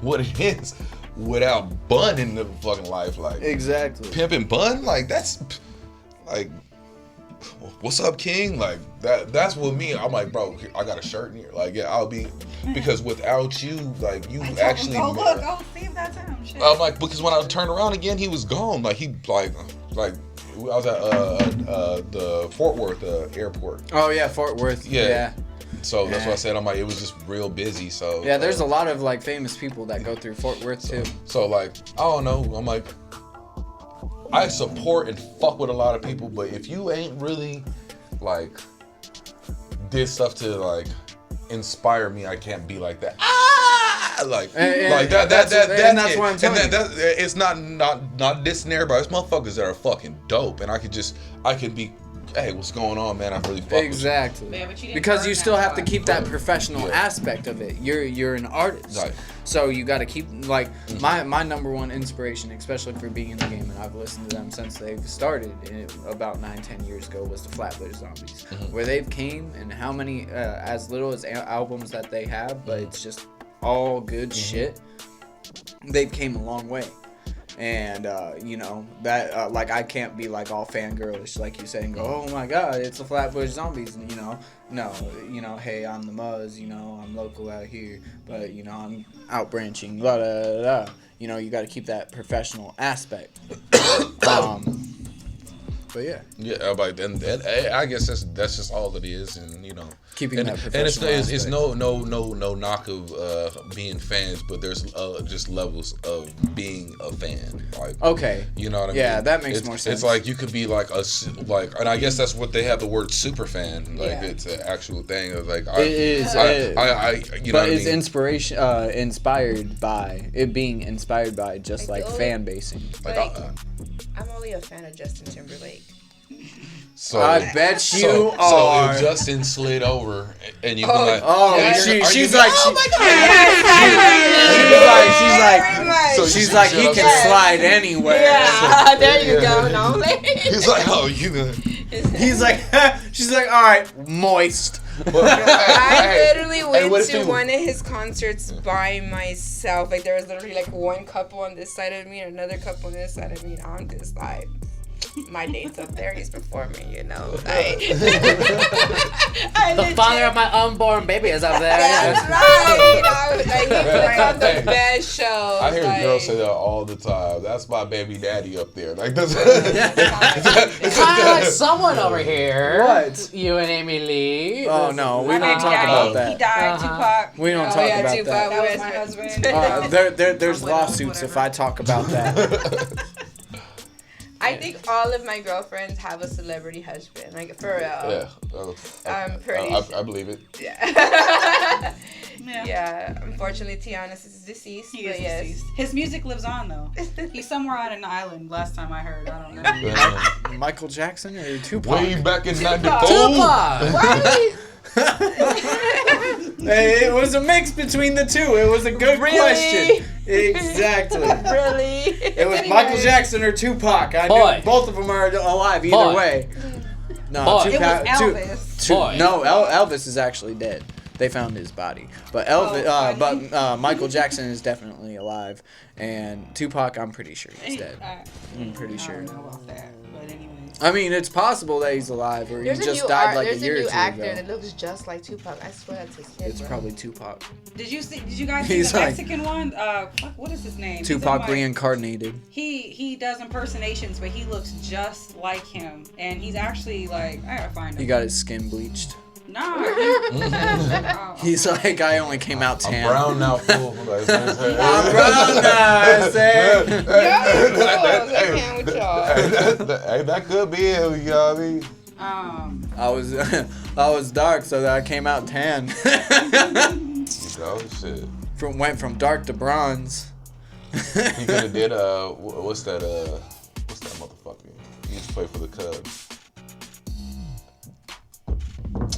what it is without Bun in the fucking life. Like exactly. Pimpin' Bun, like that's like, what's up, King? Like that's what me. I'm like, bro, I got a shirt in here. Like, yeah, I'll be, because without you, like you actually. Go look, go see if that's him. Shit. I'm like, because when I turned around again, he was gone. Like he like I was at the Fort Worth airport. Oh yeah, Fort Worth. Yeah. So that's why I said, I'm like, it was just real busy. So yeah, there's a lot of like famous people that go through Fort Worth too. So like, I don't know. I'm like, I support and fuck with a lot of people, but if you ain't really like did stuff to like inspire me, I can't be like that. Like that's what I'm telling you. It's not dissing everybody. There's motherfuckers that are fucking dope, and I could be hey, what's going on, man? I really fuck Exactly. Yeah, but you didn't Because learn you that still have to part. keep that professional Yeah. aspect of it. You're an artist. Right. So you got to keep my number one inspiration, especially for being in the game, and I've listened to them since they've started about 9-10 years ago, was the Flatbush Zombies, where they've came and how many as little as albums that they have, but it's just all good shit. They've came a long way. And, that, I can't be, all fangirlish, like you say, and go, oh, my God, it's the Flatbush Zombies, and, no, hey, I'm the Muzz, I'm local out here, but, I'm out branching, blah, blah, blah, blah. You got to keep that professional aspect. But, yeah. Yeah, but and I guess that's just all it is, and Keeping that and it's professional no knock of being fans, but there's just levels of being a fan. Okay. You know what I mean? Yeah, that makes more sense. It's like you could be and I guess that's what they have the word super fan. It's an actual thing. Of it is. But it's inspiration, inspired by it being inspired by just fan basing. I'm only a fan of Justin Timberlake. So I bet you so are. if Justin slid over and you be like, she's like, he can slide anywhere. Yeah, there you go. No, he's like, oh, you gonna. He's like, she's like, all right, moist. I literally went to one of his concerts by myself. There was literally one couple on this side of me and another couple on this side of me, and I'm just like, my date's up there, he's performing, The father of my unborn baby is up there. That's right. He puts on the best shows. I hear girls say that all the time. That's my baby daddy up there. That's It's kind of like someone over here. What? You and Amy Lee. Oh no, we don't talk about that. He died, Tupac. We don't talk about Tupac, that. That was my husband. There's lawsuits if I talk about that. I think all of my girlfriends have a celebrity husband, for real. I'm pretty. I believe it. Yeah. Unfortunately, Tiana is deceased. He is yes. deceased. His music lives on though. He's somewhere on an island. Last time I heard, I don't know. Michael Jackson or Tupac? Way back in '94. Tupac. Right? Hey, it was a mix between the two. It was a good question. Exactly. Really? It was Michael Jackson or Tupac. I knew both of them are alive either way. No, Tupac. It was Elvis. No, Elvis is actually dead. They found his body, but Michael Jackson is definitely alive, and Tupac, I'm pretty sure he's dead. I'm pretty sure. I don't know about that, but anyway. I mean, it's possible that he's alive, or he just died a year or two actor ago. that looks just like Tupac. I swear that's his kid. It's probably Tupac. Did you guys see the Mexican one? What is his name? Tupac reincarnated. He does impersonations, but he looks just like him, and he's actually I gotta find him. He got his skin bleached. No. He's like, I only came out tan. I'm brown now, fool. I'm brown now, I say. Hey, that could be him, you know what I mean? I was dark, so that I came out tan. Oh shit. Went from dark to bronze. He could have did what's that motherfucker? He used to play for the Cubs.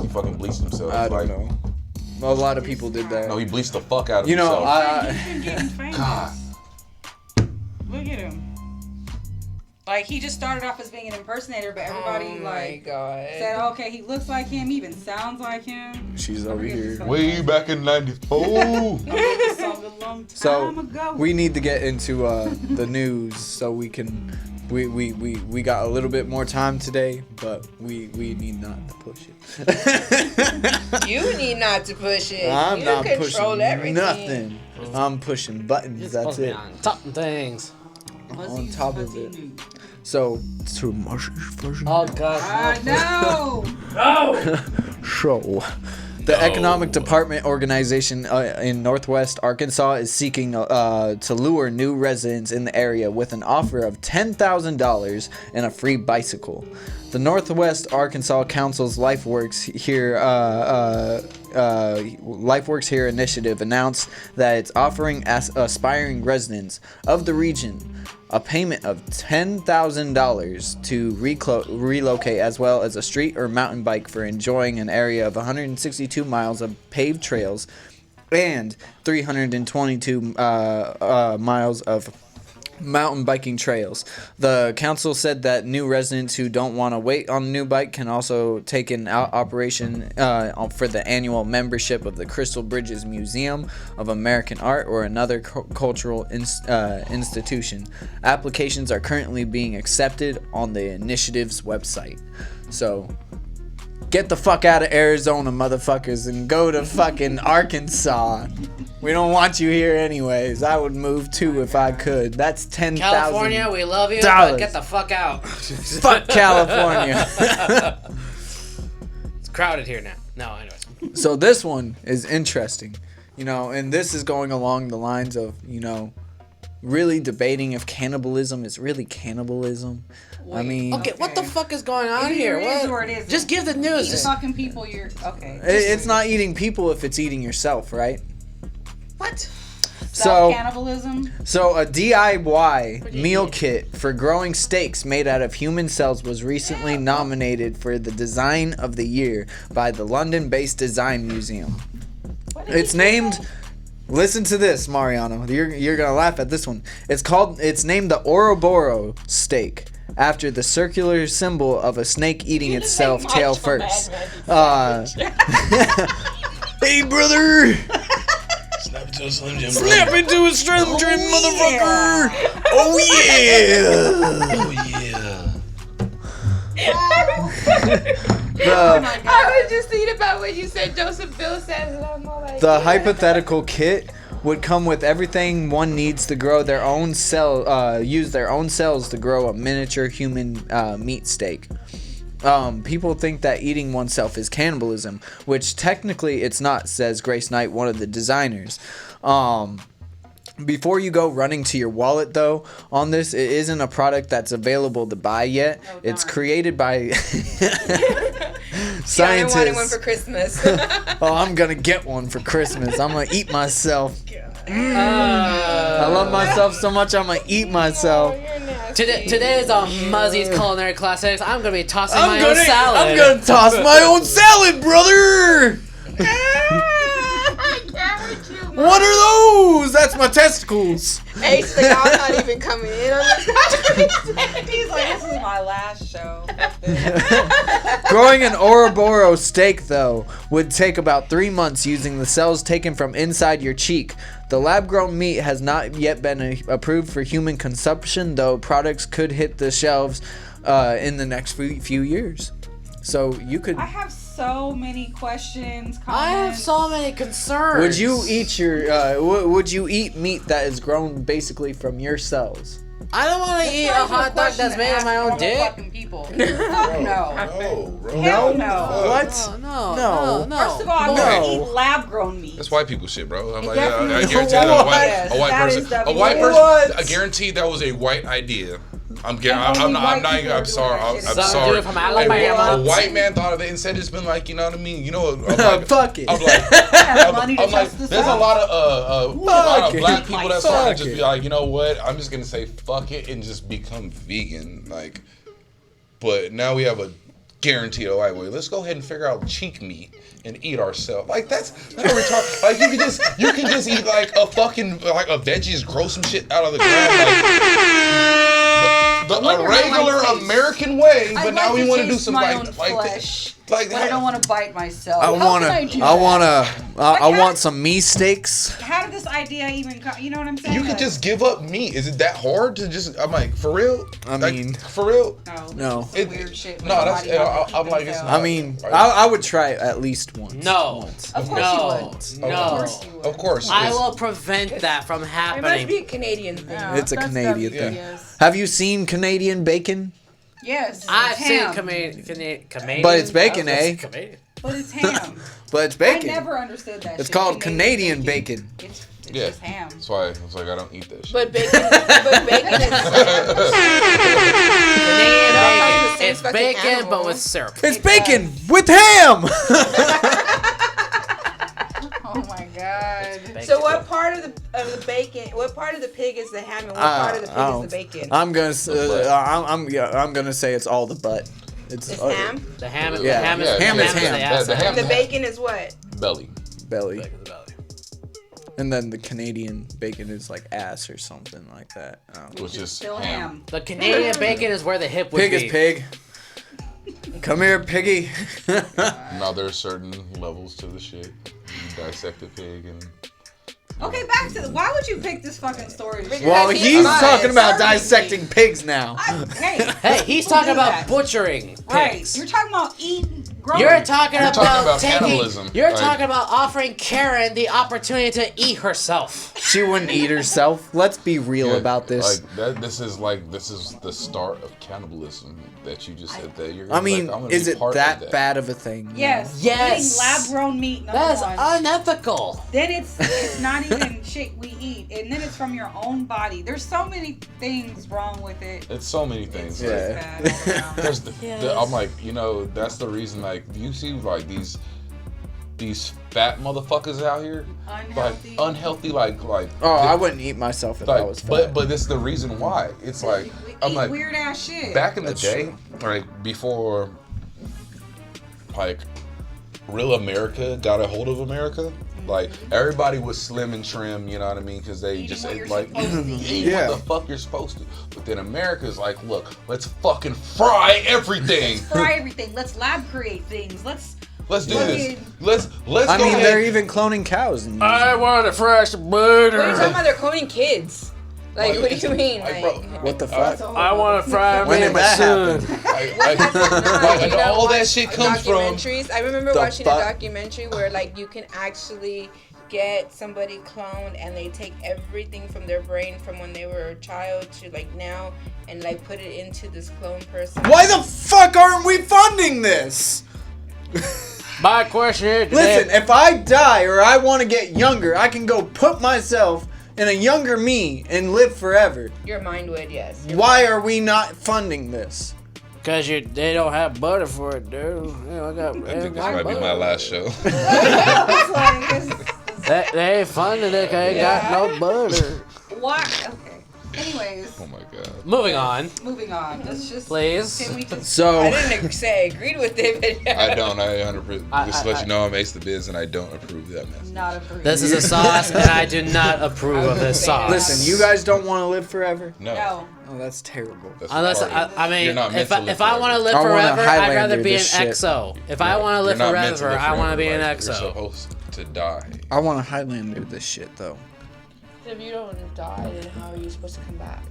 He fucking bleached himself. I don't know. A lot of people did that. No, he bleached the fuck out of himself. He's been getting famous. God. Look at him. He just started off as being an impersonator, but everybody said, okay, he looks like him, he even sounds like him. She's over here. Way back in '94. So we need to get into the news so we can. We got a little bit more time today, but we need not to push it. You need not to push it. I'm you not control pushing everything. nothing. I'm pushing buttons. That's it. On top of things. On top of it. So to version. Oh God. No. So, the Economic Department organization in Northwest Arkansas is seeking to lure new residents in the area with an offer of $10,000 and a free bicycle. The Northwest Arkansas Council's LifeWorks Here initiative announced that it's offering aspiring residents of the region a payment of $10,000 to relocate, as well as a street or mountain bike for enjoying an area of 162 miles of paved trails and 322 miles of mountain biking trails. The council said that new residents who don't want to wait on a new bike can also take an operation for the annual membership of the Crystal Bridges Museum of American Art or another cultural institution. Applications are currently being accepted on the initiative's website. So get the fuck out of Arizona, motherfuckers, and go to fucking Arkansas. We don't want you here anyways. I would move too if I could. That's $10,000. California, we love you, but get the fuck out. Fuck California. It's crowded here now. No, anyways. So this one is interesting, you know, and this is going along the lines of, you know, really debating if cannibalism is really cannibalism. I mean, okay, what the fuck is going on here? Or it is. Just give the news. Eating fucking people, you're okay. It's not eating people if it's eating yourself, right? What? Self-cannibalism? So a DIY meal kit for growing steaks made out of human cells was recently nominated for the Design of the Year by the London-based Design Museum. It's named... Listen to this, Mariano. You're gonna laugh at this one. It's named the Ouroboros steak, after the circular symbol of a snake eating itself tail first. Hey, brother! Snap into a Slim Jim, motherfucker! Oh yeah! I was just thinking about what you said, Joseph Bill says, and I'm all like... The hypothetical kit would come with everything one needs to grow their own use their own cells to grow a miniature human meat steak. People think that eating oneself is cannibalism, which technically it's not, says Grace Knight, one of the designers. Before you go running to your wallet, though, on this, it isn't a product that's available to buy yet. Oh, it's created by scientists. Yeah, I wanted one for Christmas. Oh, I'm gonna get one for Christmas. I'm gonna eat myself. I love myself so much, I'm gonna eat myself. Today's Muzzy's Culinary Classics. I'm gonna be tossing my own salad. I'm gonna toss my own salad, brother! What are those? That's my testicles. Hey, so y'all not even coming in on this. He's like, this is my last show. Growing an Ouroboros steak, though, would take about 3 months using the cells taken from inside your cheek. The lab-grown meat has not yet been approved for human consumption, though products could hit the shelves in the next few years. So you could... I have so many questions, comments. I have so many concerns. Would you eat would you eat meat that is grown basically from your cells? I don't want to eat a hot dog that's made of my own dick. Fucking people. No. No. What? No. First of all, I'm gonna eat lab-grown meat. That's white people shit, bro. I'm like, definitely I guarantee that a white person. I guarantee that was a white idea. I'm sorry. A white man thought of it. Instead, it's been like, you know what I mean? You know, fuck it. I'm like, there's a lot of black people that's starting to just be like, you know what? I'm just gonna say fuck it and just become vegan. Like, but now we have a guaranteed white way. Let's go ahead and figure out cheek meat and eat ourselves. Like that's retarded. Like you can just eat like a fucking like a veggies, grow some shit out of the ground. Like, the regular American way, but now we want to do some like flesh. Like but I don't want to bite myself. I want some meat steaks. How did this idea even come? You know what I'm saying? You could just give up meat. Is it that hard to just? I'm like, for real? I mean, for real? No. Weird shit. No, that's. I'm like, it's not, I mean, I would try it at least once. No. Of course you would. No. Of course. I will prevent that from It happening. must be a Canadian thing. It's a Canadian thing. Yes. Have you seen Canadian bacon? Yes. I've seen Canadian. But it's bacon, eh? But it's ham. But it's bacon. I never understood that. It's called Canadian bacon. It's just ham. That's why I was like, I don't eat that shit. But bacon is Canadian bacon. It's bacon, but with syrup. It's bacon with ham. Oh my god. god. So what part of the bacon? What part of the pig is the ham, and what part of the pig is the bacon? I'm gonna say it's all the butt. It's ham. The ham is Yeah. ham is Ham is ham. the ass. The ham- And the bacon is what? Belly. belly. And then the Canadian bacon is like ass or something like that. Which is Still ham. ham. The Canadian bacon is where the hip would Pig be. is pig. Come here, piggy. Now there's certain levels to the shit. You dissect a pig and. Okay, back to why would you pick this fucking story? Well, Because he's biased. talking about Serving dissecting pigs now. Hey, Hey, he's people talking do about that. butchering Right. pigs. You're talking about eating. Growing. You're talking You're about talking about taking. cannibalism, You're like- talking about offering Karen the opportunity to eat herself. She wouldn't eat herself. Let's be real Yeah, about this. Like that. This is the start of cannibalism that you just said that you're. I mean, like, I'm gonna is be it part of that bad of a thing? Yes. Yes. Eating lab-grown meat. Number That's one. unethical. Then it's not even shit we eat, and then it's from your own body. There's so many things wrong with it. It's so many things. It's like, Yeah. just bad all around. There's I'm like, that's the reason. Like, you see, like these fat motherfuckers out here, Unhealthy. like unhealthy, like. Oh, I wouldn't eat myself if I was fat. but this is the reason why. It's like We I'm eat like weird ass shit. back in the That's day, like before, like real America got a hold of America. Like everybody was slim and trim, you know what I mean? Because they Eating just what ate you're like supposed to eat Yeah. what the fuck you're supposed to. But then America's like, look, let's fucking fry everything. Fry everything. Let's lab create things. Let's Let's do this. fucking- Let's I go mean, ahead. they're even cloning cows. And want a fresh What are you talking butter. about? They're cloning kids. Like, what do you mean? Like, Like, bro, what the fuck? I want to fry When me did my that son. and all that shit comes from. documentaries. I remember The watching fuck? a documentary where like you can actually get somebody cloned and they take everything from their brain from when they were a child to like now and like put it into this clone person. Why the fuck aren't we funding this? My question here today. Listen, if I die or I want to get younger, I can go put myself in a younger me and live forever. Your mind would, yes. Why are we not funding this? Cause they don't have butter for it, dude. I This might be my last show. They ain't funding it. 'Cause they ain't got no butter. What? Okay. Anyways, Oh my god. Moving on, moving on. Let's just. please. Can we just? So I didn't say I agreed with it, but yeah. I don't. I 100%. Just to let I- you know, I'm Ace the Biz, and I don't approve that mess. Not agree. This is a sauce, and I do not approve of this sauce. listen, you guys don't want to live forever? No. No. Oh, that's terrible. That's Unless retarded. I mean, You're not meant if to I, live if I want to forever. live I want a forever, I'd rather Highlander be an this shit. EXO. If I want to live You're not meant to forever, live I want to be an forever. You're EXO. supposed to die. I want a Highlander this shit though. If you don't die, then how are you supposed to come back?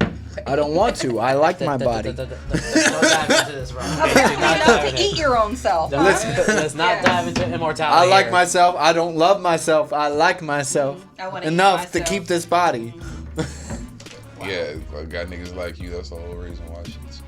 I don't want to. I like my body. Let's not dive into this, bro. Apparently, you love to eat your own self. Huh? Let's not Yeah. dive into immortality. I like here. myself. I don't love myself. I like myself I wanna eat enough to myself. keep this body. Yeah, I got niggas like you. That's the whole reason why shit's.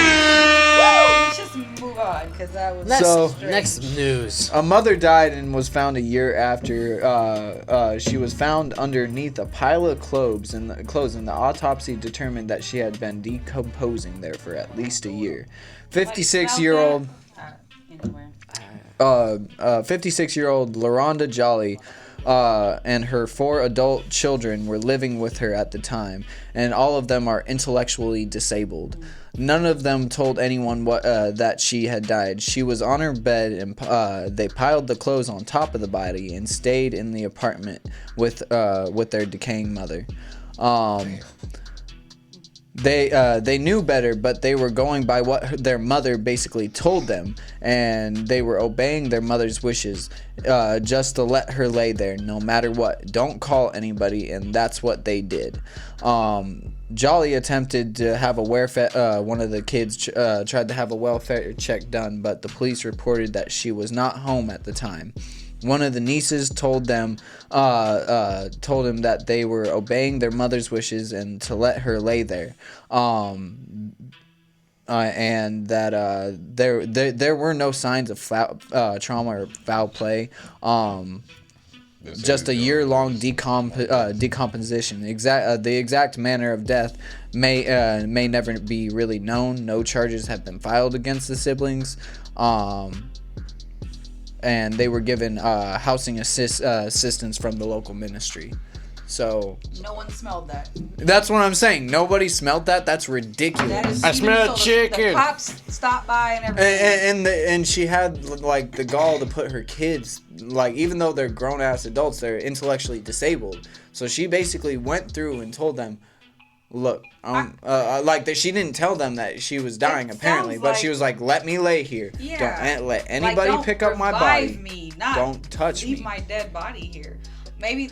Let's just move on, because that was. Next news. A mother died and was found a year after. She was found underneath a pile of clothes, and the autopsy determined that she had been decomposing there for at least a year. 56-year-old. Anyway. 56-year-old LaRonda Jolly and her 4 adult children were living with her at the time, and all of them are intellectually disabled. None of them told anyone that she had died. She was on her bed, and they piled the clothes on top of the body and stayed in the apartment with their decaying mother. They knew better, but they were going by what their mother basically told them, and they were obeying their mother's wishes, just to let her lay there no matter what. Don't call anybody, and that's what they did. Jolly attempted to have a one of the kids tried to have a welfare check done, but the police reported that she was not home at the time. One of the nieces told him that they were obeying their mother's wishes and to let her lay there, and that there were no signs of trauma or foul play. Just a year-long decomposition. The exact manner of death may never be really known. No charges have been filed against the siblings. and they were given housing assistance from the local ministry. So no one smelled that. That's what I'm saying. Nobody smelled that. That's ridiculous. That is I smell chicken. The cops stopped by and everything. And she had like the gall to put her kids, like, even though they're grown ass adults, they're intellectually disabled. So she basically went through and told them, look, like that she didn't tell them that she was dying apparently, but she was like, let me lay here. Yeah. Don't let anybody pick up my body. Me, don't touch leave me. my dead body here. Maybe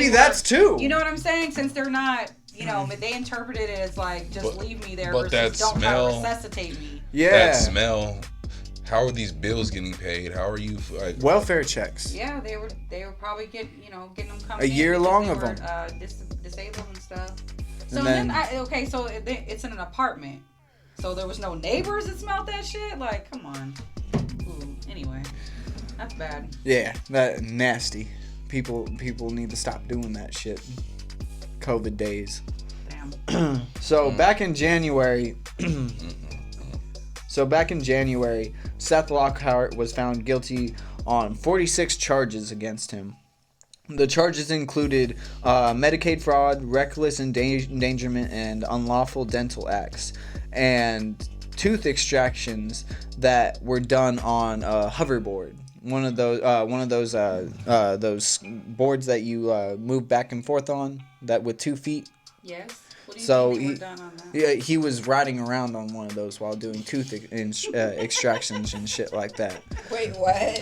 that's too. You know what I'm saying? Since they're not, they interpreted it as like just leave me there, but versus don't try to resuscitate me. Yeah. That smell. How are these bills getting paid? How are you like welfare checks? Yeah, they were probably getting them coming a year long of them. Disabled and stuff. So then so it's in an apartment. So there was no neighbors that smelled that shit. Like, come on. Ooh, anyway, that's bad. Yeah, that nasty. People need to stop doing that shit. COVID days. Damn. So back in January, Seth Lockhart was found guilty on 46 charges against him. The charges included Medicaid fraud, reckless endangerment, and unlawful dental acts, and tooth extractions that were done on a hoverboard. One of those boards that you move back and forth on, that with 2 feet. Yes. What do you mean they were done on that? He was riding around on one of those while doing tooth extractions and shit like that. Wait, what?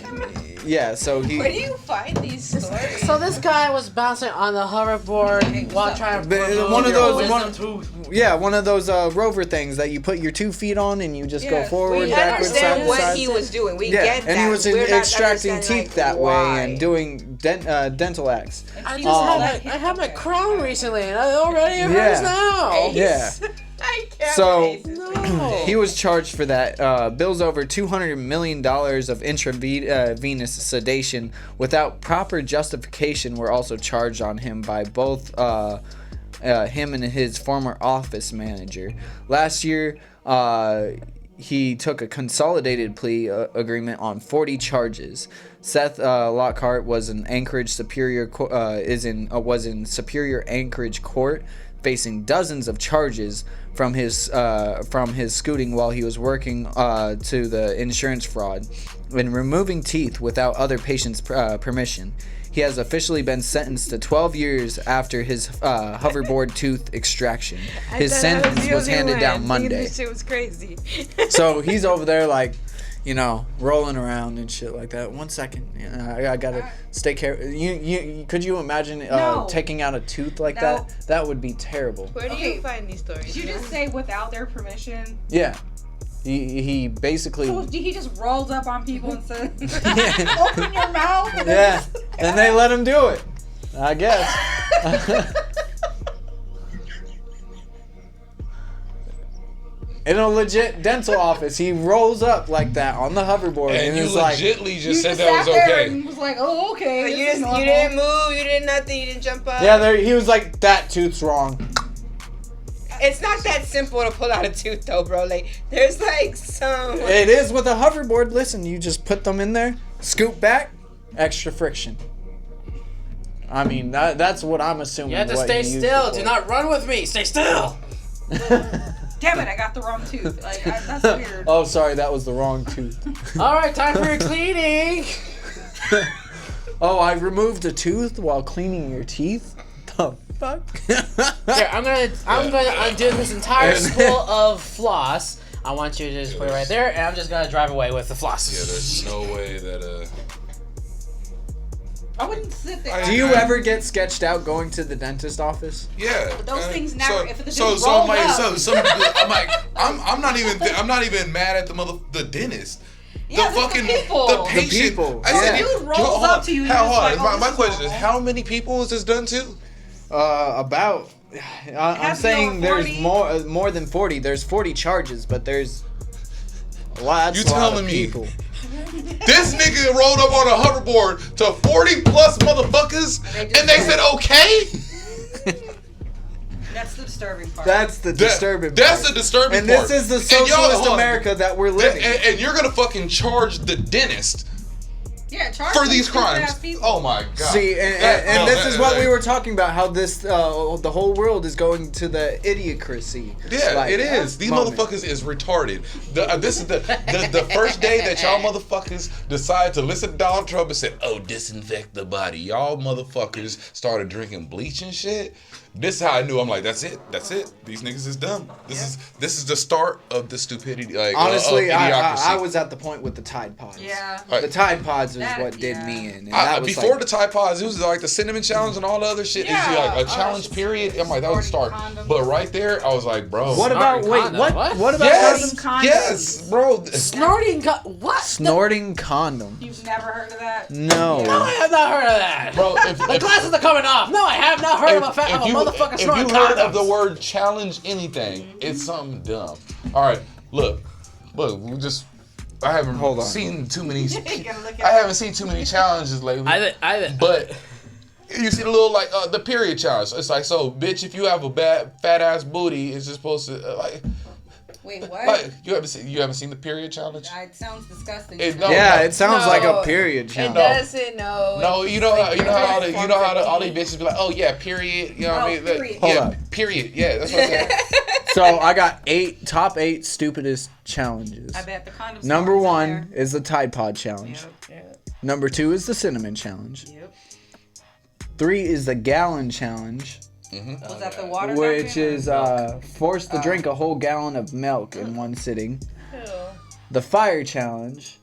Yeah, so he. Where do you find these stories? So this guy was bouncing on the hoverboard while trying to one of those rover things that you put your 2 feet on and you just go forward, we backwards, side understand to what side. he was doing. We get that. And he was extracting teeth that way why. and doing dental acts. I had my crown recently, and it already hurts now. Yeah. I can't. So he was charged for that. Bills over $200 million of intravenous sedation without proper justification were also charged on him by both him and his former office manager. Last year, he took a consolidated plea agreement on 40 charges. Seth Lockhart was in Anchorage Superior was in Superior Anchorage Court, facing dozens of charges from his scooting while he was working to the insurance fraud and removing teeth without other patients' permission. He has officially been sentenced to 12 years after his hoverboard tooth extraction. His sentence was handed down Monday. This shit was crazy. So he's over there like, rolling around and shit like that. 1 second, I gotta stay careful. Could you imagine taking out a tooth like that? That would be terrible. Where do you find these stories? Did you just say without their permission? Yeah. He basically. So he just rolls up on people and says, "Open your mouth." Yeah, and they let him do it, I guess. In a legit dental office, he rolls up like that on the hoverboard, and you it's like, just said that was okay. And was like, "Oh, okay." You didn't move. You did nothing. You didn't jump up. Yeah, he was like, that tooth's wrong. It's not that simple to pull out a tooth, though, bro. Like, there's like some. It is with a hoverboard. Listen, you just put them in there, scoop back, extra friction. I mean, that's what I'm assuming. You have to stay still. Do not run with me. Stay still. Damn it! I got the wrong tooth. Like that's weird. Oh, sorry, that was the wrong tooth. All right, time for your cleaning. Oh, I removed a tooth while cleaning your teeth. The fuck? Here, I'm gonna undo this entire spool of floss. I want you to just put it right there, and I'm just gonna drive away with the floss. Yeah, there's no way that I wouldn't sit there. Do you ever get sketched out going to the dentist office? Yeah. But those things never. If the dude I'm like, I'm not even mad at the dentist. Yeah, the fucking the patient. The people. I said, dude rolls up to you. My question is, how many people is this done to? About. I'm saying there's more than 40. There's 40 charges, but there's a lot. You telling me people. This nigga rolled up on a hoverboard to 40 plus motherfuckers, and they said okay? That's the disturbing part. That's the disturbing part. That's the disturbing and part. And this is the socialist America that we're living in. And you're gonna fucking charge the dentist Yeah, charge for them these stupid crimes. ass people. Oh my god. See, and this is what we were talking about. How this the whole world is going to the idiocracy. Yeah, it is. These motherfuckers is retarded. This is the first day that y'all motherfuckers decided to listen to Donald Trump and said, "Oh, disinfect the body." Y'all motherfuckers started drinking bleach and shit. This is how I knew. I'm like, that's it. These niggas is dumb. This is the start of the stupidity. Like, honestly, idiocracy. I was at the point with the Tide Pods. Yeah. The Tide Pods is what did me in. And that was before like, the Tide Pods, it was like the cinnamon challenge and all the other shit. Yeah. It's like a challenge period. I'm like, that was the start. But right there, I was like, bro. What about what about yes, bro. Snorting what? Snorting condom. You've never heard of that? No. No, I have not heard of that. Bro, the glasses are coming off. No, I have not heard of a motherfucker if snorting you heard condoms. of the word challenge anything, it's something dumb. All right, look, we just. I haven't seen too many. I haven't seen too many challenges lately. But you see the little like the period challenge. It's like, so bitch, if you have a bad fat ass booty, it's just supposed to like. Wait, what? Like you haven't seen the period challenge? It sounds disgusting. It sounds like a period challenge. It doesn't. No. No, you know how all these bitches be like, oh yeah, period. You know what I mean? Period. Hold up. Period. Yeah, that's what I said. So I got top 8 stupidest challenges. I bet the condom. Number 1 is the Tide Pod challenge. Yep. Number 2 is the cinnamon challenge. Yep. 3 is the gallon challenge. Was that the water? Which is forced to drink a whole gallon of milk in one sitting. Ew. The fire challenge.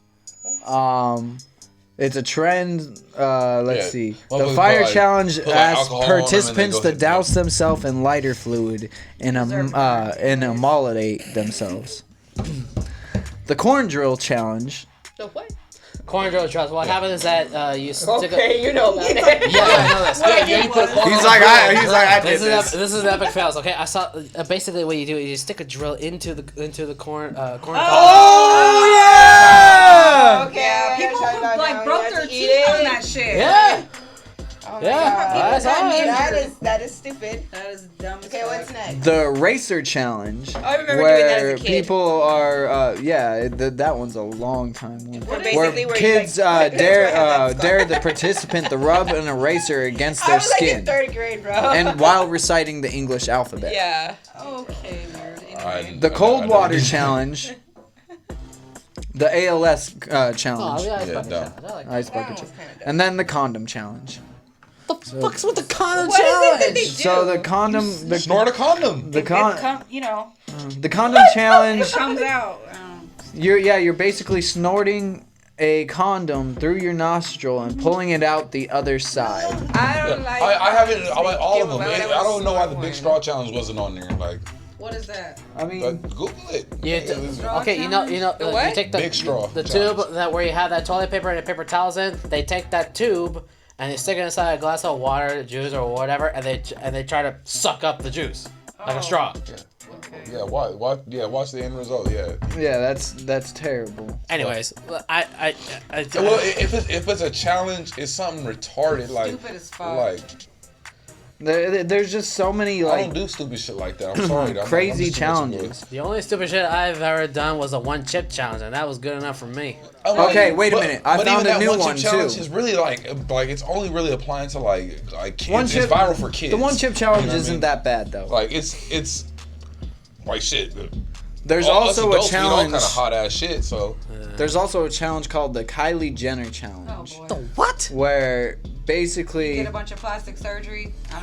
It's a trend. Let's see. The fire challenge asks participants to douse themselves in lighter fluid and immolate themselves. The corn drill challenge. The what? Corn drill trust. What happened is that you stick you know about it. Yeah, I know this. He's like, I did this. This is epic fails. Okay, I saw. Basically, what you do is you stick a drill into the corn. Oh yeah! Okay. People like broke their teeth on that shit. Yeah. Oh Yeah, that is stupid. That is dumb. Okay, what's next? The racer challenge. I remember doing that as a where kid. people are, that one's a long time one. Where basically where kids you, like, dare the participant to rub an eraser against their I was like skin, in 3rd grade, bro. and while reciting the English alphabet. Yeah. Okay, weird. Anyway. The cold water challenge. The ALS challenge. Oh, yeah, Ice bucket challenge. And then the condom challenge. What the fuck's with the condom What is it that challenge? they do? So the condom, Snort a condom. the condom It challenge. comes out. You're basically snorting a condom through your nostril and pulling it out the other side. I don't like. I haven't. I went all of them. Give 'em I don't know why the one. big straw challenge wasn't on there. Like, What is that? I mean, Google it. Okay, you know, you what? take Big straw the challenge. tube that where you have that toilet paper and the paper towels in. They take that tube and they stick it inside a glass of water, juice, or whatever, and they try to suck up the juice like a straw. Yeah, watch the end result. Yeah, that's terrible. Anyways, I well, if it's a challenge, it's something retarded like Stupid as fuck. like There's just so many I like don't do stupid shit like that. I'm sorry. crazy I'm just challenges. the only stupid shit I've ever done was a 1 chip challenge, and that was good enough for me. Okay, wait a minute. I but found even a that new one one, chip challenge too. is really like it's only really applying to like kids. One chip- it's viral for kids. The 1 chip challenge You know what I isn't mean? that bad though. Like it's like shit. There's Us also a adults, we eat all challenge. kind of hot ass shit. So There's also a challenge called the Kylie Jenner challenge, Oh boy. What? where basically Get a bunch of plastic surgery. I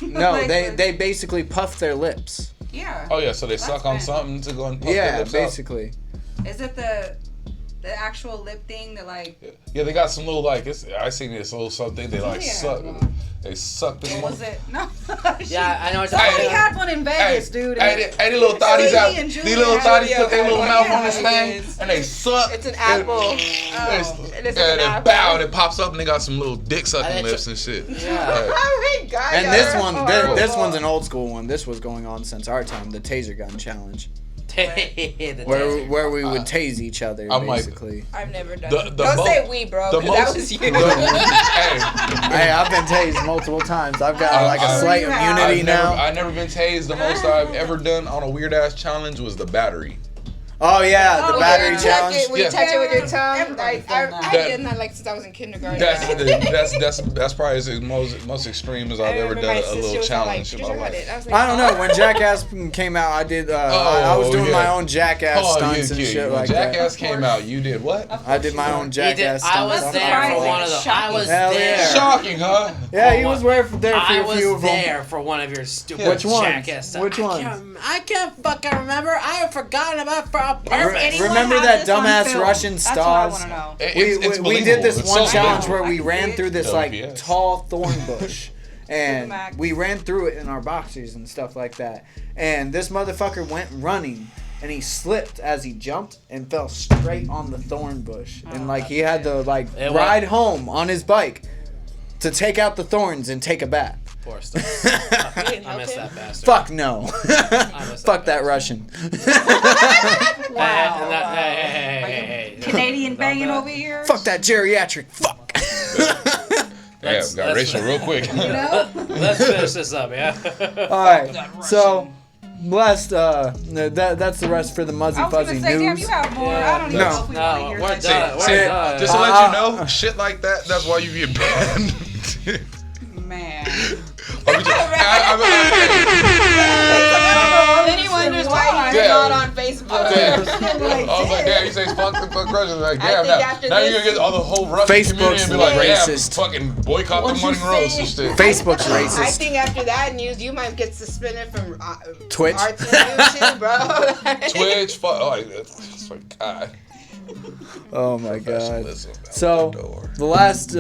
don't know. no, Like, they basically puff their lips. Yeah. oh yeah, so they suck on fine. something to go and puff their Yeah, lips out. basically. Is it the actual lip thing that like? Yeah, they got some little like I seen this little something they like Yeah. suck. They suck this What one. was it? No. Yeah, I know what Somebody you're had one in Vegas, dude. and Hey, the little thotties out. Julie and These Julia little had thotties put their little mouth on this Yeah, thing it is. and they suck. It's an apple. And It is and an it apple. bow and it pops up and they got some little dick sucking And lips and shit. Yeah. Oh my god. And y'all this are one, horrible. this one's an old school one. This was going on since our time. The taser gun challenge, The where we would tase each other I'm like- basically. I've never done The- it. the Don't mo- say we, bro, the because that most- was you. Hey, I've been tased multiple times. I've got like a I- slight you have. immunity now. I've never been tased. The most I've ever done on a weird ass challenge was the battery. Oh yeah, the battery you challenge. When you touch it with your tongue. Everybody's done that. I did that like since I was in kindergarten. That's probably as most extreme as I've ever done a little challenge in my life. I don't know. When Jackass came out, I did. I was doing my own Jackass stunts and shit like that. When Jackass came out, you did what? I did my own Jackass stunts. I was there for one of them. I was there. Shocking, huh? Yeah, he was there for a few of them. I was there for one of your stupid Which ones? Jackass stunts. Which ones? I can't fucking remember. I have forgotten about for a purpose. Remember that dumbass Russian That's what I stars? want to know. We did this one challenge believable. where we ran through this like tall thorn bush. And Max. we ran through it in our boxers and stuff like that. And this motherfucker went running and he slipped as he jumped and fell straight on the thorn bush. And like he had to like ride home on his bike to take out the thorns and take a bath. Poor stuff. I miss that bastard. Fuck no. Fuck that Russian. Wow. Hey. Canadian banging over here. Fuck that geriatric. Fuck. Got racial real quick. Let's finish this up, yeah? Alright, so last that's the rest for the Muzzy I was Fuzzy gonna say, damn, news. you have more. I don't even know if we want to hear we're that. done. See, We're done. just to let you know, shit like that, that's why you get banned. Man. Then he wonders why he's not on Facebook. I was like, damn, you say fuck Russians. Like, damn, now you're going to get all the whole Russian Facebook's community and be like, racist. damn, fucking boycott the morning roast and shit. Facebook's I racist. think after that news, you might get suspended from Twitch. arts and YouTube, bro. Twitch, fuck, like, it's like, God. Oh my god. Professionalism out So the door. the last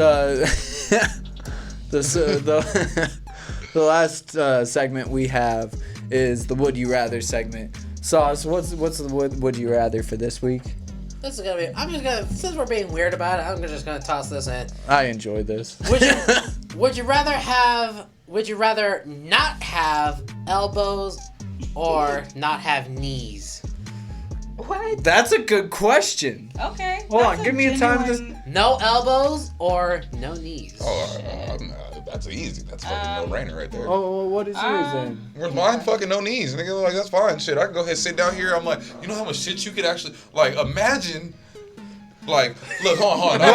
the last segment we have is the Would You Rather segment. Sauce, what's the would you rather for this week? This is gonna be. I'm just gonna. Since we're being weird about it, I'm just gonna toss this in. I enjoy this. Would you rather not have elbows or not have knees? What? That's a good question. Okay. Hold that's on, give me a time to. No elbows or no knees? That's easy. That's fucking no-brainer right there. Oh, what is yours then? Where's mine? Fucking no knees. Nigga, like, that's fine. Shit, I can go ahead and sit down here. I'm like, you know how much shit you could actually, like, imagine. Like, look, hold on. No.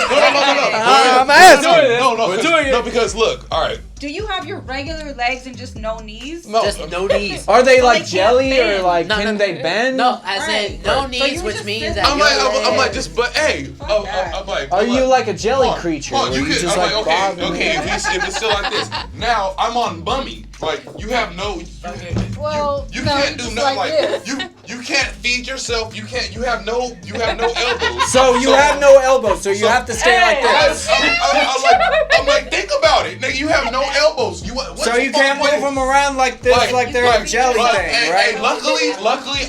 I'm asking. No, because look, all right. Do you have your regular legs and just no knees? No, Just no knees. Are they So like they jelly can't or bend. like No, can no, they bend? No, as in no Right. knees, So which you means just that sit I'm like, just, but hey, I'm like, Are you like a jelly hold on, creature? hold on, where you you could, just I'm like like, bob okay, and- if it's still like this. Now I'm on bummy. Like you have no, Well, you no, can't do just nothing. like Like this. you can't feed yourself. You have no elbows. So you have no elbows, so you have to stay like this. I'm like, think about it, nigga. You have no elbows. So you can't move them around like this, like they're a jelly thing, right? Hey, luckily,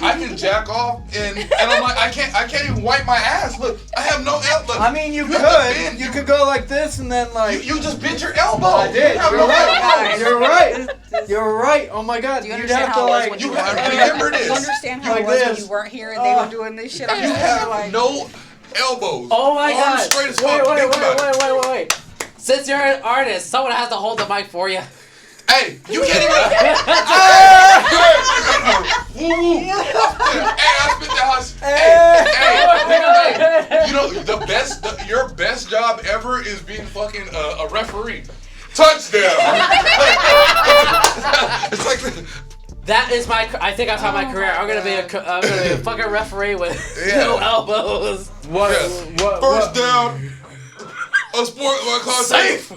I can jack off, and I'm like, I can't even wipe my ass. Look, I have no elbows. I mean, you have to could. bend. You could go like this and then like. You just bent your elbow. I did. You have You're no right. elbows. You're right. You're right. Oh my God. Do you You'd understand have to how it was like. when You you have were remember Do this. you understand how Like it was this. when you weren't here and they were doing this shit? I'm You just have like, no elbows. Oh my Arms god! straight as fuck. Think about it. Wait. Since you're an artist, someone has to hold the mic for you. Hey, you can't even. Woo. Hey, I spit that house. Hey, you know your best job ever is being fucking a referee. Touchdown. It's like. That is my. I think I've had my career. I'm gonna be a fucking referee with no elbows. First down. A sport called Safe.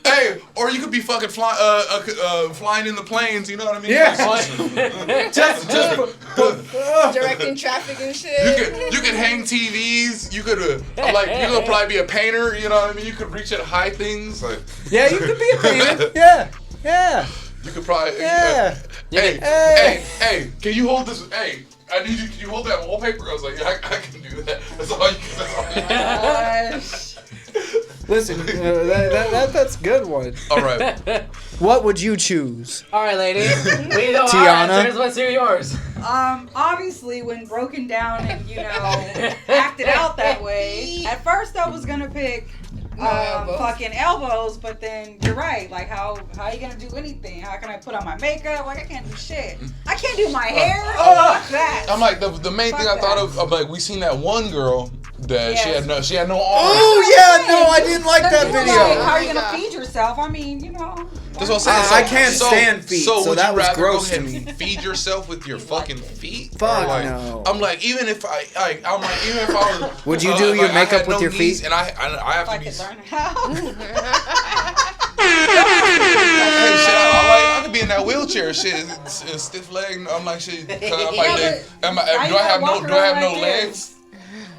Hey, or you could be fucking flying in the planes. You know what I mean? Yeah. just Directing traffic and shit. You could hang TVs. You could you could probably be a painter. You know what I mean? You could reach at high things. Like Yeah, you could be a painter. Yeah. you could probably. Yeah. Hey, can you hold this? Hey, I need you. Can you hold that wallpaper? I was like, yeah, I can do that. That's all you. Listen, that's a good one. All right. What would you choose? All right, ladies. We know our Tiana? answers. Let's hear yours. obviously when broken down and acted out that way, at first I was gonna pick fucking elbows. But then you're right. Like how are you gonna do anything? How can I put on my makeup? Like I can't do shit. I can't do my hair. Fuck that. I'm like the main thing I thought of. I'm like we seen that one girl that she had no arms. Oh yeah, no, I didn't like that video. Like, how are you gonna feed yourself? I mean, you know. That's what I'm saying. I can't stand feet, so would that you was rather gross go to ahead me. and feed yourself with your fucking feet? Fuck like, no. I'm like, even if I was. Would you do your makeup with your feet? And I have to be. Learn how. Hey, shit, I could be in that wheelchair, shit, and stiff leg. I'm like, shit. I'm like, do I have no legs?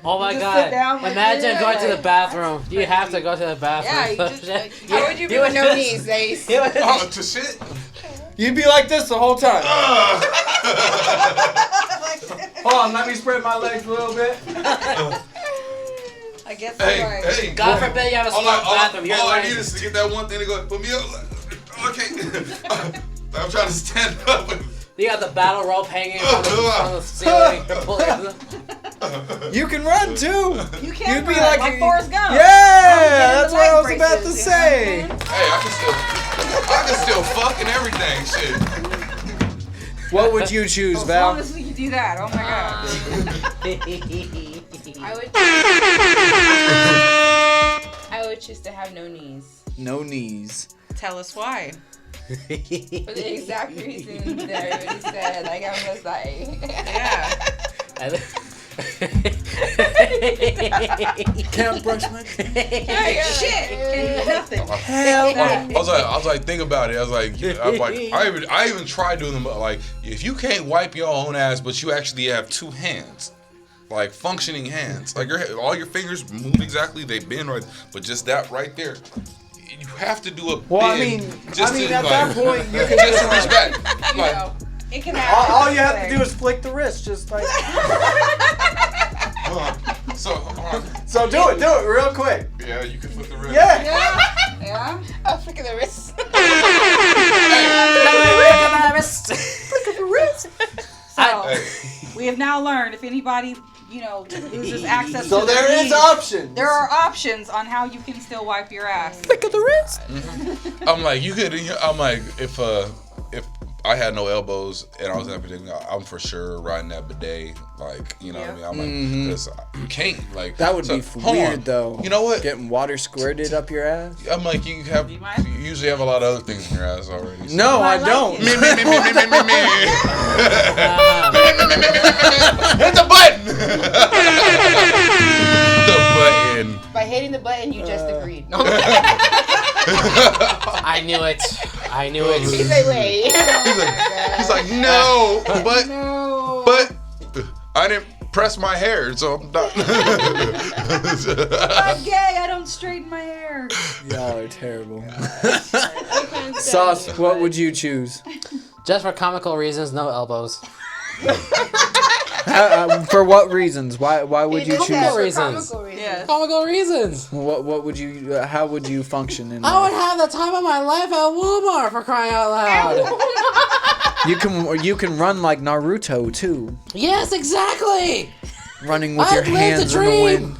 Oh my Just god! sit down like Imagine this. going to the bathroom. You have to go to the bathroom. Yeah, you just like, how would you be with no knees, Ace? Oh, to shit. You'd be like this the whole time. Hold on, let me spread my legs a little bit. I guess Hey, God forbid you have a small bathroom. All I need is to get that one thing to go put me up. Okay. I'm trying to stand up. You got the battle rope hanging from the ceiling. You can run too. You can You'd be run, like Forrest Gump. Yeah, that's what I was about to say. Hey, I can still fuck and everything, shit. What would you choose, As Val? long as we can do that. Oh my god. I would choose to have no knees. No knees. Tell us why. For the exact reason that everybody said. Like, I'm just like... Yeah. Can't brush my Shit. Nothing. hell. I was like, think about it. I was like, I even tried doing them. Like, if you can't wipe your own ass, but you actually have two hands, like functioning hands, like all your fingers move exactly, they bend right, but just that right there. You have to do a bend. Well, I mean, at that point, you can just to reach back. You Like, know, It can happen. all you have to do is flick the wrist, just like. So do it real quick. Yeah, you can flip the wrist. Yeah. Yeah. oh, flick of the wrist. So we have now learned if anybody, loses access So to their there is keys, options. there are options on how you can still wipe your ass. Flick of the wrist. I'm like, if I had no elbows and I was in that predicament, I'm for sure riding that bidet. Like, you know what I mean? I'm like, because you can't. Like, That would be weird though. You know what? Getting water squirted up your ass. I'm like, you usually have a lot of other things in your ass already. So. No, I don't. Me. Hit the button. The button. By hitting the button, you just agreed. No. I knew it. He's like, wait. He's like, no, but I didn't press my hair, so I'm not. I'm gay. I don't straighten my hair. Y'all are terrible. Sauce, what would you choose? Just for comical reasons, no elbows. For what reasons? Why would you choose? Comical reasons. Yes. Comical reasons. What would you? How would you function in? I would have the time of my life at Walmart, for crying out loud. You can run like Naruto too, Yes, exactly. running with I'd your live the hands in the dream. wind,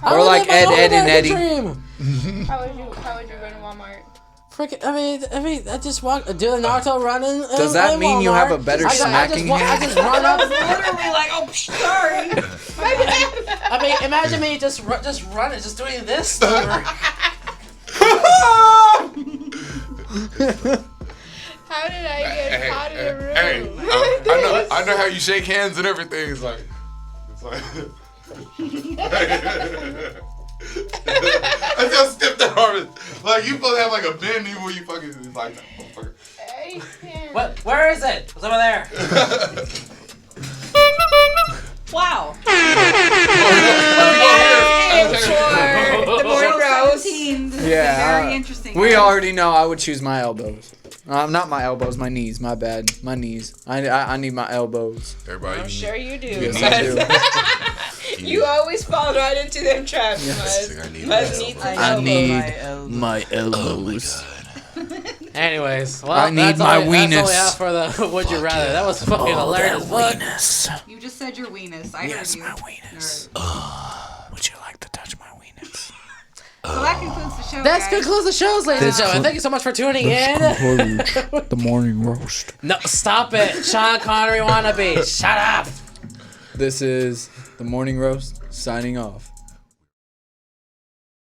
I or would like live my Ed, own and Eddie. Dream. How would you run Walmart? Freaking, I mean, I just walk, do the Naruto running. Does that mean you have a better smacking hand? I just run up. Literally like, oh, sorry. I mean, imagine me just running, just doing this. How did I get caught in a room? I know how you shake hands and everything. It's like. I just skipped that hard. Like you supposed to have like a bend even when you fucking it's like that motherfucker. What? Where is it? It's over there. Wow. The morning roast. Yeah, Very interesting. We already know I would choose my elbows. Not my elbows, my knees. My bad, my knees. I need my elbows. Everybody. I'm sure you do. Yes, I do. You always fall right into them traps, Yes. Must need some I elbows. need my elbows. Anyways, well, I need that's my all we have weenus. for the Would You Rather. That was fucking hilarious. Weenus. You just said your weenus. I Yes, heard you. my weenus. Would you like to touch my weenus? So that concludes the show. That guys. concludes the shows, ladies and gentlemen. Thank you so much for tuning in. The morning roast. No, stop it. Sean Connery wannabe. Shut up. This is the morning roast signing off.